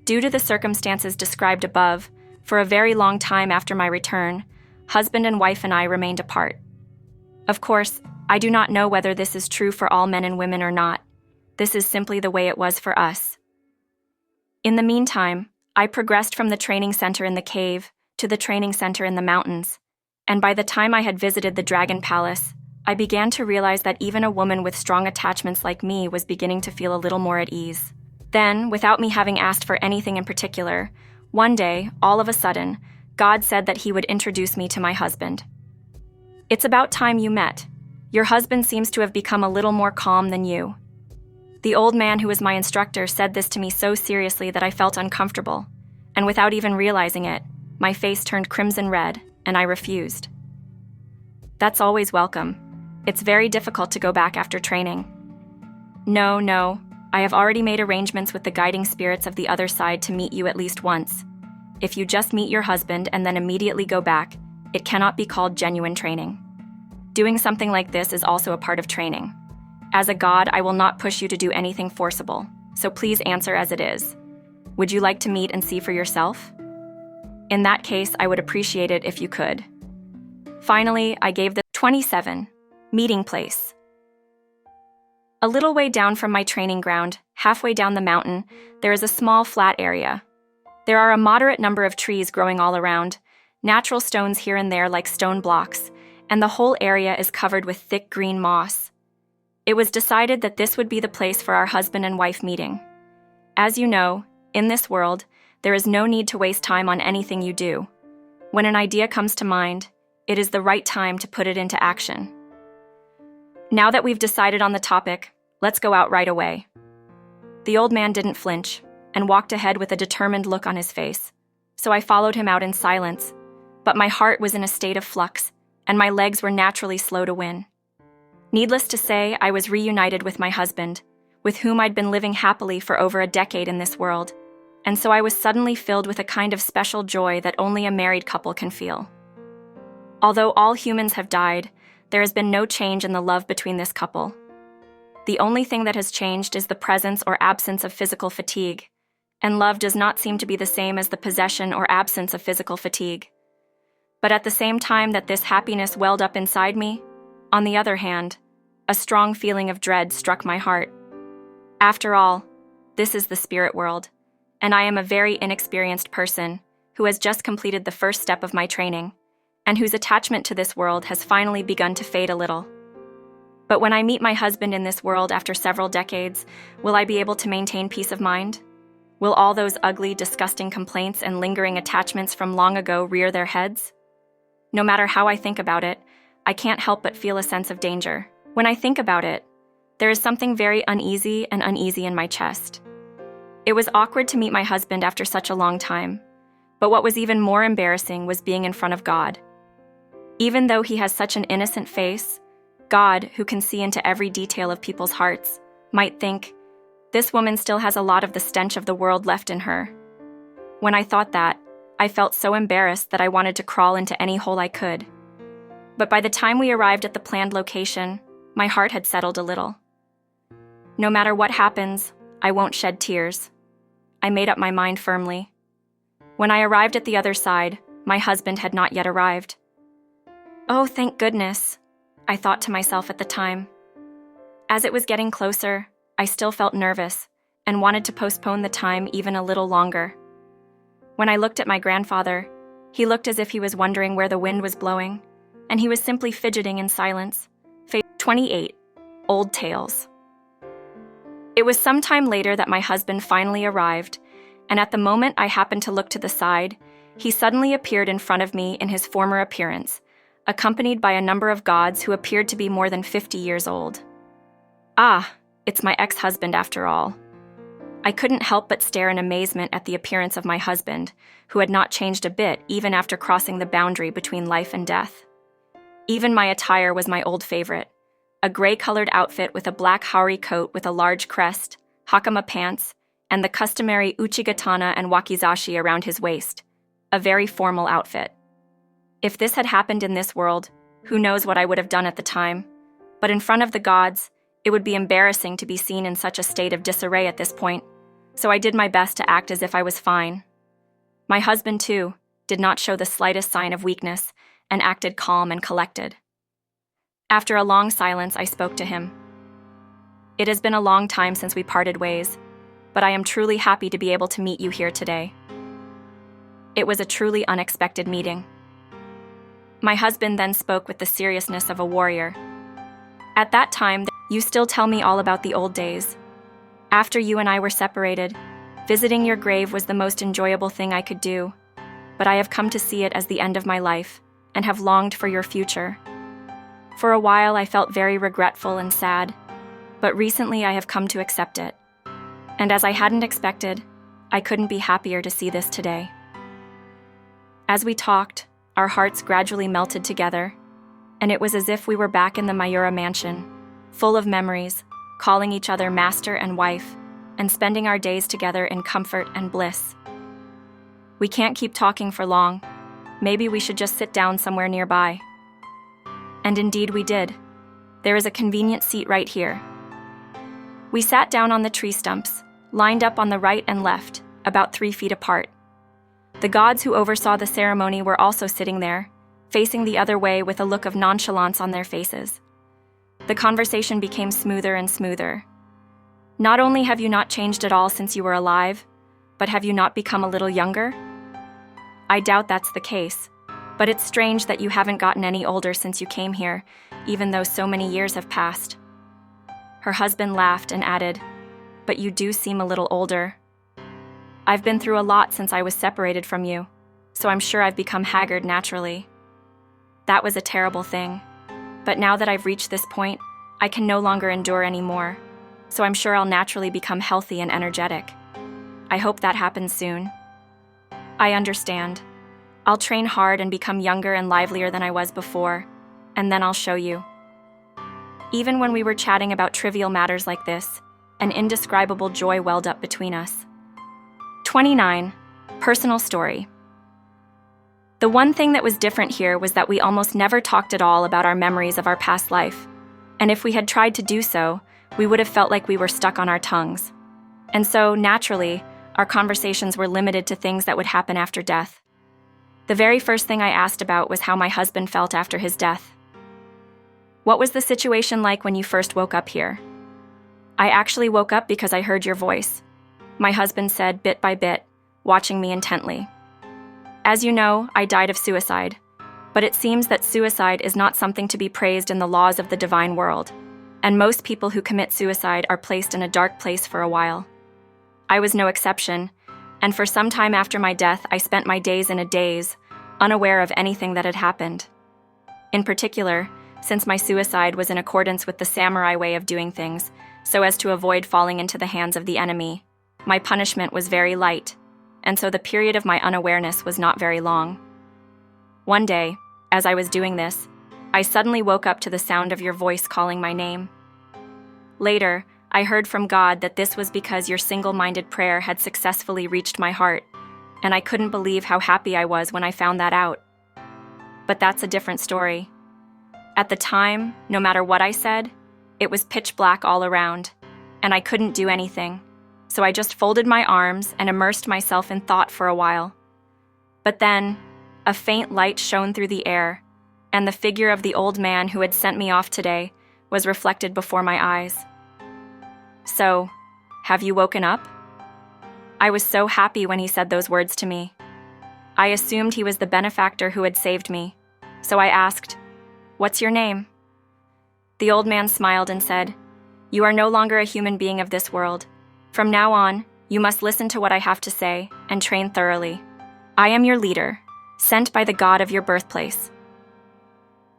Due to the circumstances described above, for a very long time after my return, husband and wife and I remained apart. Of course, I do not know whether this is true for all men and women or not. This is simply the way it was for us. In the meantime, I progressed from the training center in the cave to the training center in the mountains, and by the time I had visited the Dragon Palace, I began to realize that even a woman with strong attachments like me was beginning to feel a little more at ease. Then, without me having asked for anything in particular, one day, all of a sudden, God said that he would introduce me to my husband. It's about time you met. Your husband seems to have become a little more calm than you. The old man who was my instructor said this to me so seriously that I felt uncomfortable, and without even realizing it, my face turned crimson red, and I refused. That's always welcome. It's very difficult to go back after training. No, I have already made arrangements with the guiding spirits of the other side to meet you at least once. If you just meet your husband and then immediately go back, it cannot be called genuine training. Doing something like this is also a part of training. As a god, I will not push you to do anything forcible, so please answer as it is. Would you like to meet and see for yourself? In that case, I would appreciate it if you could. Finally, I gave the 27. Meeting place. A little way down from my training ground, halfway down the mountain, there is a small flat area. There are a moderate number of trees growing all around, natural stones here and there like stone blocks, and the whole area is covered with thick green moss. It was decided that this would be the place for our husband and wife meeting. As you know, in this world, there is no need to waste time on anything you do. When an idea comes to mind, it is the right time to put it into action. Now that we've decided on the topic, let's go out right away. The old man didn't flinch and walked ahead with a determined look on his face, so I followed him out in silence, but my heart was in a state of flux, and my legs were naturally slow to win. Needless to say, I was reunited with my husband, with whom I'd been living happily for over a decade in this world, and so I was suddenly filled with a kind of special joy that only a married couple can feel. Although all humans have died, there has been no change in the love between this couple. The only thing that has changed is the presence or absence of physical fatigue, and love does not seem to be the same as the possession or absence of physical fatigue. But at the same time that this happiness welled up inside me, on the other hand, a strong feeling of dread struck my heart. After all, this is the spirit world, and I am a very inexperienced person who has just completed the first step of my training, and whose attachment to this world has finally begun to fade a little. But when I meet my husband in this world after several decades, will I be able to maintain peace of mind? Will all those ugly, disgusting complaints and lingering attachments from long ago rear their heads? No matter how I think about it, I can't help but feel a sense of danger. When I think about it, there is something very uneasy in my chest. It was awkward to meet my husband after such a long time, but what was even more embarrassing was being in front of God. Even though he has such an innocent face, God, who can see into every detail of people's hearts, might think, this woman still has a lot of the stench of the world left in her. When I thought that, I felt so embarrassed that I wanted to crawl into any hole I could. But by the time we arrived at the planned location, my heart had settled a little. No matter what happens, I won't shed tears. I made up my mind firmly. When I arrived at the other side, my husband had not yet arrived. Oh, thank goodness, I thought to myself at the time. As it was getting closer, I still felt nervous and wanted to postpone the time even a little longer. When I looked at my grandfather, he looked as if he was wondering where the wind was blowing, and he was simply fidgeting in silence. 28. Old Tales. It was some time later that my husband finally arrived, and at the moment I happened to look to the side, he suddenly appeared in front of me in his former appearance, accompanied by a number of gods who appeared to be more than 50 years old. Ah, it's my ex-husband after all. I couldn't help but stare in amazement at the appearance of my husband, who had not changed a bit even after crossing the boundary between life and death. Even my attire was my old favorite, a gray-colored outfit with a black haori coat with a large crest, hakama pants, and the customary uchigatana and wakizashi around his waist, a very formal outfit. If this had happened in this world, who knows what I would have done at the time, but in front of the gods, it would be embarrassing to be seen in such a state of disarray at this point, so I did my best to act as if I was fine. My husband, too, did not show the slightest sign of weakness and acted calm and collected. After a long silence, I spoke to him. It has been a long time since we parted ways, but I am truly happy to be able to meet you here today. It was a truly unexpected meeting. My husband then spoke with the seriousness of a warrior. At that time, you still tell me all about the old days. After you and I were separated, visiting your grave was the most enjoyable thing I could do, but I have come to see it as the end of my life and have longed for your future. For a while, I felt very regretful and sad, but recently I have come to accept it. And as I hadn't expected, I couldn't be happier to see this today. As we talked, our hearts gradually melted together, and it was as if we were back in the Miura mansion, full of memories, calling each other master and wife, and spending our days together in comfort and bliss. We can't keep talking for long. Maybe we should just sit down somewhere nearby. And indeed we did. There is a convenient seat right here. We sat down on the tree stumps, lined up on the right and left, about 3 feet apart. The gods who oversaw the ceremony were also sitting there, facing the other way with a look of nonchalance on their faces. The conversation became smoother and smoother. Not only have you not changed at all since you were alive, but have you not become a little younger? I doubt that's the case, but it's strange that you haven't gotten any older since you came here, even though so many years have passed. Her husband laughed and added, "But you do seem a little older. I've been through a lot since I was separated from you, so I'm sure I've become haggard naturally." That was a terrible thing. But now that I've reached this point, I can no longer endure anymore. So I'm sure I'll naturally become healthy and energetic. I hope that happens soon. I understand. I'll train hard and become younger and livelier than I was before, and then I'll show you. Even when we were chatting about trivial matters like this, an indescribable joy welled up between us. 29. Personal story. The one thing that was different here was that we almost never talked at all about our memories of our past life, and if we had tried to do so, we would have felt like we were stuck on our tongues. And so, naturally, our conversations were limited to things that would happen after death. The very first thing I asked about was how my husband felt after his death. What was the situation like when you first woke up here? I actually woke up because I heard your voice, my husband said bit by bit, watching me intently. As you know, I died of suicide, but it seems that suicide is not something to be praised in the laws of the divine world, and most people who commit suicide are placed in a dark place for a while. I was no exception, and for some time after my death, I spent my days in a daze, unaware of anything that had happened. In particular, since my suicide was in accordance with the samurai way of doing things, so as to avoid falling into the hands of the enemy, my punishment was very light, and so the period of my unawareness was not very long. One day, as I was doing this, I suddenly woke up to the sound of your voice calling my name. Later, I heard from God that this was because your single-minded prayer had successfully reached my heart, and I couldn't believe how happy I was when I found that out. But that's a different story. At the time, no matter what I said, it was pitch black all around, and I couldn't do anything. So I just folded my arms and immersed myself in thought for a while. But then, a faint light shone through the air, and the figure of the old man who had sent me off today was reflected before my eyes. So, have you woken up? I was so happy when he said those words to me. I assumed he was the benefactor who had saved me, so I asked, "What's your name?" The old man smiled and said, "You are no longer a human being of this world. From now on, you must listen to what I have to say and train thoroughly. I am your leader, sent by the god of your birthplace."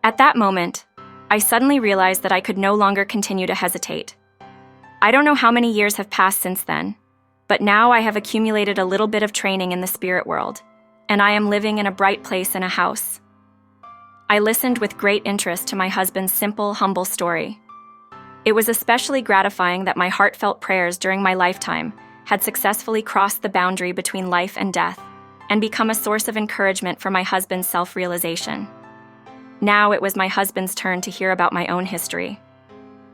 At that moment, I suddenly realized that I could no longer continue to hesitate. I don't know how many years have passed since then, but now I have accumulated a little bit of training in the spirit world, and I am living in a bright place in a house. I listened with great interest to my husband's simple, humble story. It was especially gratifying that my heartfelt prayers during my lifetime had successfully crossed the boundary between life and death and become a source of encouragement for my husband's self-realization. Now it was my husband's turn to hear about my own history.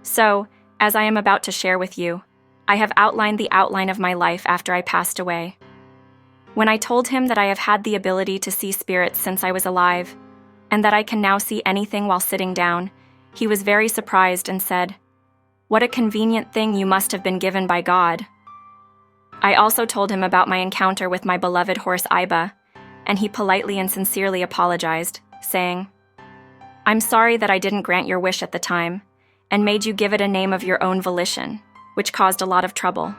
So, as I am about to share with you, I have outlined the outline of my life after I passed away. When I told him that I have had the ability to see spirits since I was alive, and that I can now see anything while sitting down, he was very surprised and said, "What a convenient thing you must have been given by God." I also told him about my encounter with my beloved horse Aiba, and he politely and sincerely apologized, saying, "I'm sorry that I didn't grant your wish at the time, and made you give it a name of your own volition, which caused a lot of trouble."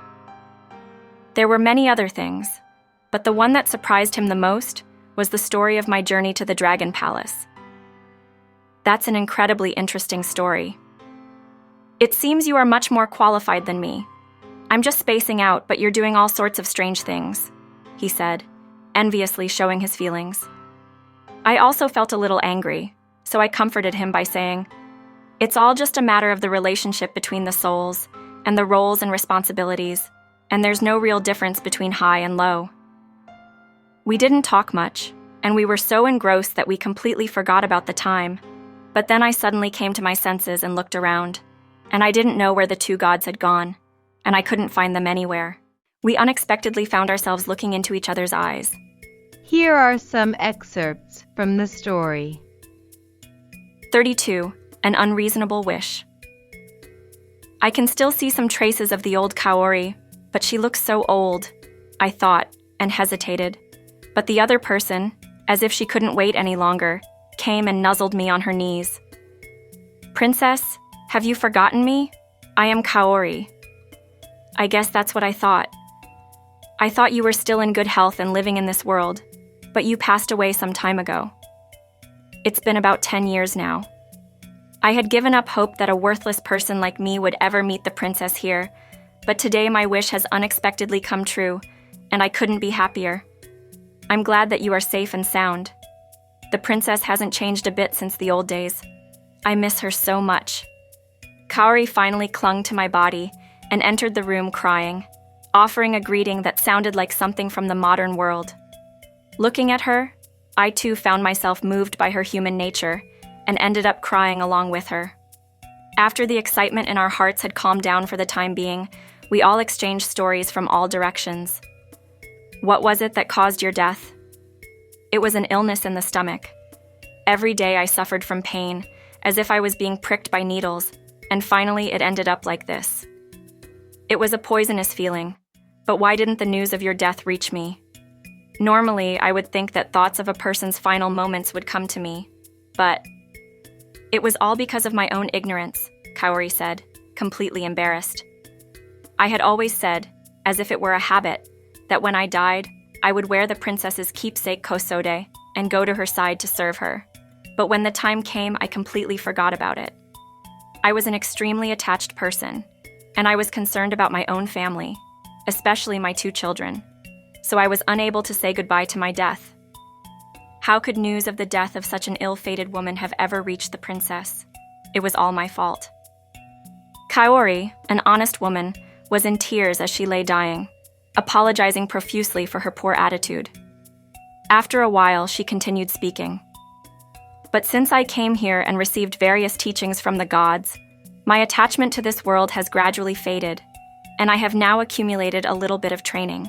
There were many other things, but the one that surprised him the most was the story of my journey to the Dragon Palace. That's an incredibly interesting story. "It seems you are much more qualified than me. I'm just spacing out, but you're doing all sorts of strange things," he said, enviously showing his feelings. I also felt a little angry, so I comforted him by saying, "It's all just a matter of the relationship between the souls and the roles and responsibilities, and there's no real difference between high and low." We didn't talk much, and we were so engrossed that we completely forgot about the time. But then I suddenly came to my senses and looked around, and I didn't know where the two gods had gone, and I couldn't find them anywhere. We unexpectedly found ourselves looking into each other's eyes. Here are some excerpts from the story. 32. An unreasonable wish. I can still see some traces of the old Kaori, but she looks so old, I thought, and hesitated. But the other person, as if she couldn't wait any longer, came and nuzzled me on her knees. "Princess, have you forgotten me? I am Kaori." I guess that's what I thought. "I thought you were still in good health and living in this world, but you passed away some time ago." It's been about 10 years now. I had given up hope that a worthless person like me would ever meet the princess here, but today my wish has unexpectedly come true, and I couldn't be happier. I'm glad that you are safe and sound. The princess hasn't changed a bit since the old days. I miss her so much. Kaori finally clung to my body and entered the room crying, offering a greeting that sounded like something from the modern world. Looking at her, I too found myself moved by her human nature and ended up crying along with her. After the excitement in our hearts had calmed down for the time being, we all exchanged stories from all directions. What was it that caused your death? It was an illness in the stomach. Every day I suffered from pain, as if I was being pricked by needles, and finally it ended up like this. It was a poisonous feeling, but why didn't the news of your death reach me? Normally, I would think that thoughts of a person's final moments would come to me, but it was all because of my own ignorance, Kaori said, completely embarrassed. I had always said, as if it were a habit, that when I died, I would wear the princess's keepsake kosode and go to her side to serve her. But when the time came, I completely forgot about it. I was an extremely attached person, and I was concerned about my own family, especially my 2 children, so I was unable to say goodbye to my death. How could news of the death of such an ill-fated woman have ever reached the princess? It was all my fault. Kaori, an honest woman, was in tears as she lay dying, apologizing profusely for her poor attitude. After a while, she continued speaking. But since I came here and received various teachings from the gods, my attachment to this world has gradually faded, and I have now accumulated a little bit of training.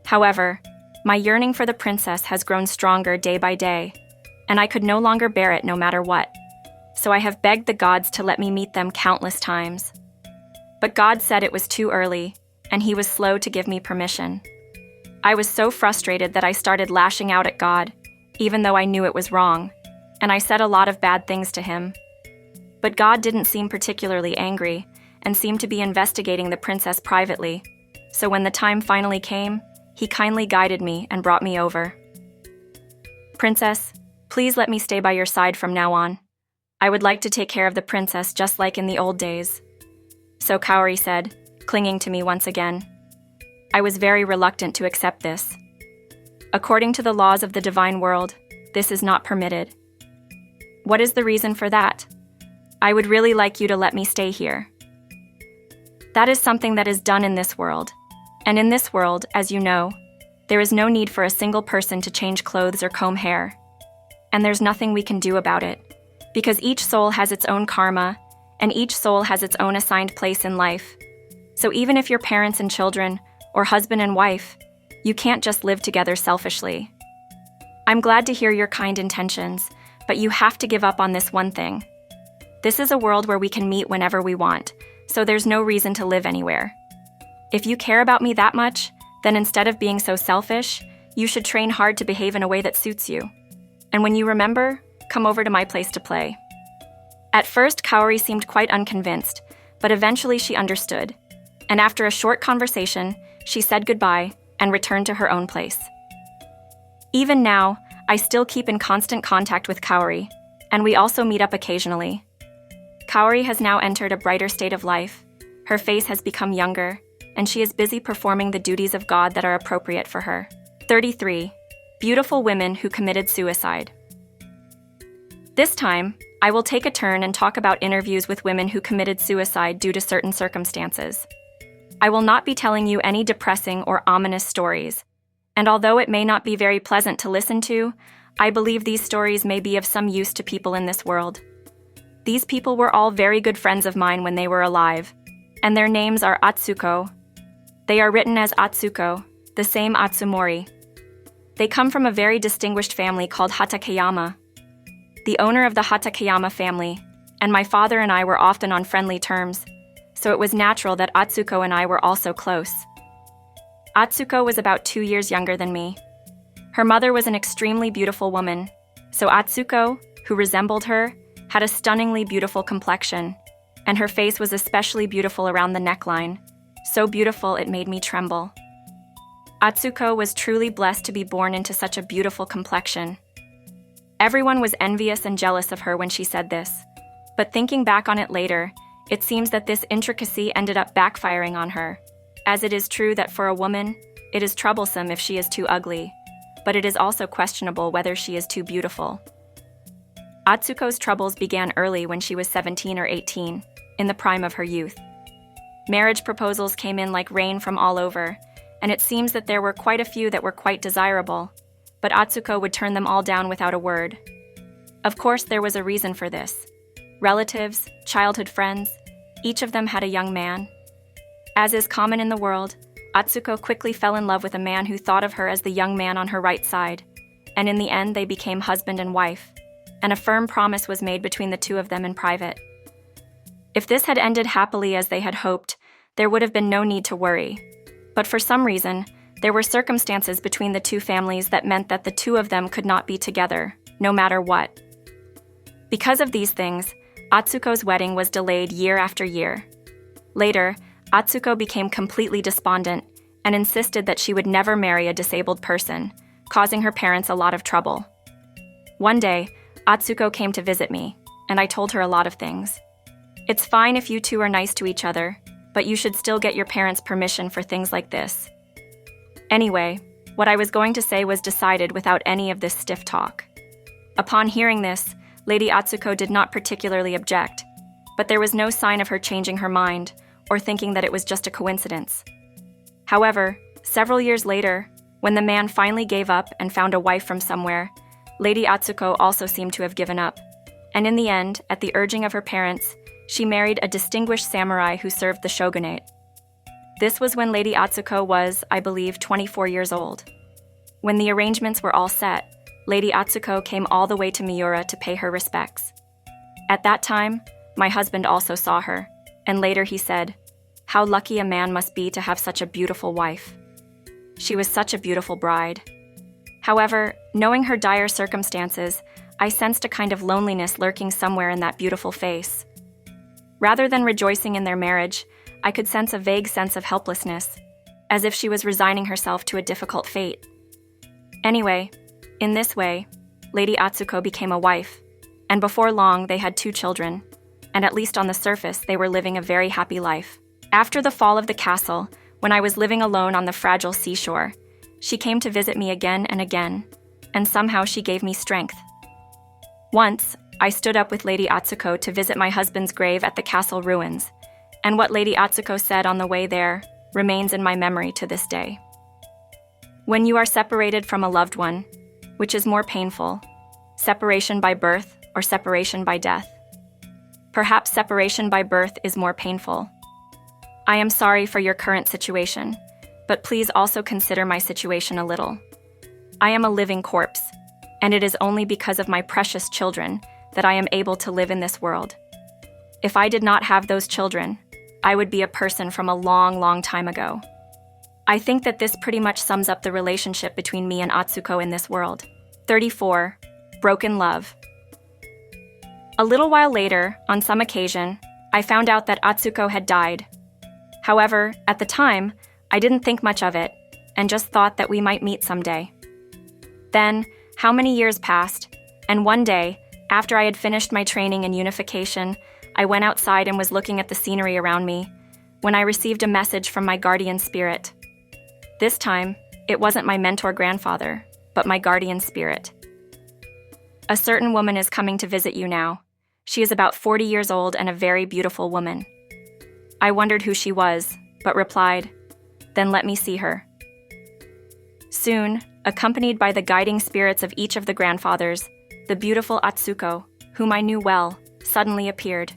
However, my yearning for the princess has grown stronger day by day, and I could no longer bear it no matter what, so I have begged the gods to let me meet them countless times. But God said it was too early, and he was slow to give me permission. I was so frustrated that I started lashing out at God, even though I knew it was wrong, and I said a lot of bad things to him. But God didn't seem particularly angry, and seemed to be investigating the princess privately, so when the time finally came, he kindly guided me and brought me over. Princess, please let me stay by your side from now on. I would like to take care of the princess just like in the old days. So Kaori said, clinging to me once again. I was very reluctant to accept this. According to the laws of the divine world, this is not permitted. What is the reason for that? I would really like you to let me stay here. That is something that is done in this world. And in this world, as you know, there is no need for a single person to change clothes or comb hair. And there's nothing we can do about it, because each soul has its own karma, and each soul has its own assigned place in life. So even if you're parents and children, or husband and wife, you can't just live together selfishly. I'm glad to hear your kind intentions, but you have to give up on this one thing. This is a world where we can meet whenever we want, so there's no reason to live anywhere. If you care about me that much, then instead of being so selfish, you should train hard to behave in a way that suits you. And when you remember, come over to my place to play. At first, Kaori seemed quite unconvinced, but eventually she understood. And after a short conversation, she said goodbye and returned to her own place. Even now, I still keep in constant contact with Kaori, and we also meet up occasionally. Kaori has now entered a brighter state of life. Her face has become younger, and she is busy performing the duties of God that are appropriate for her. 33. Beautiful women who committed suicide. This time, I will take a turn and talk about interviews with women who committed suicide due to certain circumstances. I will not be telling you any depressing or ominous stories, and although it may not be very pleasant to listen to, I believe these stories may be of some use to people in this world. These people were all very good friends of mine when they were alive, and their names are Atsuko. They are written as Atsuko, the same Atsumori. They come from a very distinguished family called Hatakeyama. The owner of the Hatakeyama family, and my father and I were often on friendly terms, so it was natural that Atsuko and I were also close. Atsuko was about 2 years younger than me. Her mother was an extremely beautiful woman, so Atsuko, who resembled her, had a stunningly beautiful complexion, and her face was especially beautiful around the neckline, so beautiful it made me tremble. Atsuko was truly blessed to be born into such a beautiful complexion. Everyone was envious and jealous of her when she said this. But thinking back on it later, it seems that this intricacy ended up backfiring on her, as it is true that for a woman, it is troublesome if she is too ugly, but it is also questionable whether she is too beautiful. Atsuko's troubles began early when she was 17 or 18, in the prime of her youth. Marriage proposals came in like rain from all over, and it seems that there were quite a few that were quite desirable, but Atsuko would turn them all down without a word. Of course, there was a reason for this. Relatives, childhood friends, each of them had a young man. As is common in the world, Atsuko quickly fell in love with a man who thought of her as the young man on her right side, and in the end they became husband and wife, and a firm promise was made between the two of them in private. If this had ended happily as they had hoped, there would have been no need to worry. But for some reason, there were circumstances between the two families that meant that the two of them could not be together, no matter what. Because of these things, Atsuko's wedding was delayed year after year. Later, Atsuko became completely despondent and insisted that she would never marry a disabled person, causing her parents a lot of trouble. One day, Atsuko came to visit me, and I told her a lot of things. It's fine if you two are nice to each other, but you should still get your parents' permission for things like this. Anyway, what I was going to say was decided without any of this stiff talk. Upon hearing this, Lady Atsuko did not particularly object, but there was no sign of her changing her mind or thinking that it was just a coincidence. However, several years later, when the man finally gave up and found a wife from somewhere, Lady Atsuko also seemed to have given up, and in the end, at the urging of her parents, she married a distinguished samurai who served the shogunate. This was when Lady Atsuko was, I believe, 24 years old. When the arrangements were all set, Lady Atsuko came all the way to Miura to pay her respects. At that time, my husband also saw her, and later he said, "How lucky a man must be to have such a beautiful wife." She was such a beautiful bride. However, knowing her dire circumstances, I sensed a kind of loneliness lurking somewhere in that beautiful face. Rather than rejoicing in their marriage, I could sense a vague sense of helplessness, as if she was resigning herself to a difficult fate. Anyway, in this way, Lady Atsuko became a wife, and before long they had 2 children, and at least on the surface they were living a very happy life. After the fall of the castle, when I was living alone on the fragile seashore, she came to visit me again and again, and somehow she gave me strength. Once, I stood up with Lady Atsuko to visit my husband's grave at the castle ruins, and what Lady Atsuko said on the way there remains in my memory to this day. When you are separated from a loved one, which is more painful, separation by birth or separation by death? Perhaps separation by birth is more painful. I am sorry for your current situation, but please also consider my situation a little. I am a living corpse, and it is only because of my precious children that I am able to live in this world. If I did not have those children, I would be a person from a long, long time ago. I think that this pretty much sums up the relationship between me and Atsuko in this world. 34. Broken love. A little while later, on some occasion, I found out that Atsuko had died. However, at the time, I didn't think much of it, and just thought that we might meet someday. Then, how many years passed, and one day, after I had finished my training in unification, I went outside and was looking at the scenery around me, when I received a message from my guardian spirit. This time, it wasn't my mentor grandfather, but my guardian spirit. A certain woman is coming to visit you now. She is about 40 years old and a very beautiful woman. I wondered who she was, but replied, "Then let me see her." Soon, accompanied by the guiding spirits of each of the grandfathers, the beautiful Atsuko, whom I knew well, suddenly appeared.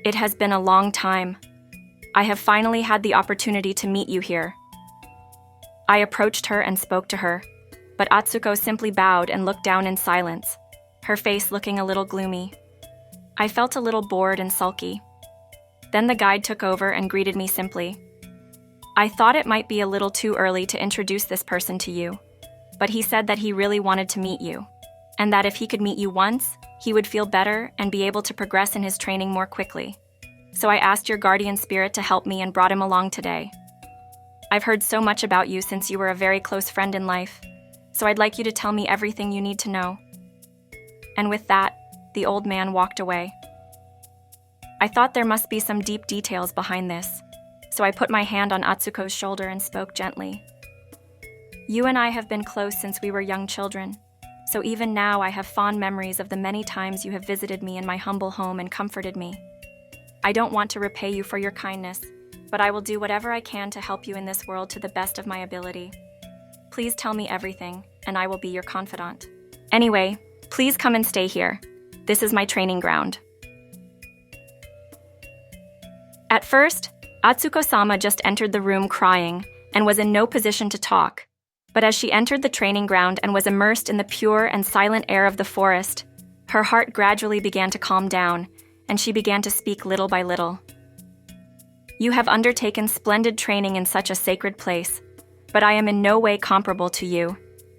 It has been a long time. I have finally had the opportunity to meet you here. I approached her and spoke to her, but Atsuko simply bowed and looked down in silence, her face looking a little gloomy. I felt a little bored and sulky. Then the guide took over and greeted me simply. I thought it might be a little too early to introduce this person to you, but he said that he really wanted to meet you, and that if he could meet you once, he would feel better and be able to progress in his training more quickly. So I asked your guardian spirit to help me and brought him along today. I've heard so much about you since you were a very close friend in life, so I'd like you to tell me everything you need to know. And with that, the old man walked away. I thought there must be some deep details behind this, so I put my hand on Atsuko's shoulder and spoke gently. You and I have been close since we were young children, so even now I have fond memories of the many times you have visited me in my humble home and comforted me. I don't want to repay you for your kindness, but I will do whatever I can to help you in this world to the best of my ability. Please tell me everything, and I will be your confidant. Anyway, please come and stay here. This is my training ground. At first, Atsuko-sama just entered the room crying and was in no position to talk. But as she entered the training ground and was immersed in the pure and silent air of the forest, her heart gradually began to calm down, and she began to speak little by little. You have undertaken splendid training in such a sacred place, but I am in no way comparable to you,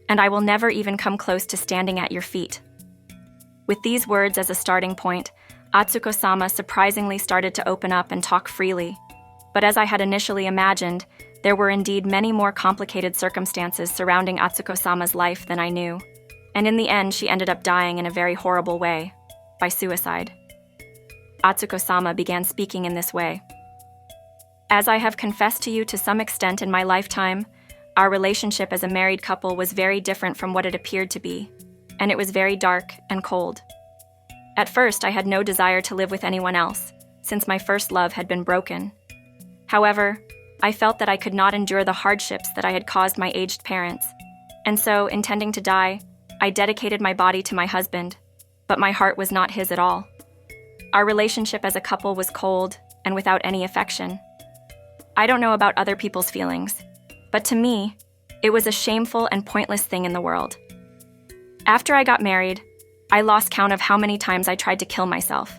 and I will never even come close to standing at your feet. With these words as a starting point, Atsuko-sama surprisingly started to open up and talk freely. But as I had initially imagined, there were indeed many more complicated circumstances surrounding Atsuko-sama's life than I knew. And in the end, she ended up dying in a very horrible way, by suicide. Atsuko-sama began speaking in this way. As I have confessed to you to some extent in my lifetime, our relationship as a married couple was very different from what it appeared to be, and it was very dark and cold. At first, I had no desire to live with anyone else, since my first love had been broken. However, I felt that I could not endure the hardships that I had caused my aged parents, and so, intending to die, I dedicated my body to my husband, but my heart was not his at all. Our relationship as a couple was cold and without any affection. I don't know about other people's feelings, but to me, it was a shameful and pointless thing in the world. After I got married, I lost count of how many times I tried to kill myself.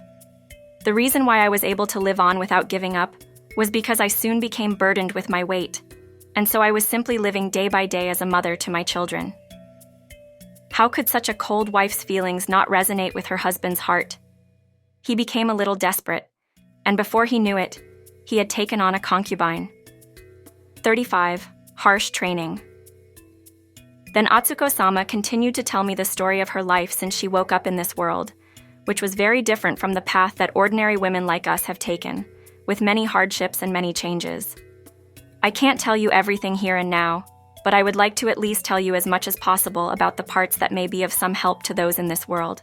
The reason why I was able to live on without giving up was because I soon became burdened with my weight, and so I was simply living day by day as a mother to my children. How could such a cold wife's feelings not resonate with her husband's heart? He became a little desperate, and before he knew it, he had taken on a concubine. 35. Harsh training. Then Atsuko-sama continued to tell me the story of her life since she woke up in this world, which was very different from the path that ordinary women like us have taken, with many hardships and many changes. I can't tell you everything here and now, but I would like to at least tell you as much as possible about the parts that may be of some help to those in this world.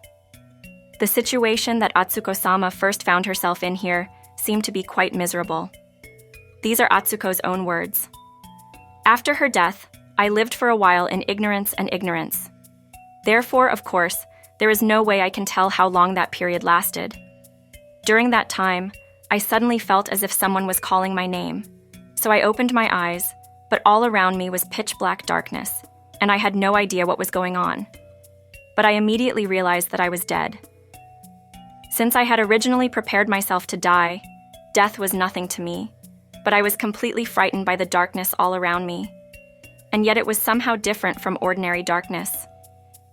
The situation that Atsuko-sama first found herself in here seemed to be quite miserable. These are Atsuko's own words. After her death, I lived for a while in ignorance and ignorance. Therefore, of course, there is no way I can tell how long that period lasted. During that time, I suddenly felt as if someone was calling my name. So I opened my eyes, but all around me was pitch black darkness, and I had no idea what was going on. But I immediately realized that I was dead. Since I had originally prepared myself to die, death was nothing to me, but I was completely frightened by the darkness all around me. And yet it was somehow different from ordinary darkness.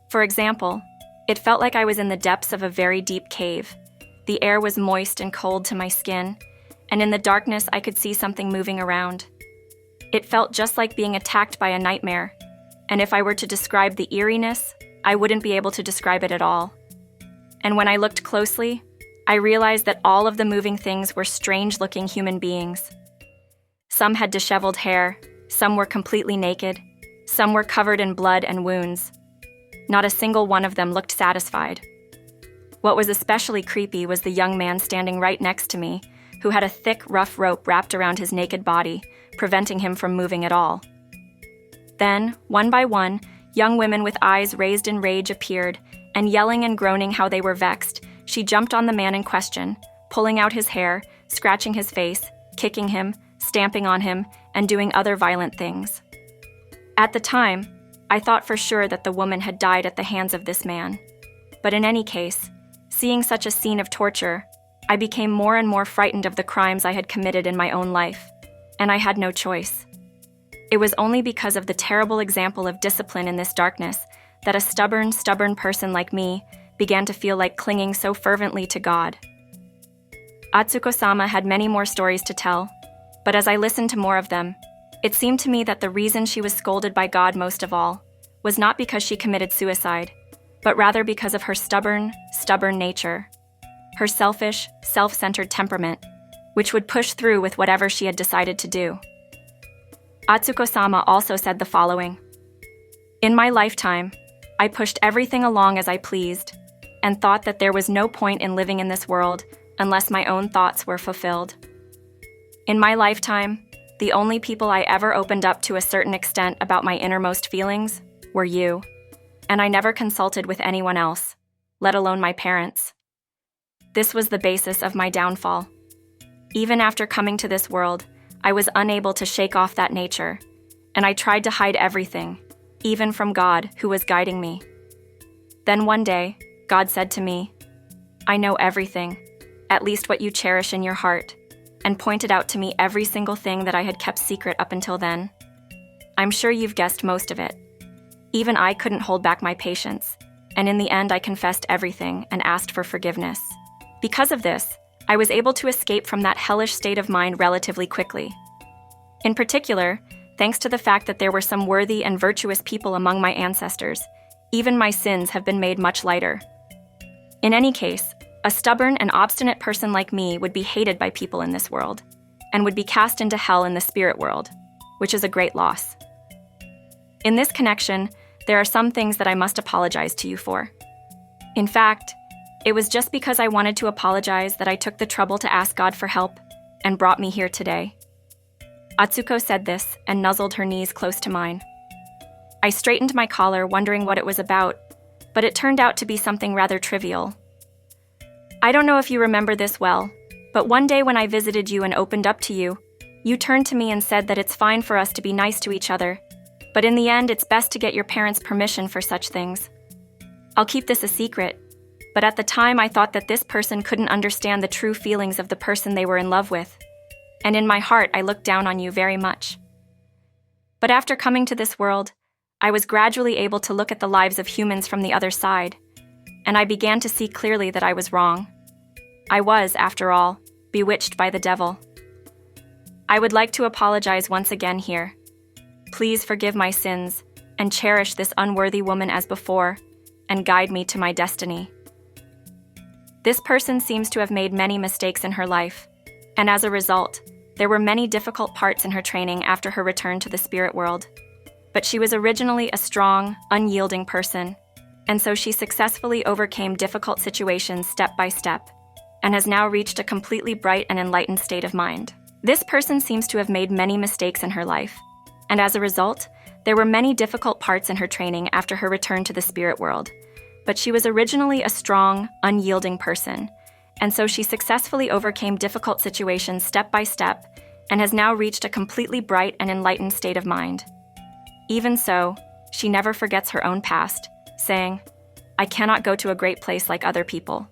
For example, it felt like I was in the depths of a very deep cave. The air was moist and cold to my skin, and in the darkness I could see something moving around. It felt just like being attacked by a nightmare, and if I were to describe the eeriness, I wouldn't be able to describe it at all. And when I looked closely, I realized that all of the moving things were strange-looking human beings. Some had disheveled hair, some were completely naked, some were covered in blood and wounds. Not a single one of them looked satisfied. What was especially creepy was the young man standing right next to me, who had a thick, rough rope wrapped around his naked body, preventing him from moving at all. Then, one by one, young women with eyes raised in rage appeared, and yelling and groaning how they were vexed, she jumped on the man in question, pulling out his hair, scratching his face, kicking him, stamping on him, and doing other violent things. At the time, I thought for sure that the woman had died at the hands of this man. But in any case, seeing such a scene of torture, I became more and more frightened of the crimes I had committed in my own life, and I had no choice. It was only because of the terrible example of discipline in this darkness that a stubborn person like me began to feel like clinging so fervently to God. Atsuko-sama had many more stories to tell, but as I listened to more of them, it seemed to me that the reason she was scolded by God most of all was not because she committed suicide, but rather because of her stubborn nature, her selfish, self-centered temperament, which would push through with whatever she had decided to do. Atsuko-sama also said the following: "In my lifetime, I pushed everything along as I pleased, and thought that there was no point in living in this world unless my own thoughts were fulfilled. In my lifetime, the only people I ever opened up to a certain extent about my innermost feelings were you, and I never consulted with anyone else, let alone my parents. This was the basis of my downfall. Even after coming to this world, I was unable to shake off that nature, and I tried to hide everything, even from God, who was guiding me. Then one day, God said to me, 'I know everything, at least what you cherish in your heart,' and pointed out to me every single thing that I had kept secret up until then. I'm sure you've guessed most of it. Even I couldn't hold back my patience, and in the end I confessed everything and asked for forgiveness. Because of this, I was able to escape from that hellish state of mind relatively quickly. In particular, thanks to the fact that there were some worthy and virtuous people among my ancestors, even my sins have been made much lighter. In any case, a stubborn and obstinate person like me would be hated by people in this world, and would be cast into hell in the spirit world, which is a great loss. In this connection, there are some things that I must apologize to you for. In fact, it was just because I wanted to apologize that I took the trouble to ask God for help and brought me here today." Atsuko said this and nuzzled her knees close to mine. I straightened my collar, wondering what it was about, but it turned out to be something rather trivial. "I don't know if you remember this well, but one day when I visited you and opened up to you, you turned to me and said that it's fine for us to be nice to each other, but in the end it's best to get your parents' permission for such things. I'll keep this a secret, but at the time I thought that this person couldn't understand the true feelings of the person they were in love with, and in my heart I looked down on you very much. But after coming to this world, I was gradually able to look at the lives of humans from the other side, and I began to see clearly that I was wrong. I was, after all, bewitched by the devil. I would like to apologize once again here. Please forgive my sins, and cherish this unworthy woman as before, and guide me to my destiny." This person seems to have made many mistakes in her life, and as a result, there were many difficult parts in her training after her return to the spirit world. But she was originally a strong, unyielding person, and so she successfully overcame difficult situations step by step, and has now reached a completely bright and enlightened state of mind. This person seems to have made many mistakes in her life, and as a result, there were many difficult parts in her training after her return to the spirit world. But she was originally a strong, unyielding person, and so she successfully overcame difficult situations step by step, and has now reached a completely bright and enlightened state of mind. Even so, she never forgets her own past, saying, "I cannot go to a great place like other people."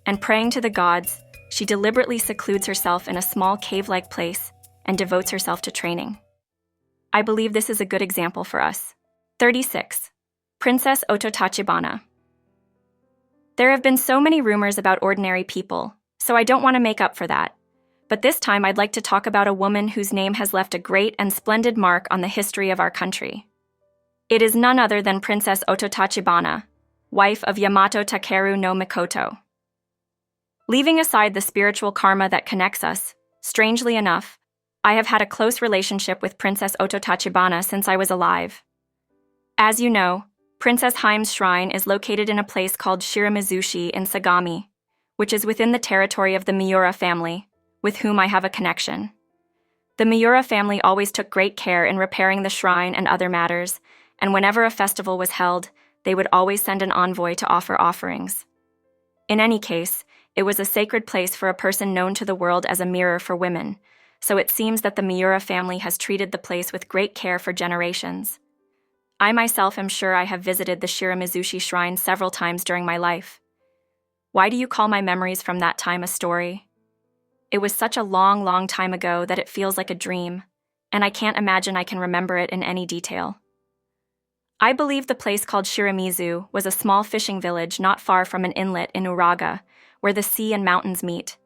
And praying to the gods, she deliberately secludes herself in a small cave-like place and devotes herself to training. I believe this is a good example for us. 36. Princess Ototachibana. There have been so many rumors about ordinary people, so I don't want to make up for that. But this time I'd like to talk about a woman whose name has left a great and splendid mark on the history of our country. It is none other than Princess Ototachibana, wife of Yamato Takeru no Mikoto. Leaving aside the spiritual karma that connects us, strangely enough, I have had a close relationship with Princess Ototachibana since I was alive. As you know, Princess Haim's shrine is located in a place called Shiramizushi in Sagami, which is within the territory of the Miura family, with whom I have a connection. The Miura family always took great care in repairing the shrine and other matters, and whenever a festival was held, they would always send an envoy to offer offerings. In any case, it was a sacred place for a person known to the world as a mirror for women, so it seems that the Miura family has treated the place with great care for generations. I myself am sure I have visited the Shiramizushi shrine several times during my life. Why do you call my memories from that time a story? It was such a long, long time ago that it feels like a dream, and I can't imagine I can remember it in any detail. I believe the place called Shiramizu was a small fishing village not far from an inlet in Uraga, where the sea and mountains meet,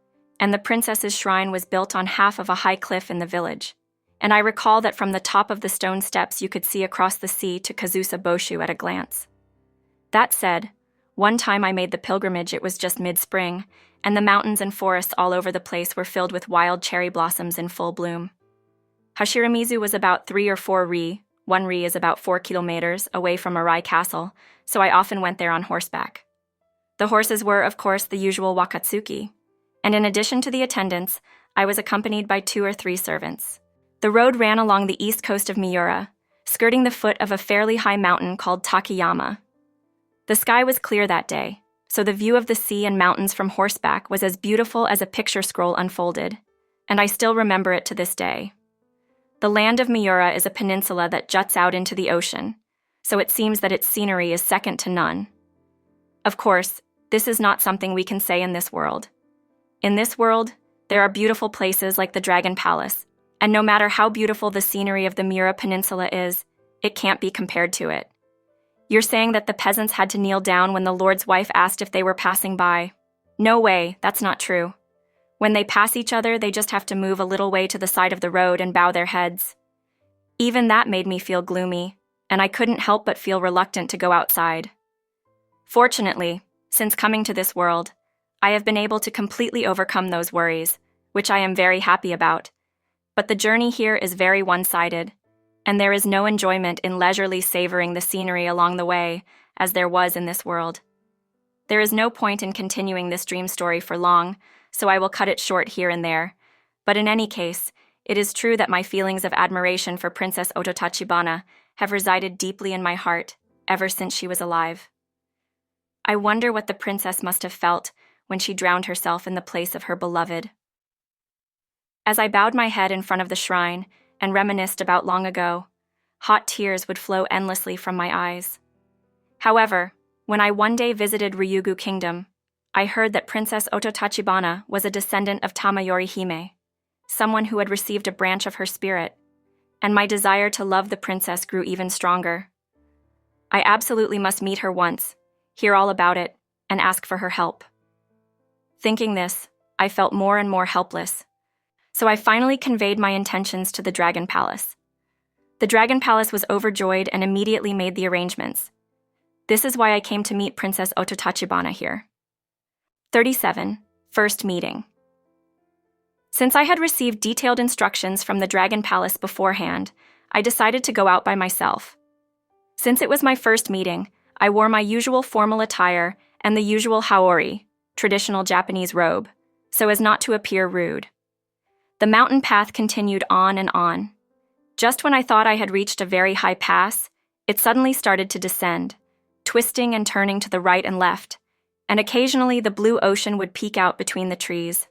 and the princess's shrine was built on half of a high cliff in the village. And I recall that from the top of the stone steps you could see across the sea to Kazusa Boshu at a glance. That said, One time I made the pilgrimage, it was just mid-spring, and the mountains and forests all over the place were filled with wild cherry blossoms in full bloom. Hashiramizu was about 3 or 4 ri, 1 ri is about 4 kilometers, away from Arai Castle, so I often went there on horseback. The horses were, of course, the usual wakatsuki, and in addition to the attendants, I was accompanied by 2 or 3 servants. The road ran along the east coast of Miura, skirting the foot of a fairly high mountain called Takayama. The sky was clear that day, so the view of the sea and mountains from horseback was as beautiful as a picture scroll unfolded, and I still remember it to this day. The land of Miura is a peninsula that juts out into the ocean, so it seems that its scenery is second to none. Of course, this is not something we can say in this world. In this world, there are beautiful places like the Dragon Palace, and no matter how beautiful the scenery of the Miura Peninsula is, it can't be compared to it. You're saying that the peasants had to kneel down when the Lord's wife asked if they were passing by? No way, that's not true. When they pass each other, they just have to move a little way to the side of the road and bow their heads. Even that made me feel gloomy, and I couldn't help but feel reluctant to go outside. Fortunately, since coming to this world, I have been able to completely overcome those worries, which I am very happy about. But the journey here is very one-sided, and there is no enjoyment in leisurely savoring the scenery along the way, as there was in this world. There is no point in continuing this dream story for long, so I will cut it short here and there. But in any case, it is true that my feelings of admiration for Princess Ototachibana have resided deeply in my heart ever since she was alive. I wonder what the princess must have felt when she drowned herself in the place of her beloved. As I bowed my head in front of the shrine and reminisced about long ago, hot tears would flow endlessly from my eyes. However, when I one day visited Ryugu Kingdom, I heard that Princess Ototachibana was a descendant of Tamayori Hime, someone who had received a branch of her spirit, and my desire to love the princess grew even stronger. I absolutely must meet her once, hear all about it, and ask for her help. Thinking this, I felt more and more helpless, so I finally conveyed my intentions to the Dragon Palace. The Dragon Palace was overjoyed and immediately made the arrangements. This is why I came to meet Princess Ototachibana here. 37. First meeting. Since I had received detailed instructions from the Dragon Palace beforehand, I decided to go out by myself. Since it was my first meeting, I wore my usual formal attire and the usual haori, traditional Japanese robe, so as not to appear rude. The mountain path continued on and on. Just when I thought I had reached a very high pass, it suddenly started to descend, twisting and turning to the right and left, and occasionally the blue ocean would peek out between the trees.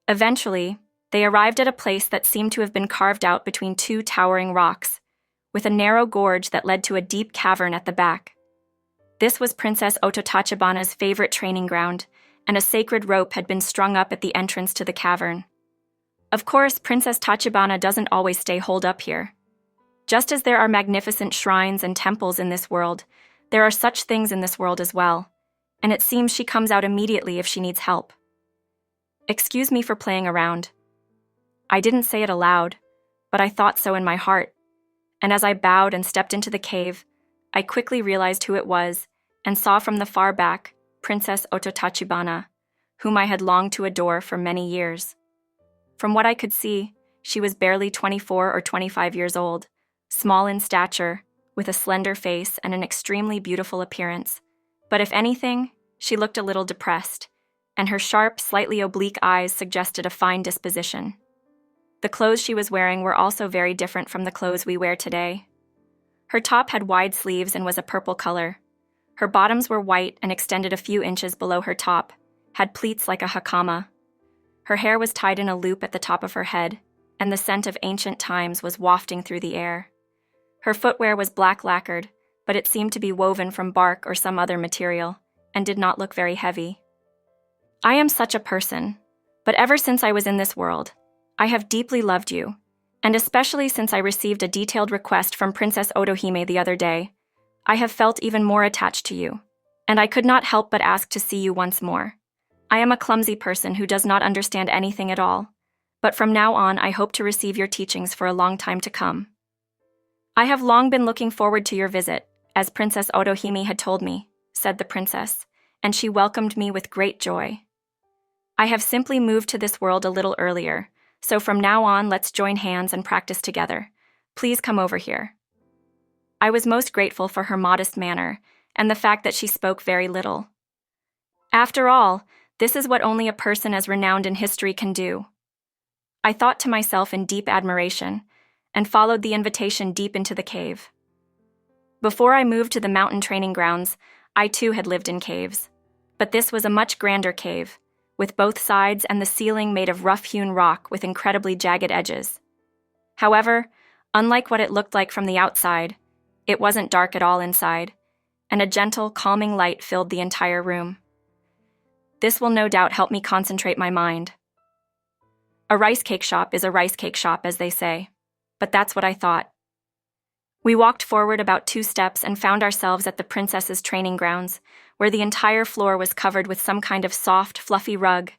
Eventually, they arrived at a place that seemed to have been carved out between 2 towering rocks, with a narrow gorge that led to a deep cavern at the back. This was Princess Ototachibana's favorite training ground, and a sacred rope had been strung up at the entrance to the cavern. Of course, Princess Tachibana doesn't always stay holed up here. Just as there are magnificent shrines and temples in this world, there are such things in this world as well, and it seems she comes out immediately if she needs help. Excuse me for playing around. I didn't say it aloud, but I thought so in my heart, and as I bowed and stepped into the cave, I quickly realized who it was and saw from the far back Princess Ototachibana, whom I had longed to adore for many years. From what I could see, she was barely 24 or 25 years old, small in stature, with a slender face and an extremely beautiful appearance. But if anything, she looked a little depressed, and her sharp, slightly oblique eyes suggested a fine disposition. The clothes she was wearing were also very different from the clothes we wear today. Her top had wide sleeves and was a purple color. Her bottoms were white and extended a few inches below her top, had pleats like a hakama. Her hair was tied in a loop at the top of her head, and the scent of ancient times was wafting through the air. Her footwear was black lacquered, but it seemed to be woven from bark or some other material, and did not look very heavy. I am such a person, but ever since I was in this world, I have deeply loved you, and especially since I received a detailed request from Princess Otohime the other day, I have felt even more attached to you, and I could not help but ask to see you once more. I am a clumsy person who does not understand anything at all, but from now on I hope to receive your teachings for a long time to come. I have long been looking forward to your visit, as Princess Otohime had told me, said the princess, and she welcomed me with great joy. I have simply moved to this world a little earlier, so from now on let's join hands and practice together. Please come over here. I was most grateful for her modest manner and the fact that she spoke very little. After all, this is what only a person as renowned in history can do. I thought to myself in deep admiration and followed the invitation deep into the cave. Before I moved to the mountain training grounds, I too had lived in caves. But this was a much grander cave, with both sides and the ceiling made of rough-hewn rock with incredibly jagged edges. However, unlike what it looked like from the outside, it wasn't dark at all inside, and a gentle, calming light filled the entire room. This will no doubt help me concentrate my mind. A rice cake shop is a rice cake shop, as they say, but that's what I thought. We walked forward about 2 steps and found ourselves at the princess's training grounds, where the entire floor was covered with some kind of soft, fluffy rug,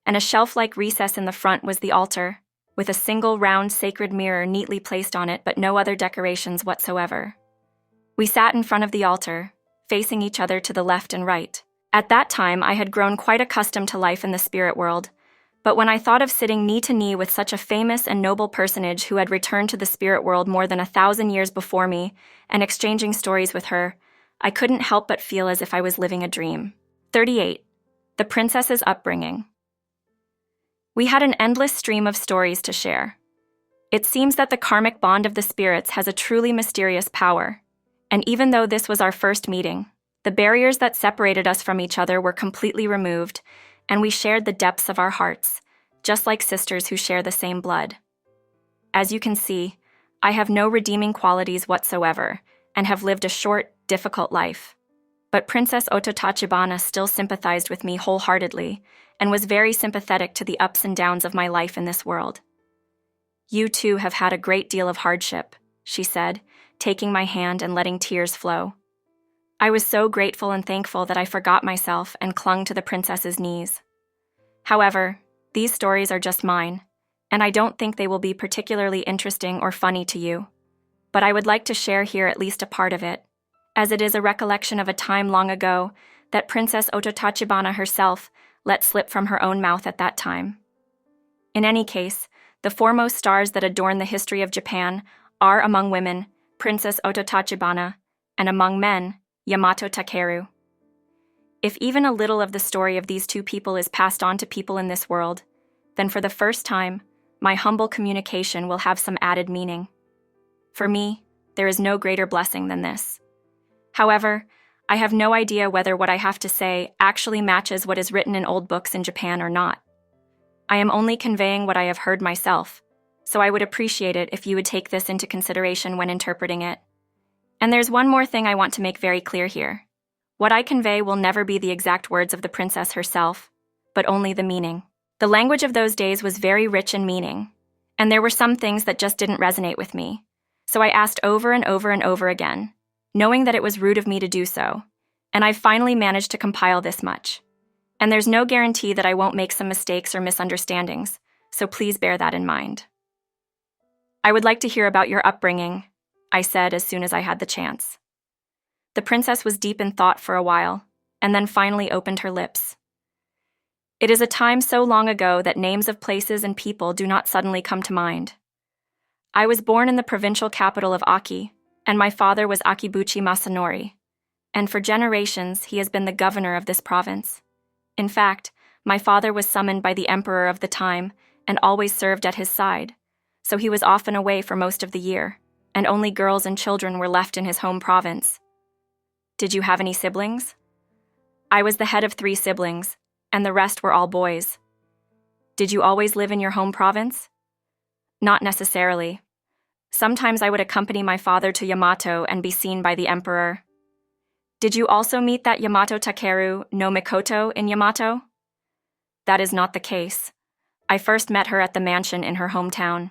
and a shelf-like recess in the front was the altar, with a single round sacred mirror neatly placed on it but no other decorations whatsoever. We sat in front of the altar, facing each other to the left and right. At that time, I had grown quite accustomed to life in the spirit world, but when I thought of sitting knee to knee with such a famous and noble personage who had returned to the spirit world more than 1,000 years before me and exchanging stories with her, I couldn't help but feel as if I was living a dream. 38. The princess's upbringing. We had an endless stream of stories to share. It seems that the karmic bond of the spirits has a truly mysterious power, and even though this was our first meeting, the barriers that separated us from each other were completely removed, and we shared the depths of our hearts, just like sisters who share the same blood. As you can see, I have no redeeming qualities whatsoever, and have lived a short, difficult life. But Princess Ototachibana still sympathized with me wholeheartedly, and was very sympathetic to the ups and downs of my life in this world. "You too have had a great deal of hardship," she said, taking my hand and letting tears flow. I was so grateful and thankful that I forgot myself and clung to the princess's knees. However, these stories are just mine, and I don't think they will be particularly interesting or funny to you. But I would like to share here at least a part of it, as it is a recollection of a time long ago that Princess Ototachibana herself let slip from her own mouth at that time. In any case, the foremost stars that adorn the history of Japan are among women, Princess Ototachibana, and among men, Yamato Takeru. If even a little of the story of these two people is passed on to people in this world, then for the first time, my humble communication will have some added meaning. For me, there is no greater blessing than this. However, I have no idea whether what I have to say actually matches what is written in old books in Japan or not. I am only conveying what I have heard myself, so I would appreciate it if you would take this into consideration when interpreting it. And there's one more thing I want to make very clear here. What I convey will never be the exact words of the princess herself, but only the meaning. The language of those days was very rich in meaning, and there were some things that just didn't resonate with me, so I asked over and over and over again, knowing that it was rude of me to do so, and I've finally managed to compile this much. And there's no guarantee that I won't make some mistakes or misunderstandings, so please bear that in mind. "I would like to hear about your upbringing," I said as soon as I had the chance. The princess was deep in thought for a while, and then finally opened her lips. "It is a time so long ago that names of places and people do not suddenly come to mind. I was born in the provincial capital of Aki, and my father was Akibuchi Masanori, and for generations he has been the governor of this province. In fact, my father was summoned by the emperor of the time and always served at his side, so he was often away for most of the year, and only girls and children were left in his home province. Did you have any siblings? I was the head of 3 siblings, and the rest were all boys. Did you always live in your home province? Not necessarily. Sometimes I would accompany my father to Yamato and be seen by the emperor. Did you also meet that Yamato Takeru no Mikoto in Yamato? That is not the case. I first met her at the mansion in her hometown.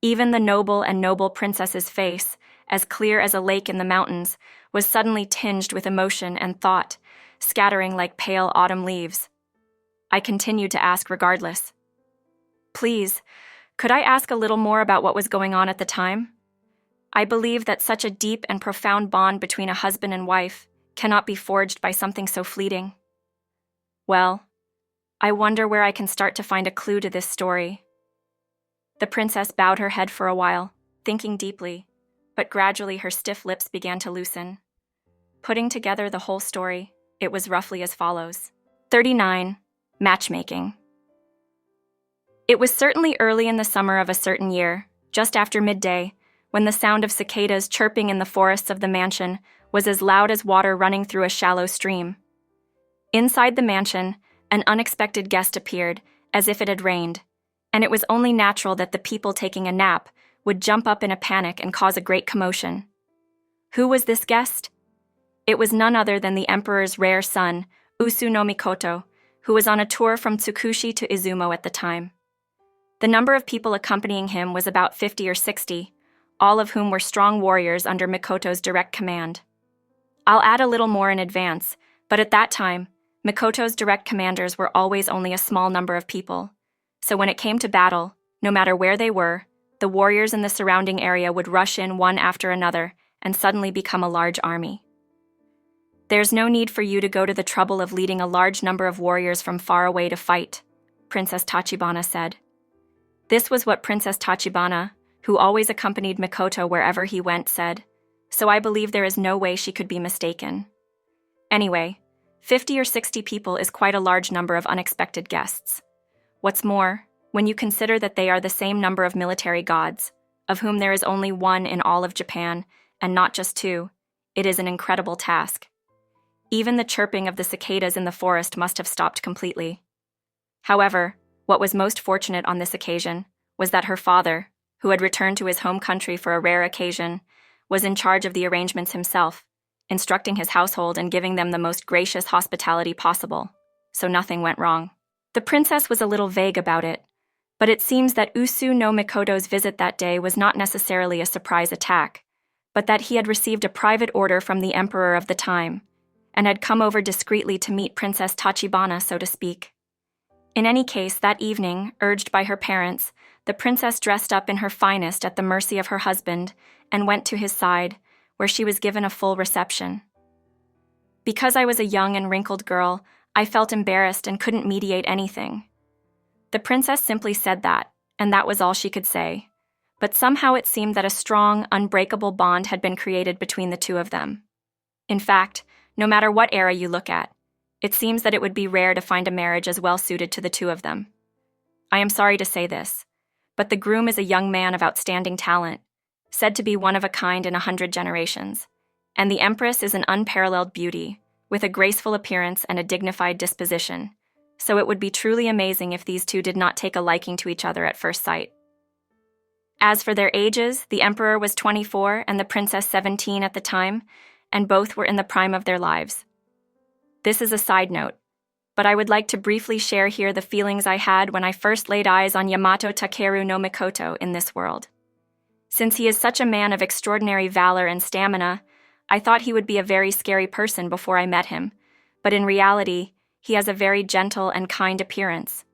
Even the noble princess's face, as clear as a lake in the mountains, was suddenly tinged with emotion and thought, scattering like pale autumn leaves. I continued to ask regardless. Please, could I ask a little more about what was going on at the time? I believe that such a deep and profound bond between a husband and wife cannot be forged by something so fleeting. Well, I wonder where I can start to find a clue to this story. The princess bowed her head for a while, thinking deeply, but gradually her stiff lips began to loosen. Putting together the whole story, it was roughly as follows. 39. Matchmaking. It was certainly early in the summer of a certain year, just after midday, when the sound of cicadas chirping in the forests of the mansion was as loud as water running through a shallow stream. Inside the mansion, an unexpected guest appeared, as if it had rained, and it was only natural that the people taking a nap would jump up in a panic and cause a great commotion. Who was this guest? It was none other than the emperor's rare son, Usu no Mikoto, who was on a tour from Tsukushi to Izumo at the time. The number of people accompanying him was about 50 or 60, all of whom were strong warriors under Mikoto's direct command. I'll add a little more in advance, but at that time, Mikoto's direct commanders were always only a small number of people, so when it came to battle, no matter where they were, the warriors in the surrounding area would rush in one after another and suddenly become a large army. There's no need for you to go to the trouble of leading a large number of warriors from far away to fight, Princess Tachibana said. This was what Princess Tachibana, who always accompanied Mikoto wherever he went, said, so I believe there is no way she could be mistaken. Anyway, 50 or 60 people is quite a large number of unexpected guests. What's more, when you consider that they are the same number of military gods, of whom there is only one in all of Japan, and not just two, it is an incredible task. Even the chirping of the cicadas in the forest must have stopped completely. However, what was most fortunate on this occasion was that her father, who had returned to his home country for a rare occasion, was in charge of the arrangements himself, instructing his household and giving them the most gracious hospitality possible, so nothing went wrong. The princess was a little vague about it, but it seems that Usu no Mikoto's visit that day was not necessarily a surprise attack, but that he had received a private order from the emperor of the time, and had come over discreetly to meet Princess Tachibana, so to speak. In any case, that evening, urged by her parents, the princess dressed up in her finest at the mercy of her husband and went to his side, where she was given a full reception. Because I was a young and wrinkled girl, I felt embarrassed and couldn't mediate anything. The princess simply said that, and that was all she could say. But somehow it seemed that a strong, unbreakable bond had been created between the two of them. In fact, no matter what era you look at, it seems that it would be rare to find a marriage as well suited to the two of them. I am sorry to say this, but the groom is a young man of outstanding talent, said to be one of a kind in 100 generations, and the empress is an unparalleled beauty, with a graceful appearance and a dignified disposition, so it would be truly amazing if these two did not take a liking to each other at first sight. As for their ages, the emperor was 24 and the princess 17 at the time, and both were in the prime of their lives. This is a side note, but I would like to briefly share here the feelings I had when I first laid eyes on Yamato Takeru no Mikoto in this world. Since he is such a man of extraordinary valor and stamina, I thought he would be a very scary person before I met him, but in reality, he has a very gentle and kind appearance.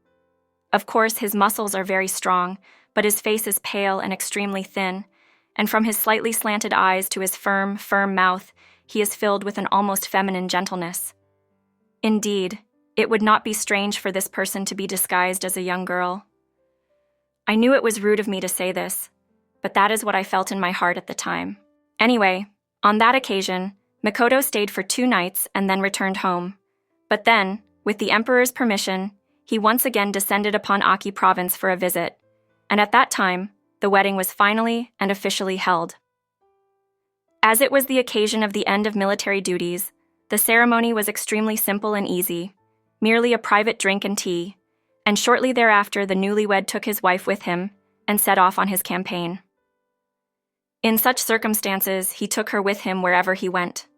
Of course, his muscles are very strong, but his face is pale and extremely thin, and from his slightly slanted eyes to his firm mouth, he is filled with an almost feminine gentleness. Indeed, it would not be strange for this person to be disguised as a young girl. I knew it was rude of me to say this, but that is what I felt in my heart at the time. Anyway, on that occasion, Mikoto stayed for 2 nights and then returned home. But then, with the emperor's permission, he once again descended upon Aki province for a visit, and at that time, the wedding was finally and officially held. As it was the occasion of the end of military duties, the ceremony was extremely simple and easy, merely a private drink and tea, and shortly thereafter the newlywed took his wife with him and set off on his campaign. In such circumstances, he took her with him wherever he went.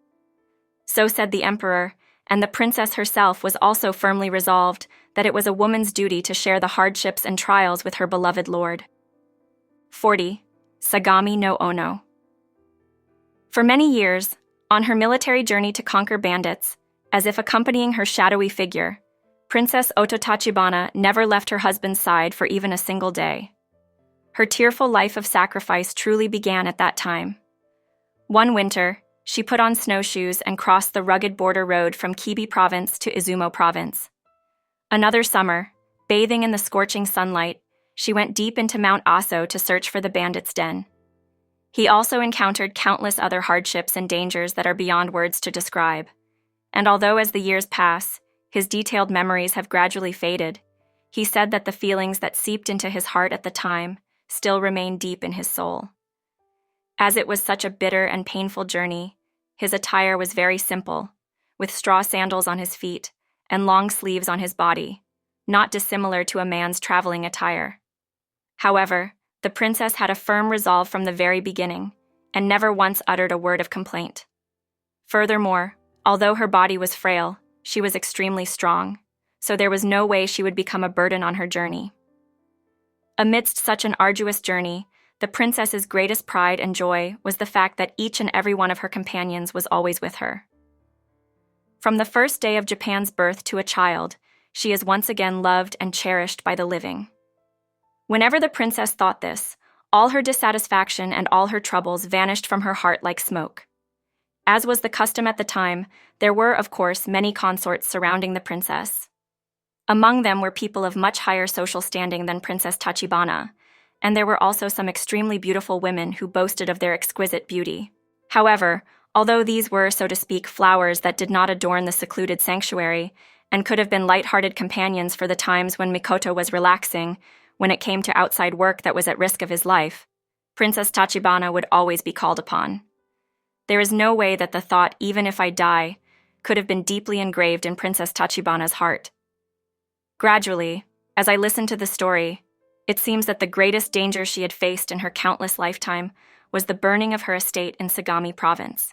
So said the emperor, and the princess herself was also firmly resolved that it was a woman's duty to share the hardships and trials with her beloved lord. 40. Sagami no Ono. For many years, on her military journey to conquer bandits, as if accompanying her shadowy figure, Princess Ototachibana never left her husband's side for even a single day. Her tearful life of sacrifice truly began at that time. One winter, She put on snowshoes and crossed the rugged border road from Kibi province to Izumo province. Another summer, bathing in the scorching sunlight, she went deep into Mount Aso to search for the bandit's den. He also encountered countless other hardships and dangers that are beyond words to describe. And although as the years pass, his detailed memories have gradually faded, he said that the feelings that seeped into his heart at the time still remain deep in his soul. As it was such a bitter and painful journey, his attire was very simple, with straw sandals on his feet and long sleeves on his body, not dissimilar to a man's traveling attire. However, the princess had a firm resolve from the very beginning, and never once uttered a word of complaint. Furthermore, although her body was frail, she was extremely strong, so there was no way she would become a burden on her journey. Amidst such an arduous journey, the princess's greatest pride and joy was the fact that each and every one of her companions was always with her. From the first day of Japan's birth to a child, she is once again loved and cherished by the living. Whenever the princess thought this, all her dissatisfaction and all her troubles vanished from her heart like smoke. As was the custom at the time, there were, of course, many consorts surrounding the princess. Among them were people of much higher social standing than Princess Tachibana, and there were also some extremely beautiful women who boasted of their exquisite beauty. However, although these were, so to speak, flowers that did not adorn the secluded sanctuary, and could have been light-hearted companions for the times when Mikoto was relaxing, when it came to outside work that was at risk of his life, Princess Tachibana would always be called upon. There is no way that the thought, even if I die, could have been deeply engraved in Princess Tachibana's heart. Gradually, as I listened to the story, it seems that the greatest danger she had faced in her countless lifetime was the burning of her estate in Sagami province.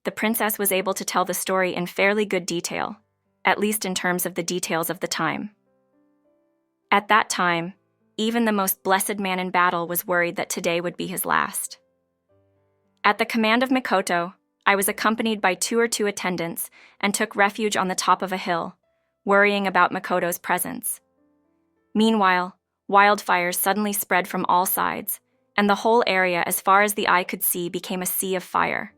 The princess was able to tell the story in fairly good detail, at least in terms of the details of the time. At that time, even the most blessed man in battle was worried that today would be his last. At the command of Mikoto, I was accompanied by 2 or 2 attendants and took refuge on the top of a hill, worrying about Mikoto's presence. Meanwhile, wildfires suddenly spread from all sides, and the whole area as far as the eye could see became a sea of fire.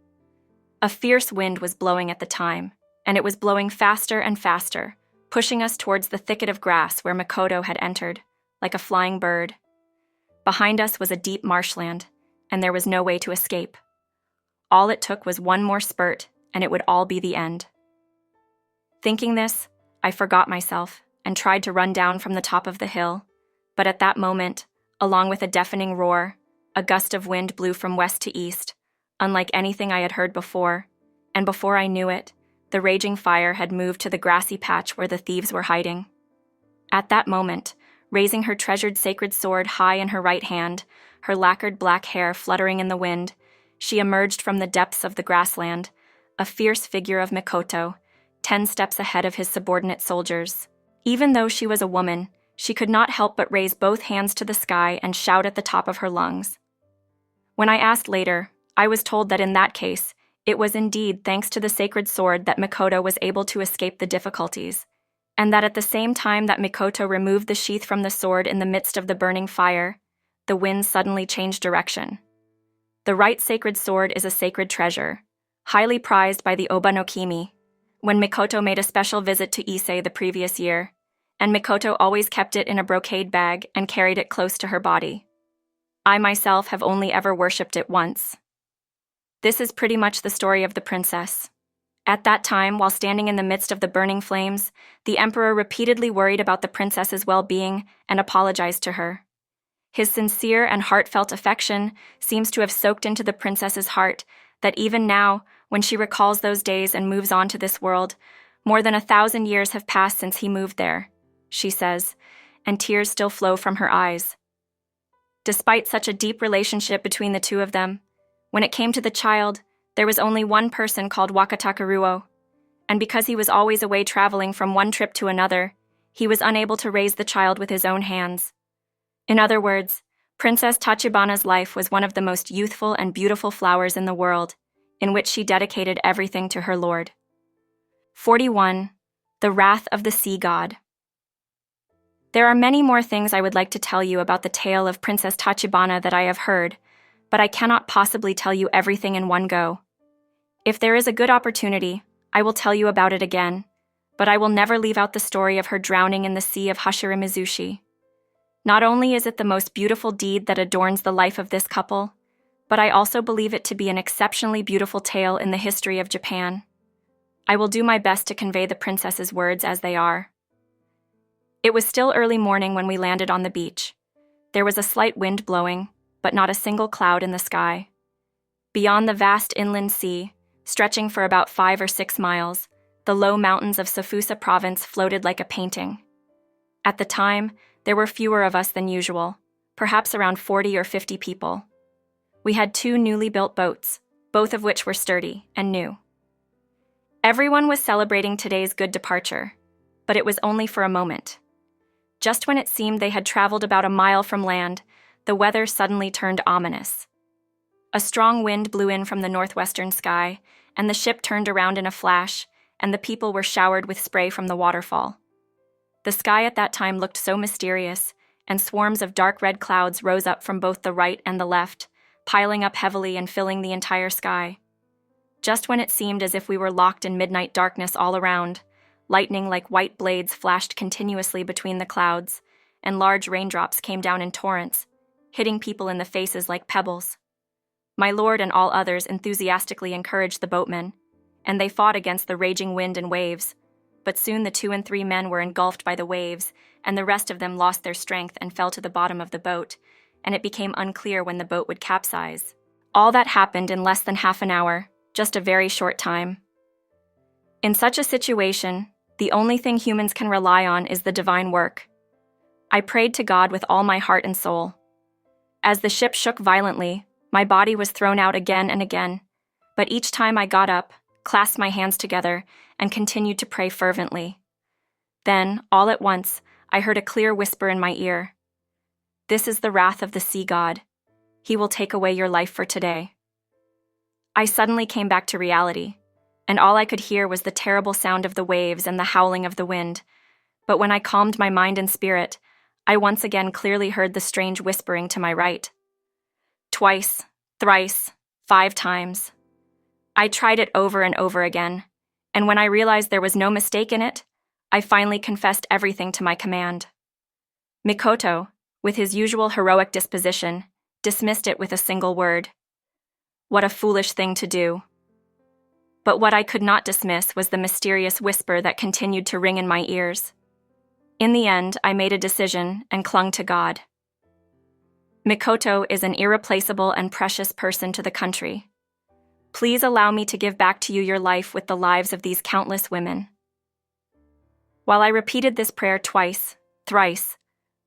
A fierce wind was blowing at the time, and it was blowing faster and faster, pushing us towards the thicket of grass where Mikoto had entered, like a flying bird. Behind us was a deep marshland, and there was no way to escape. All it took was one more spurt, and it would all be the end. Thinking this, I forgot myself and tried to run down from the top of the hill, but at that moment, along with a deafening roar, a gust of wind blew from west to east, unlike anything I had heard before, and before I knew it, the raging fire had moved to the grassy patch where the thieves were hiding. At that moment, raising her treasured sacred sword high in her right hand, her lacquered black hair fluttering in the wind, she emerged from the depths of the grassland, a fierce figure of Mikoto, 10 steps ahead of his subordinate soldiers. Even though she was a woman, she could not help but raise both hands to the sky and shout at the top of her lungs. When I asked later, I was told that in that case, it was indeed thanks to the sacred sword that Mikoto was able to escape the difficulties, and that at the same time that Mikoto removed the sheath from the sword in the midst of the burning fire, the wind suddenly changed direction. The right sacred sword is a sacred treasure, highly prized by the Oba no Kimi, when Mikoto made a special visit to Ise the previous year, and Mikoto always kept it in a brocade bag and carried it close to her body. I myself have only ever worshipped it once. This is pretty much the story of the princess. At that time, while standing in the midst of the burning flames, the emperor repeatedly worried about the princess's well-being and apologized to her. His sincere and heartfelt affection seems to have soaked into the princess's heart that even now, when she recalls those days and moves on to this world, more than 1,000 years have passed since he moved there, she says, and tears still flow from her eyes. Despite such a deep relationship between the two of them, when it came to the child, there was only one person called Wakatakaruo, and because he was always away traveling from one trip to another, he was unable to raise the child with his own hands. In other words, Princess Tachibana's life was one of the most youthful and beautiful flowers in the world, in which she dedicated everything to her lord. 41. The Wrath of the Sea God. There are many more things I would like to tell you about the tale of Princess Tachibana that I have heard, but I cannot possibly tell you everything in one go. If there is a good opportunity, I will tell you about it again, but I will never leave out the story of her drowning in the sea of Hashirimizushi. Not only is it the most beautiful deed that adorns the life of this couple, but I also believe it to be an exceptionally beautiful tale in the history of Japan. I will do my best to convey the princess's words as they are. It was still early morning when we landed on the beach. There was a slight wind blowing, but not a single cloud in the sky. Beyond the vast inland sea, stretching for about 5 or 6 miles, the low mountains of Safusa province floated like a painting. At the time, there were fewer of us than usual, perhaps around 40 or 50 people. We had 2 newly built boats, both of which were sturdy and new. Everyone was celebrating today's good departure, but it was only for a moment. Just when it seemed they had traveled about a mile from land, the weather suddenly turned ominous. A strong wind blew in from the northwestern sky, and the ship turned around in a flash, and the people were showered with spray from the waterfall. The sky at that time looked so mysterious, and swarms of dark red clouds rose up from both the right and the left, piling up heavily and filling the entire sky. Just when it seemed as if we were locked in midnight darkness all around, lightning like white blades flashed continuously between the clouds, and large raindrops came down in torrents, hitting people in the faces like pebbles. My lord and all others enthusiastically encouraged the boatmen, and they fought against the raging wind and waves, but soon the 2 and 3 men were engulfed by the waves, and the rest of them lost their strength and fell to the bottom of the boat, and it became unclear when the boat would capsize. All that happened in less than half an hour, just a very short time. In such a situation, the only thing humans can rely on is the divine work. I prayed to God with all my heart and soul. As the ship shook violently, my body was thrown out again and again, but each time I got up, clasped my hands together, and continued to pray fervently. Then, all at once, I heard a clear whisper in my ear. "This is the wrath of the sea god. He will take away your life for today." I suddenly came back to reality, and all I could hear was the terrible sound of the waves and the howling of the wind. But when I calmed my mind and spirit, I once again clearly heard the strange whispering to my right. Twice, thrice, 5 times. I tried it over and over again, and when I realized there was no mistake in it, I finally confessed everything to my command. Mikoto, with his usual heroic disposition, dismissed it with a single word. What a foolish thing to do. But what I could not dismiss was the mysterious whisper that continued to ring in my ears. In the end, I made a decision and clung to God. Mikoto is an irreplaceable and precious person to the country. Please allow me to give back to you your life with the lives of these countless women. While I repeated this prayer twice, thrice,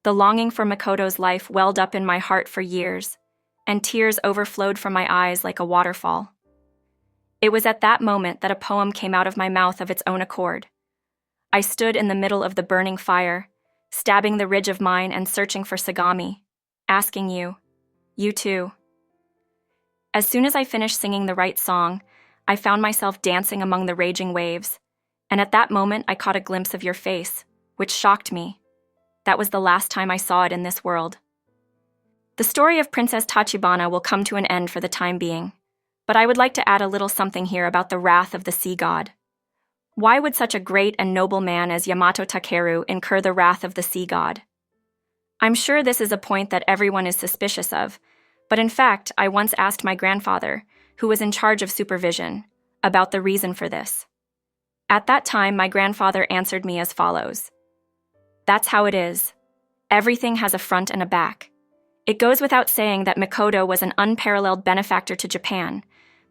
the longing for Mikoto's life welled up in my heart for years, and tears overflowed from my eyes like a waterfall. It was at that moment that a poem came out of my mouth of its own accord. I stood in the middle of the burning fire, stabbing the ridge of mine and searching for Sagami, asking you too. As soon as I finished singing the right song, I found myself dancing among the raging waves, and at that moment I caught a glimpse of your face, which shocked me. That was the last time I saw it in this world. The story of Princess Tachibana will come to an end for the time being, but I would like to add a little something here about the wrath of the sea god. Why would such a great and noble man as Yamato Takeru incur the wrath of the sea god? I'm sure this is a point that everyone is suspicious of, but in fact, I once asked my grandfather, who was in charge of supervision, about the reason for this. At that time, my grandfather answered me as follows. That's how it is. Everything has a front and a back. It goes without saying that Mikoto was an unparalleled benefactor to Japan,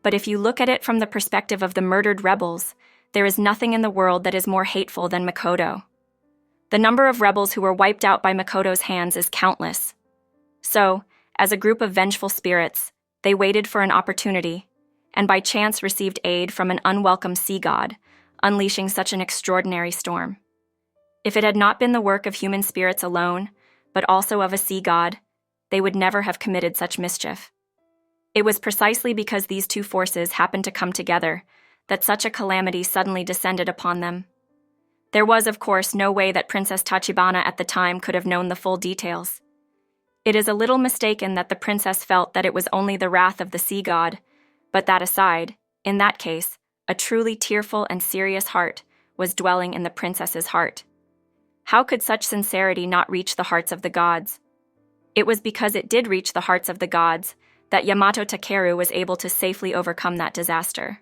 but if you look at it from the perspective of the murdered rebels, there is nothing in the world that is more hateful than Mikoto. The number of rebels who were wiped out by Mikoto's hands is countless. So, as a group of vengeful spirits, they waited for an opportunity, and by chance received aid from an unwelcome sea god, unleashing such an extraordinary storm. If it had not been the work of human spirits alone, but also of a sea god, they would never have committed such mischief. It was precisely because these two forces happened to come together that such a calamity suddenly descended upon them. There was, of course, no way that Princess Tachibana at the time could have known the full details. It is a little mistaken that the princess felt that it was only the wrath of the sea god, but that aside, In that case, a truly tearful and serious heart was dwelling in the princess's heart. How could such sincerity not reach the hearts of the gods? It was because it did reach the hearts of the gods that Yamato Takeru was able to safely overcome that disaster.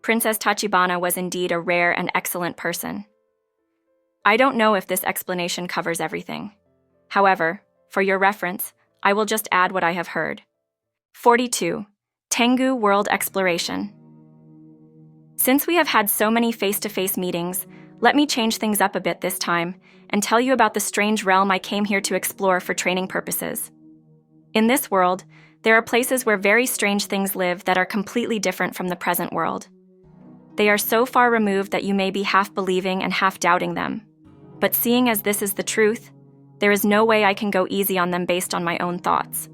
Princess Tachibana was indeed a rare and excellent person. I don't know if this explanation covers everything. However, for your reference, I will just add what I have heard. 42. Tengu World Exploration. Since we have had so many face-to-face meetings, let me change things up a bit this time and tell you about the strange realm I came here to explore for training purposes. In this world, there are places where very strange things live that are completely different from the present world. They are so far removed that you may be half believing and half doubting them. But seeing as this is the truth, there is no way I can go easy on them based on my own thoughts.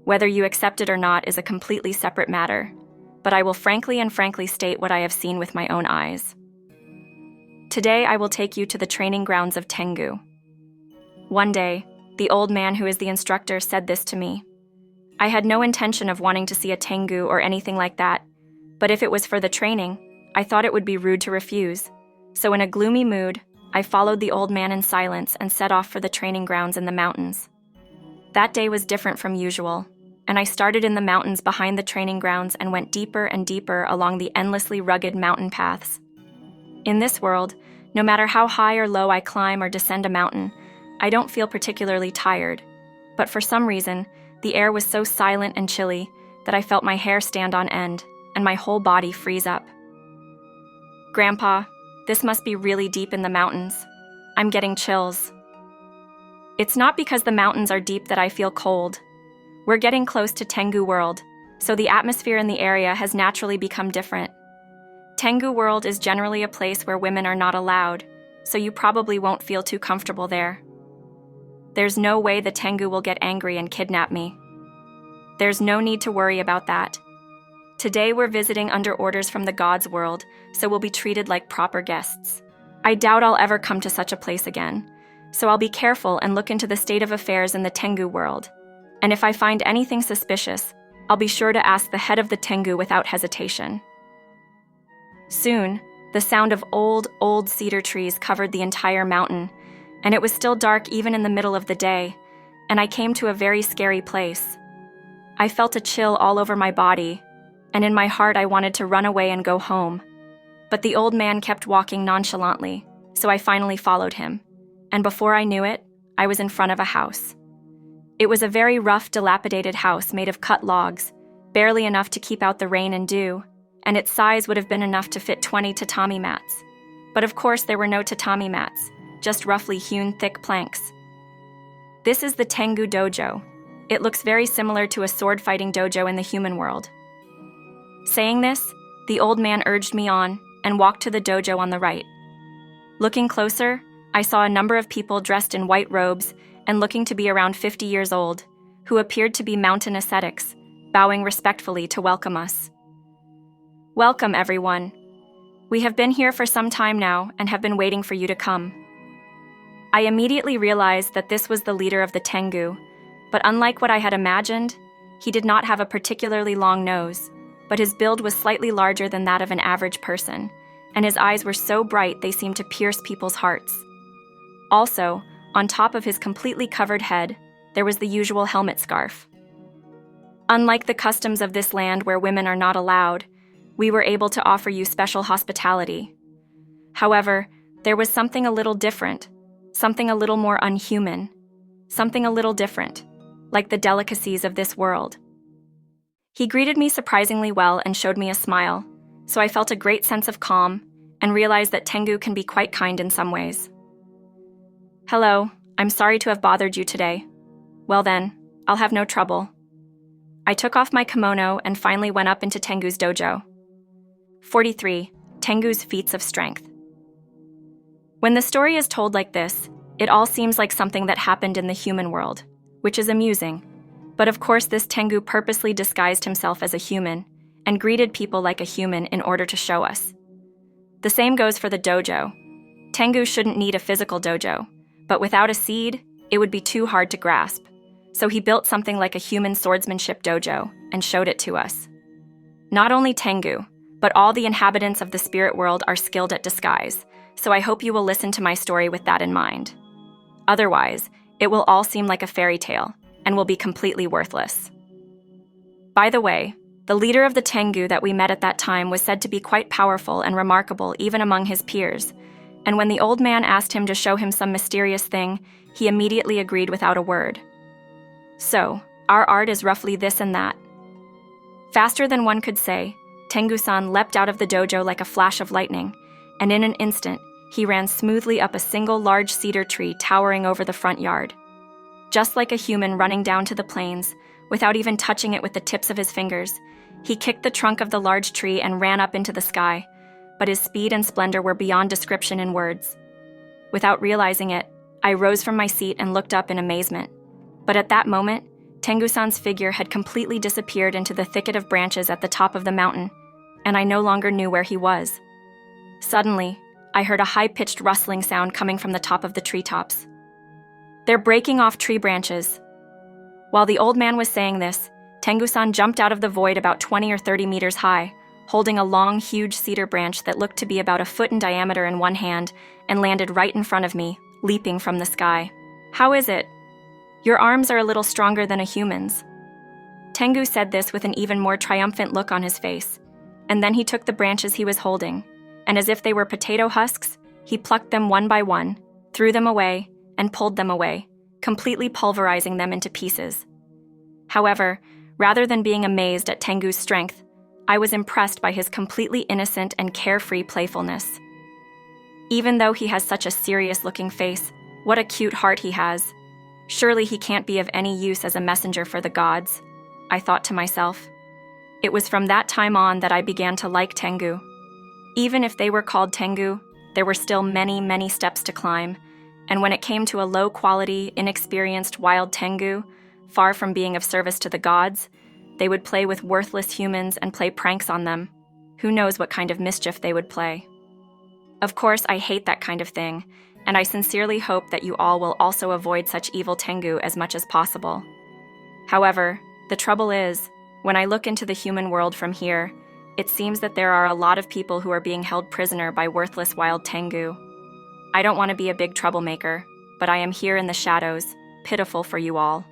Whether you accept it or not is a completely separate matter, but I will frankly state what I have seen with my own eyes. Today I will take you to the training grounds of Tengu. One day, the old man who is the instructor said this to me. I had no intention of wanting to see a Tengu or anything like that, but if it was for the training, I thought it would be rude to refuse. So in a gloomy mood, I followed the old man in silence and set off for the training grounds in the mountains. That day was different from usual, and I started in the mountains behind the training grounds and went deeper and deeper along the endlessly rugged mountain paths. In this world, no matter how high or low I climb or descend a mountain, I don't feel particularly tired, but for some reason, the air was so silent and chilly that I felt my hair stand on end and my whole body freeze up. Grandpa, this must be really deep in the mountains. I'm getting chills. It's not because the mountains are deep that I feel cold. We're getting close to Tengu World, so the atmosphere in the area has naturally become different. Tengu World is generally a place where women are not allowed, so you probably won't feel too comfortable there. There's no way the Tengu will get angry and kidnap me. There's no need to worry about that. Today we're visiting under orders from the God's world, so we'll be treated like proper guests. I doubt I'll ever come to such a place again, so I'll be careful and look into the state of affairs in the Tengu world. And if I find anything suspicious, I'll be sure to ask the head of the Tengu without hesitation. Soon, the sound of old cedar trees covered the entire mountain, and it was still dark even in the middle of the day, and I came to a very scary place. I felt a chill all over my body, and in my heart I wanted to run away and go home. But the old man kept walking nonchalantly, so I finally followed him, and before I knew it, I was in front of a house. It was a very rough, dilapidated house made of cut logs, barely enough to keep out the rain and dew, and its size would have been enough to fit 20 tatami mats. But of course there were no tatami mats, just roughly hewn thick planks. This is the Tengu dojo. It looks very similar to a sword-fighting dojo in the human world. Saying this, the old man urged me on and walked to the dojo on the right. Looking closer, I saw a number of people dressed in white robes and looking to be around 50 years old, who appeared to be mountain ascetics, bowing respectfully to welcome us. Welcome, everyone. We have been here for some time now and have been waiting for you to come. I immediately realized that this was the leader of the Tengu, but unlike what I had imagined, he did not have a particularly long nose, but his build was slightly larger than that of an average person, and his eyes were so bright they seemed to pierce people's hearts. Also, on top of his completely covered head, there was the usual helmet scarf. Unlike the customs of this land where women are not allowed, we were able to offer you special hospitality. However, there was something a little different, something a little more unhuman, something a little different, like the delicacies of this world. He greeted me surprisingly well and showed me a smile, so I felt a great sense of calm and realized that Tengu can be quite kind in some ways. Hello, I'm sorry to have bothered you today. Well then, I'll have no trouble. I took off my kimono and finally went up into Tengu's dojo. 43. Tengu's feats of strength. When the story is told like this, it all seems like something that happened in the human world, which is amusing. But of course this Tengu purposely disguised himself as a human and greeted people like a human in order to show us. The same goes for the dojo. Tengu shouldn't need a physical dojo, but without a seed, it would be too hard to grasp. So he built something like a human swordsmanship dojo and showed it to us. Not only Tengu, but all the inhabitants of the spirit world are skilled at disguise, so I hope you will listen to my story with that in mind. Otherwise, it will all seem like a fairy tale and will be completely worthless. By the way, the leader of the Tengu that we met at that time was said to be quite powerful and remarkable even among his peers, and when the old man asked him to show him some mysterious thing, he immediately agreed without a word. So, our art is roughly this and that. Faster than one could say, Tengu-san leapt out of the dojo like a flash of lightning, and in an instant, he ran smoothly up a single large cedar tree towering over the front yard. Just like a human running down to the plains, without even touching it with the tips of his fingers, he kicked the trunk of the large tree and ran up into the sky, but his speed and splendor were beyond description in words. Without realizing it, I rose from my seat and looked up in amazement. But at that moment, Tengu-san's figure had completely disappeared into the thicket of branches at the top of the mountain, and I no longer knew where he was. Suddenly, I heard a high-pitched rustling sound coming from the top of the treetops. "They're breaking off tree branches." While the old man was saying this, Tengu-san jumped out of the void about 20 or 30 meters high, holding a long, huge cedar branch that looked to be about a foot in diameter in one hand, and landed right in front of me, leaping from the sky. "How is it? Your arms are a little stronger than a human's." Tengu said this with an even more triumphant look on his face, and then he took the branches he was holding, and as if they were potato husks, he plucked them one by one, threw them away, and pulled them away, completely pulverizing them into pieces. However, rather than being amazed at Tengu's strength, I was impressed by his completely innocent and carefree playfulness. Even though he has such a serious-looking face, what a cute heart he has. Surely he can't be of any use as a messenger for the gods, I thought to myself. It was from that time on that I began to like Tengu. Even if they were called Tengu, there were still many, many steps to climb, and when it came to a low-quality, inexperienced wild Tengu, far from being of service to the gods, they would play with worthless humans and play pranks on them. Who knows what kind of mischief they would play. Of course, I hate that kind of thing, and I sincerely hope that you all will also avoid such evil Tengu as much as possible. However, the trouble is, when I look into the human world from here, it seems that there are a lot of people who are being held prisoner by worthless wild Tengu. I don't want to be a big troublemaker, but I am here in the shadows, pitiful for you all.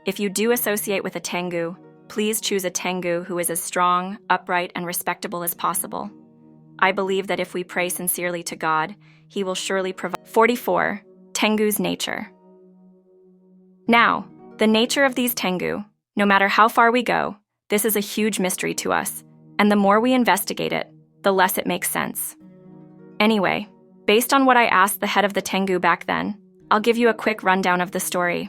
If you do associate with a Tengu, please choose a Tengu who is as strong, upright, and respectable as possible. I believe that if we pray sincerely to God, He will surely provide. 44. Tengu's nature. Now, the nature of these Tengu, no matter how far we go, this is a huge mystery to us, and the more we investigate it, the less it makes sense. Anyway, based on what I asked the head of the Tengu back then, I'll give you a quick rundown of the story.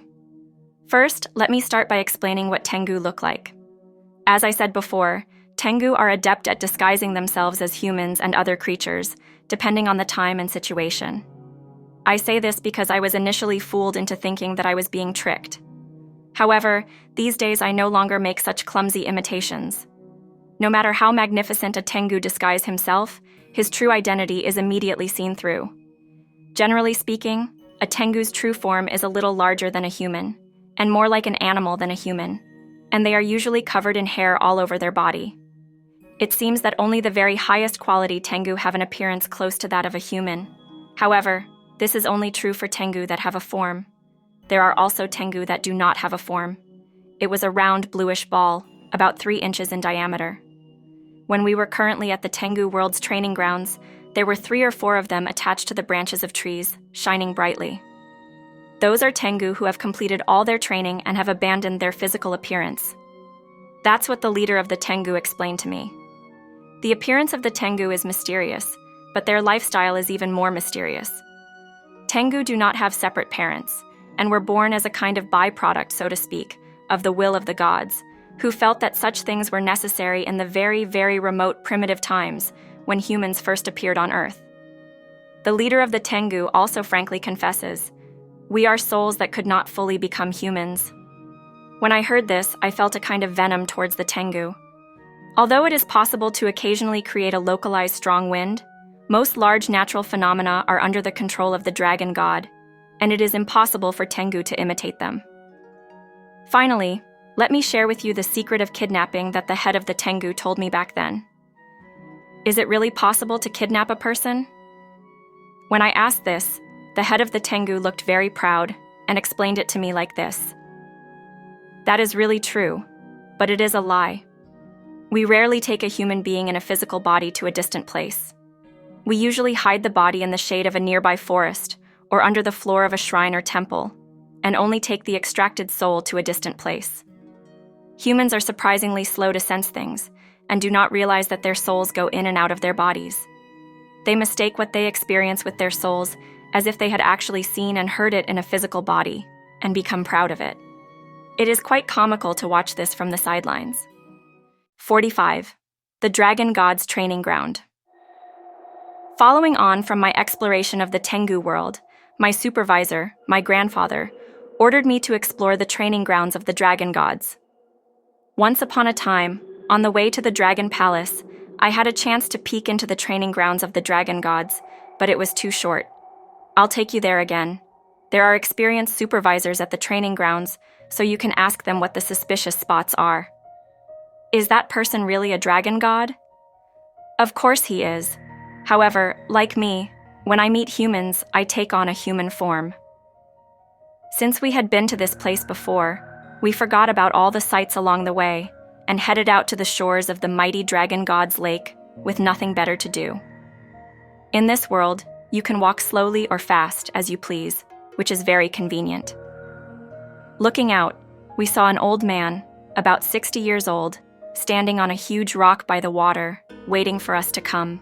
First, let me start by explaining what Tengu look like. As I said before, Tengu are adept at disguising themselves as humans and other creatures, depending on the time and situation. I say this because I was initially fooled into thinking that I was being tricked. However, these days I no longer make such clumsy imitations. No matter how magnificent a Tengu disguise himself, his true identity is immediately seen through. Generally speaking, a Tengu's true form is a little larger than a human, and more like an animal than a human, and they are usually covered in hair all over their body. It seems that only the very highest quality Tengu have an appearance close to that of a human. However, this is only true for Tengu that have a form. There are also Tengu that do not have a form. It was a round bluish ball, about 3 inches in diameter. When we were currently at the Tengu World's training grounds, there were 3 or 4 of them attached to the branches of trees, shining brightly. Those are Tengu who have completed all their training and have abandoned their physical appearance. That's what the leader of the Tengu explained to me. The appearance of the Tengu is mysterious, but their lifestyle is even more mysterious. Tengu do not have separate parents, and were born as a kind of byproduct, so to speak, of the will of the gods, who felt that such things were necessary in the very, very remote primitive times when humans first appeared on Earth. The leader of the Tengu also frankly confesses, "We are souls that could not fully become humans." When I heard this, I felt a kind of venom towards the Tengu. Although it is possible to occasionally create a localized strong wind, most large natural phenomena are under the control of the dragon god, and it is impossible for Tengu to imitate them. Finally, let me share with you the secret of kidnapping that the head of the Tengu told me back then. Is it really possible to kidnap a person? When I asked this, the head of the Tengu looked very proud and explained it to me like this. That is really true, but it is a lie. We rarely take a human being in a physical body to a distant place. We usually hide the body in the shade of a nearby forest or under the floor of a shrine or temple, and only take the extracted soul to a distant place. Humans are surprisingly slow to sense things and do not realize that their souls go in and out of their bodies. They mistake what they experience with their souls as if they had actually seen and heard it in a physical body and become proud of it. It is quite comical to watch this from the sidelines. 45. The Dragon God's Training Ground. Following on from my exploration of the Tengu world, my supervisor, my grandfather, ordered me to explore the training grounds of the dragon gods. Once upon a time, on the way to the Dragon Palace, I had a chance to peek into the training grounds of the dragon gods, but it was too short. I'll take you there again. There are experienced supervisors at the training grounds, so you can ask them what the suspicious spots are. Is that person really a dragon god? Of course he is. However, like me, when I meet humans, I take on a human form. Since we had been to this place before, we forgot about all the sights along the way and headed out to the shores of the mighty dragon god's lake with nothing better to do. In this world, you can walk slowly or fast as you please, which is very convenient. Looking out, we saw an old man, about 60 years old, standing on a huge rock by the water, waiting for us to come.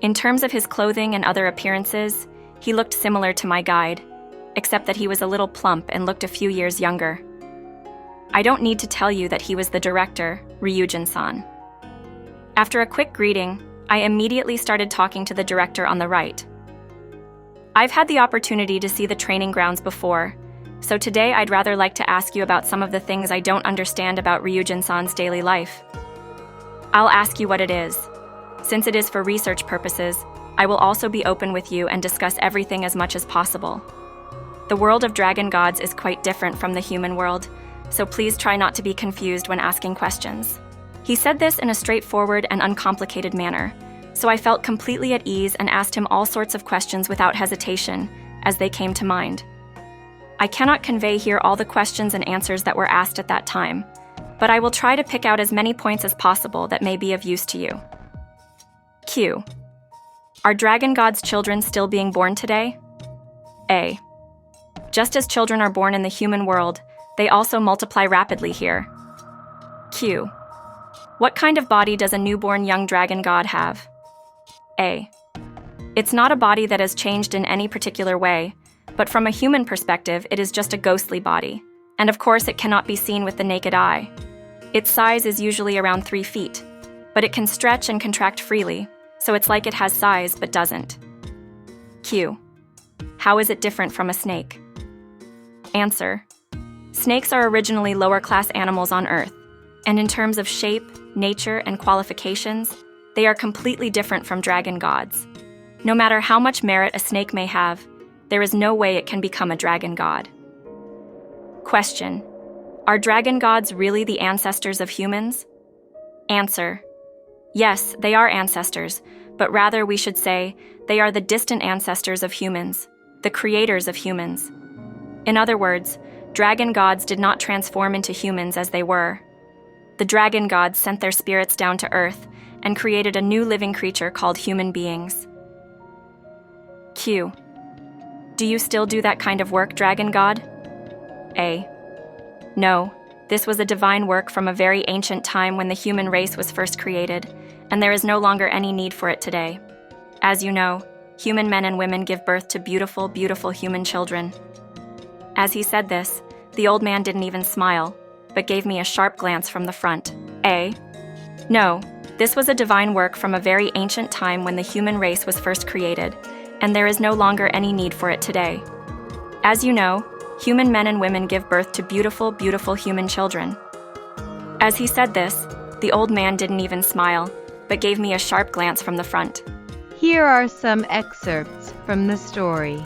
In terms of his clothing and other appearances, he looked similar to my guide, except that he was a little plump and looked a few years younger. I don't need to tell you that he was the director, Ryujin-san. After a quick greeting, I immediately started talking to the director on the right. I've had the opportunity to see the training grounds before, so today I'd rather like to ask you about some of the things I don't understand about Ryujin-san's daily life. I'll ask you what it is. Since it is for research purposes, I will also be open with you and discuss everything as much as possible. The world of dragon gods is quite different from the human world, so please try not to be confused when asking questions. He said this in a straightforward and uncomplicated manner, so I felt completely at ease and asked him all sorts of questions without hesitation, as they came to mind. I cannot convey here all the questions and answers that were asked at that time, but I will try to pick out as many points as possible that may be of use to you. Q. Are dragon gods' children still being born today? A. Just as children are born in the human world, they also multiply rapidly here. Q. What kind of body does a newborn young dragon god have? A. It's not a body that has changed in any particular way, but from a human perspective, it is just a ghostly body, and of course it cannot be seen with the naked eye. Its size is usually around 3 feet, but it can stretch and contract freely, so it's like it has size but doesn't. Q. How is it different from a snake? Answer. Snakes are originally lower-class animals on Earth, and in terms of shape, nature, and qualifications, they are completely different from dragon gods. No matter how much merit a snake may have, there is no way it can become a dragon god. Question. Are dragon gods really the ancestors of humans? Answer. Yes, they are ancestors, but rather we should say they are the distant ancestors of humans, the creators of humans. In other words, dragon gods did not transform into humans as they were. The dragon gods sent their spirits down to Earth and created a new living creature called human beings. Q. Do you still do that kind of work, dragon god? A. No, this was a divine work from a very ancient time when the human race was first created, and there is no longer any need for it today. As you know, human men and women give birth to beautiful, beautiful human children. As he said this, the old man didn't even smile, but gave me a sharp glance from the front. A. No, this was a divine work from a very ancient time when the human race was first created, and there is no longer any need for it today. As you know, human men and women give birth to beautiful, beautiful human children. As he said this, the old man didn't even smile, but gave me a sharp glance from the front. Here are some excerpts from the story.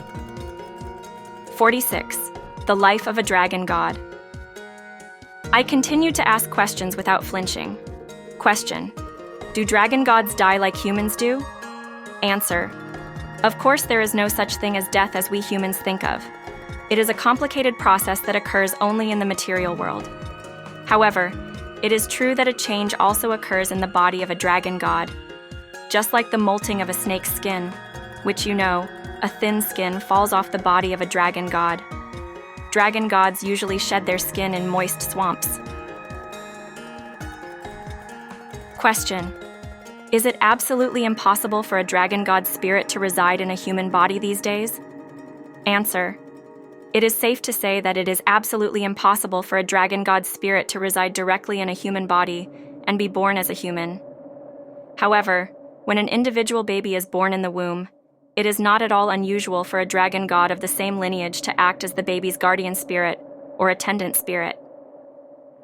46. The Life of a Dragon God. I continued to ask questions without flinching. Question. Do dragon gods die like humans do? Answer. Of course, there is no such thing as death as we humans think of. It is a complicated process that occurs only in the material world. However, it is true that a change also occurs in the body of a dragon god. Just like the molting of a snake's skin, which a thin skin falls off the body of a dragon god. Dragon gods usually shed their skin in moist swamps. Question. Is it absolutely impossible for a dragon god spirit to reside in a human body these days? Answer. It is safe to say that it is absolutely impossible for a dragon god spirit to reside directly in a human body and be born as a human. However, when an individual baby is born in the womb, it is not at all unusual for a dragon god of the same lineage to act as the baby's guardian spirit or attendant spirit.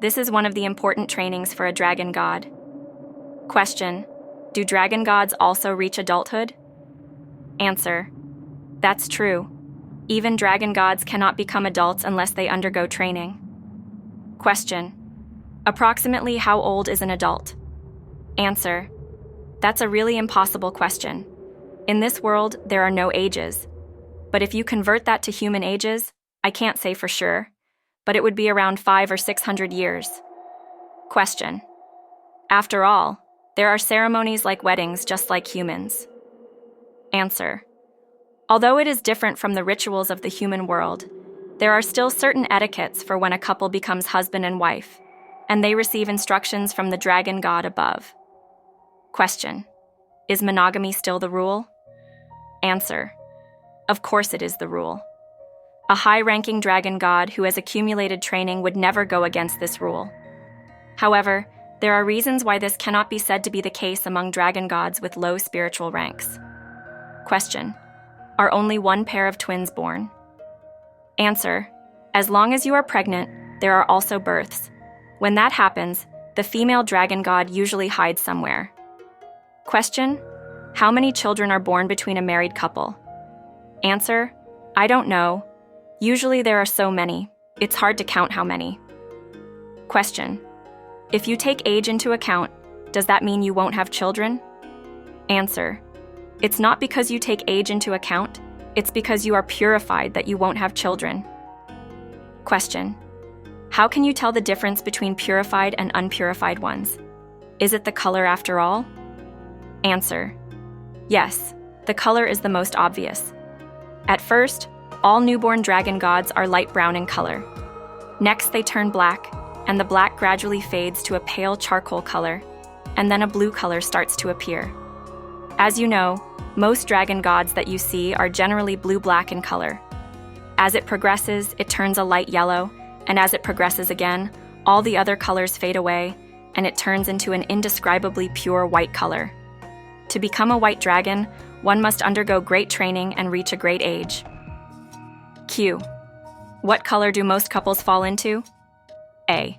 This is one of the important trainings for a dragon god. Question. Do dragon gods also reach adulthood? Answer. That's true. Even dragon gods cannot become adults unless they undergo training. Question. Approximately how old is an adult? Answer. That's a really impossible question. In this world, there are no ages. But if you convert that to human ages, I can't say for sure, but it would be around 500 or 600 years. Question. After all, there are ceremonies like weddings just like humans. Answer. Although it is different from the rituals of the human world, there are still certain etiquettes for when a couple becomes husband and wife, and they receive instructions from the dragon god above. Question. Is monogamy still the rule? Answer. Of course it is the rule. A high-ranking dragon god who has accumulated training would never go against this rule. However, there are reasons why this cannot be said to be the case among dragon gods with low spiritual ranks. Question. Are only one pair of twins born? Answer. As long as you are pregnant, there are also births. When that happens, the female dragon god usually hides somewhere. Question. How many children are born between a married couple? Answer. I don't know. Usually there are so many. It's hard to count how many. Question. If you take age into account, does that mean you won't have children? Answer. It's not because you take age into account, it's because you are purified that you won't have children. Question. How can you tell the difference between purified and unpurified ones? Is it the color after all? Answer. Yes, the color is the most obvious. At first, all newborn dragon gods are light brown in color. Next they turn black, and the black gradually fades to a pale charcoal color, and then a blue color starts to appear. As you know, most dragon gods that you see are generally blue-black in color. As it progresses, it turns a light yellow, and as it progresses again, all the other colors fade away, and it turns into an indescribably pure white color. To become a white dragon, one must undergo great training and reach a great age. Q. What color do most couples fall into? A.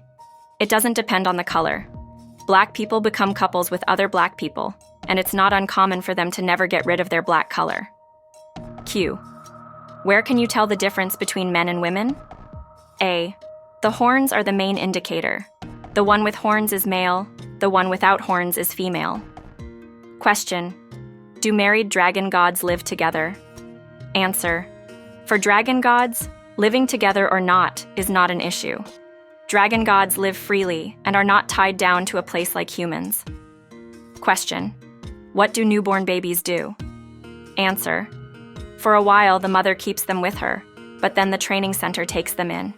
It doesn't depend on the color. Black people become couples with other black people, and it's not uncommon for them to never get rid of their black color. Q. Where can you tell the difference between men and women? A. The horns are the main indicator. The one with horns is male, the one without horns is female. Question. Do married dragon gods live together? Answer. For dragon gods, living together or not is not an issue. Dragon gods live freely and are not tied down to a place like humans. Question. What do newborn babies do? Answer. For a while, the mother keeps them with her, but then the training center takes them in.